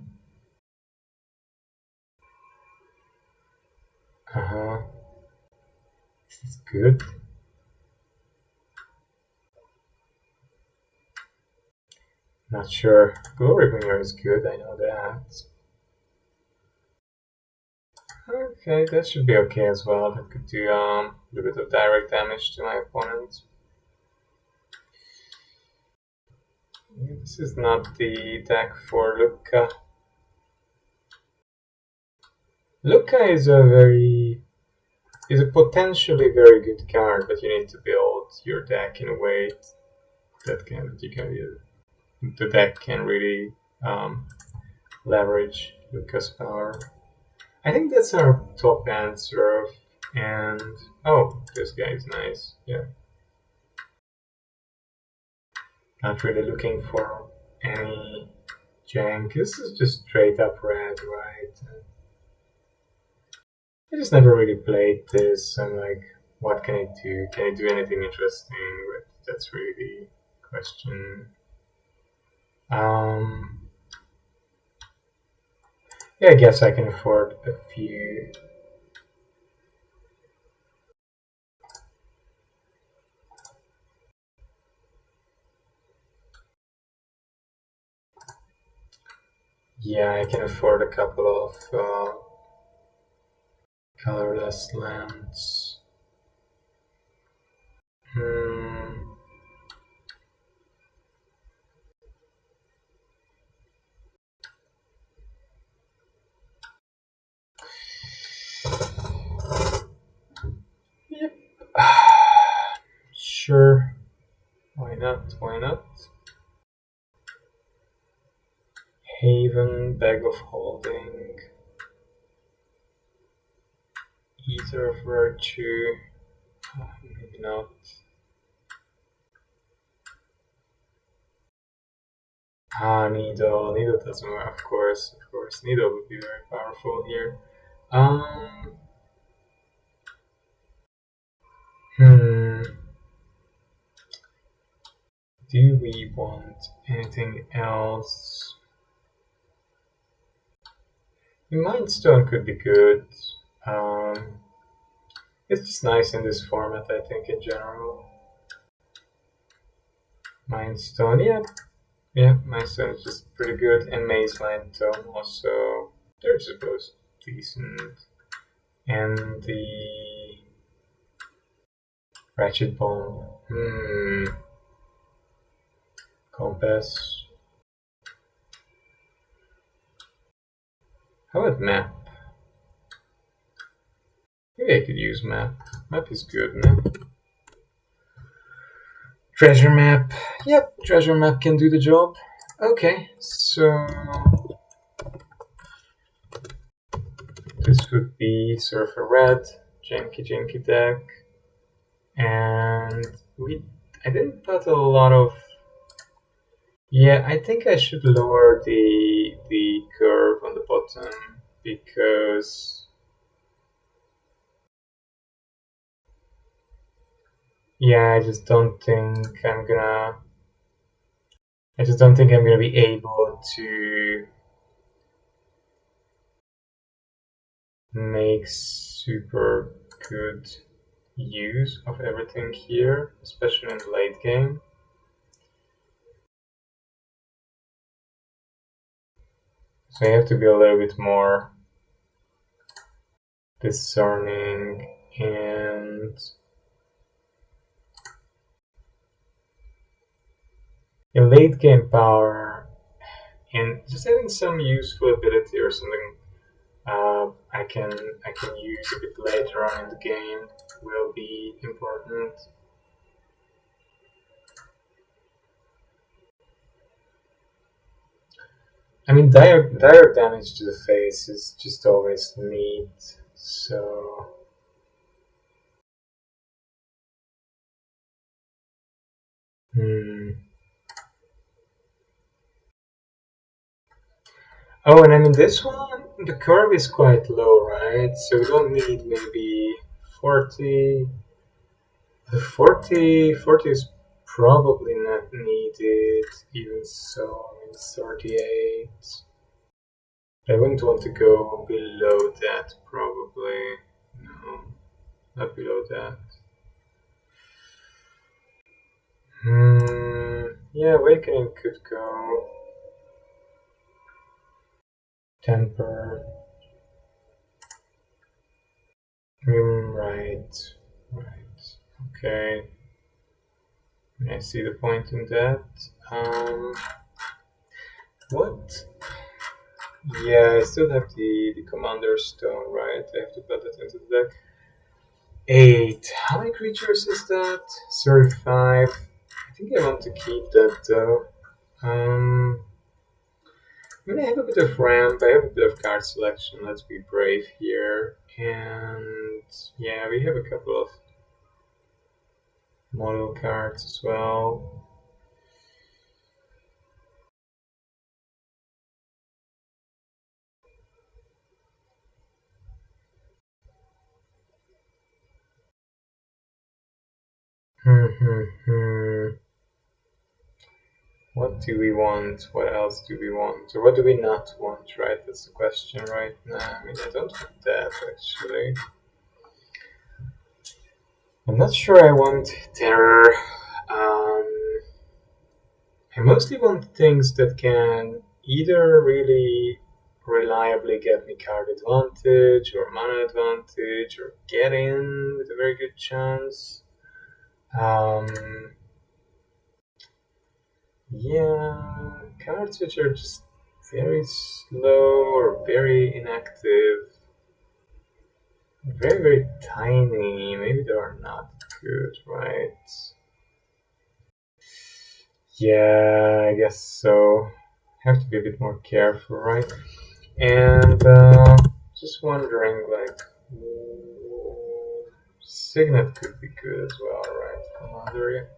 Uh huh. This is good. Not sure. Glorybringer is good, I know that. Okay, that should be okay as well. That could do a little bit of direct damage to my opponent. Yeah, this is not the deck for Luca. Luca is a potentially very good card, but you need to build your deck in a way that the deck can really leverage Luca's power. I think that's our top answer. And oh, this guy is nice. Yeah, not really looking for any jank. This is just straight up red, right? I just never really played this. I'm like, what can it do? Can it do anything interesting? But that's really the question. Um, yeah, I guess I can afford a few. Yeah, I can afford a couple of colorless lands. Hmm. Yep. Sure. Why not? Why not? Haven, Bag of Holding, Ether of Virtue. Maybe not. Ah, Nido. Nido doesn't work, of course. Of course, Nido would be very powerful here. Um. Hmm. Do we want anything else? Mind Stone could be good. Um, it's just nice in this format, I think, in general. Mind Stone, yeah, Yeah, my son is just pretty good, and Maze Line Tome also, they're supposed decent. And the Ratchet Bomb, Compass. How about Map? Maybe I could use Map. Map is good, man. Treasure Map. Yep, Treasure Map can do the job. Okay, so this would be Surfer Red, Janky deck, and I didn't put a lot of. Yeah, I think I should lower the curve on the bottom because yeah, I just don't think I'm gonna be able to make super good use of everything here, especially in the late game. So you have to be a little bit more discerning and in late game power and just having some useful ability or something I can use a bit later on in the game will be important. I mean, dire damage to the face is just always neat. So, hmm. Oh, and I mean this one, the curve is quite low, right? So we don't need maybe 40. The 40 is probably not needed, even so. I mean, 38. I wouldn't want to go below that, probably. No, not below that. Yeah, Awakening could go. Temper. Right. Right. Okay. I see the point in that. What? Yeah, I still have the Commander Stone, right? I have to put that into the deck. 8. How many creatures is that? 35. I think I want to keep that though. I mean, I have a bit of ramp, I have a bit of card selection. Let's be brave here. And yeah, we have a couple of model cards as well. What do we want? What else do we want? Or what do we not want, right? That's the question right now. I mean, I don't want that, actually. I'm not sure I want terror. I mostly want things that can either really reliably get me card advantage or mana advantage or get in with a very good chance. Um, yeah, cards which are just very slow or very inactive, very tiny. Maybe they are not good, right? Yeah, I guess so. Have to be a bit more careful, right? And just wondering, like, Signet could be good as well, right? Commander.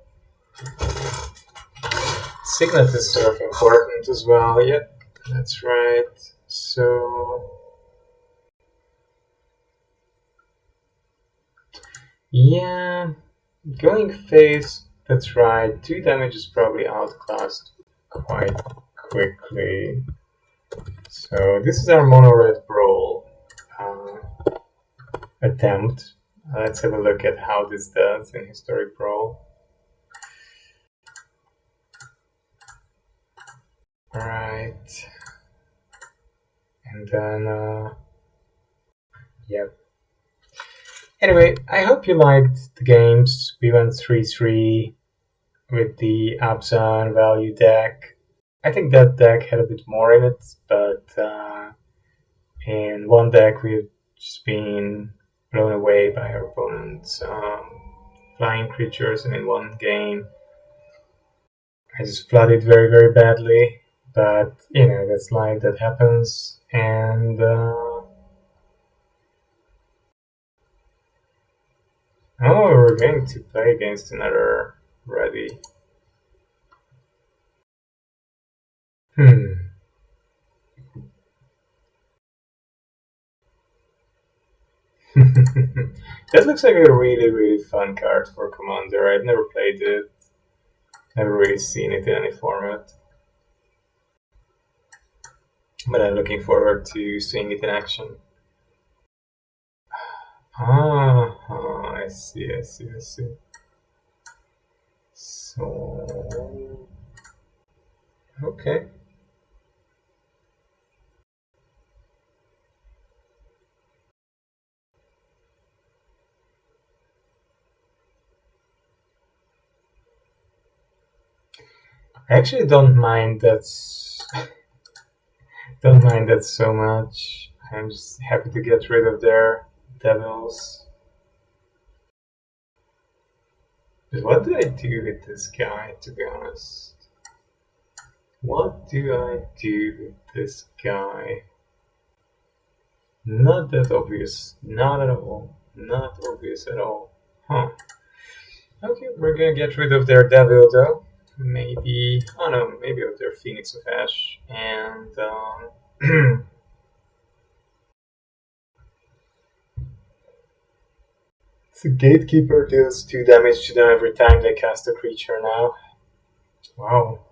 Signet is sort of important as well. Yep, that's right. So, yeah, going face. That's right. 2 damage is probably outclassed quite quickly. So this is our mono red brawl attempt. Let's have a look at how this does in historic brawl. then yep. Anyway, I hope you liked the games. We went 3-3 with the Abzan value deck. I think that deck had a bit more in it, but in one deck we've just been blown away by our opponent's flying creatures, and in one game I just flooded very, very badly. But you know, that's life, that happens, and oh, we're going to play against another ready. That looks like a really, really fun card for Commander. I've never played it, never really seen it in any format. But I'm looking forward to seeing it in action. Ah, I see. So, okay. I actually don't mind that. Don't mind that so much. I'm just happy to get rid of their devils. But what do I do with this guy, to be honest? What do I do with this guy? Not that obvious. Not at all. Not obvious at all. Huh. Okay, we're gonna get rid of their devil though. Maybe, oh no, maybe of their Phoenix of Ash. And, so Gatekeeper deals 2 damage to them every time they cast a creature now. Wow.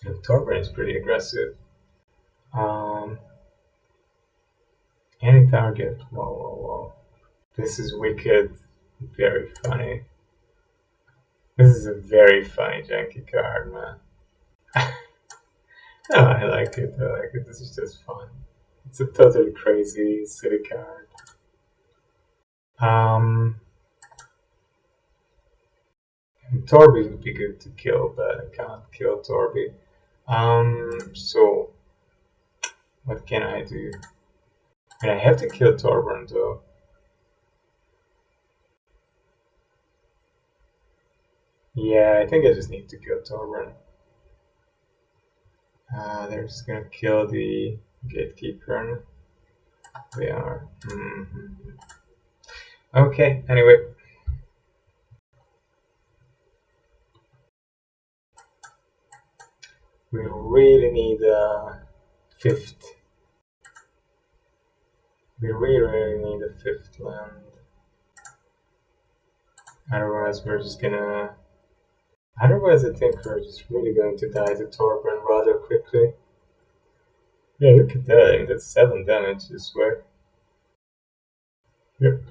And Torben is pretty aggressive. Any target. Whoa. This is wicked. Very funny. This is a very funny janky card, man. No, I like it. This is just fun. It's a totally crazy, silly card. Torby would be good to kill, but I can't kill Torby. So what can I do? I mean, I have to kill Torburn though. Yeah, I think I just need to kill Torburn. They're just gonna kill the Gatekeeper. They are. Okay, anyway. We really need a 5th. We really need a 5th land. Otherwise, we're just gonna. Otherwise, I think we're just really going to die to Torburn rather quickly. Yeah, look at that. I mean, that's 7 damage this way. Yep.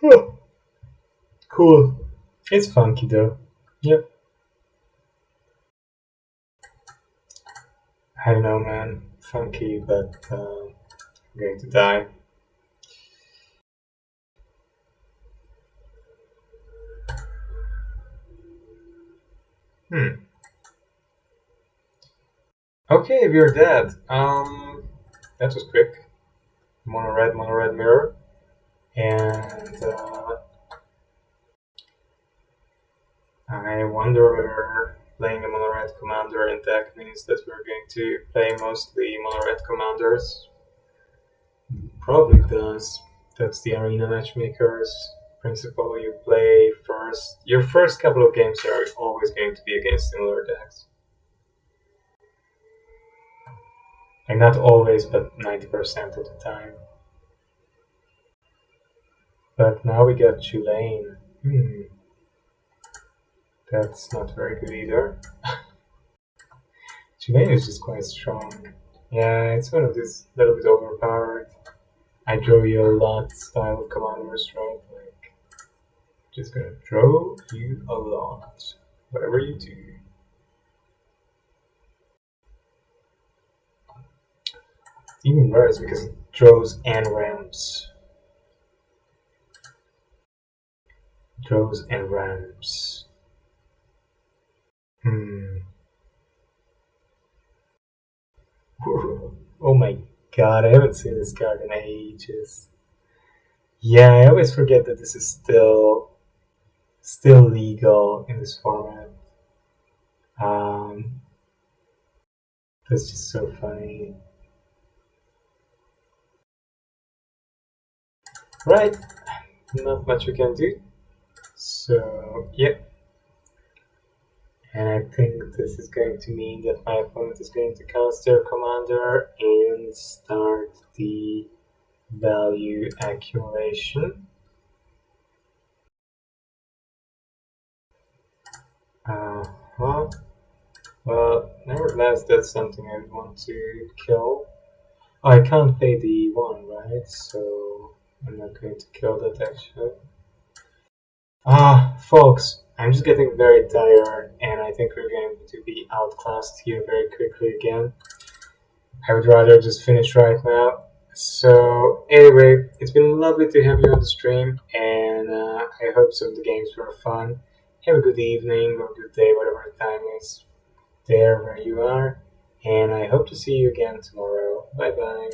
Huh. Cool. It's funky though. Yep. I don't know, man. Funky, but I'm going to die. Okay, we're dead. That was quick. Mono red mirror. And I wonder whether playing a mono red commander in deck means that we're going to play mostly mono red commanders. Probably does. That's the arena matchmakers principle. You play first. Your first couple of games are always going to be against similar decks. Like not always, but 90% of the time. But now we got Tulane. That's not very good either. Tulane is just quite strong. Yeah, it's one of these little bit overpowered. I draw you a lot style of commanders, right? Like, just gonna draw you a lot. Whatever you do. even worse because it draws and ramps. Draws and ramps. Hmm. Oh my god, I haven't seen this card in ages. Yeah, I always forget that this is still legal in this format. Um, that's just so funny. Right, not much we can do. So, yep. And I think this is going to mean that my opponent is going to cast their commander and start the value accumulation. Uh-huh. Well, nevertheless, that's something I want to kill. Oh, I can't pay the one, right? So I'm not going to kill that actually. Ah, folks, I'm just getting very tired, and I think we're going to be outclassed here very quickly again. I would rather just finish right now. So, anyway, it's been lovely to have you on the stream, and I hope some of the games were fun. Have a good evening or good day, whatever time is there where you are, and I hope to see you again tomorrow. Bye bye.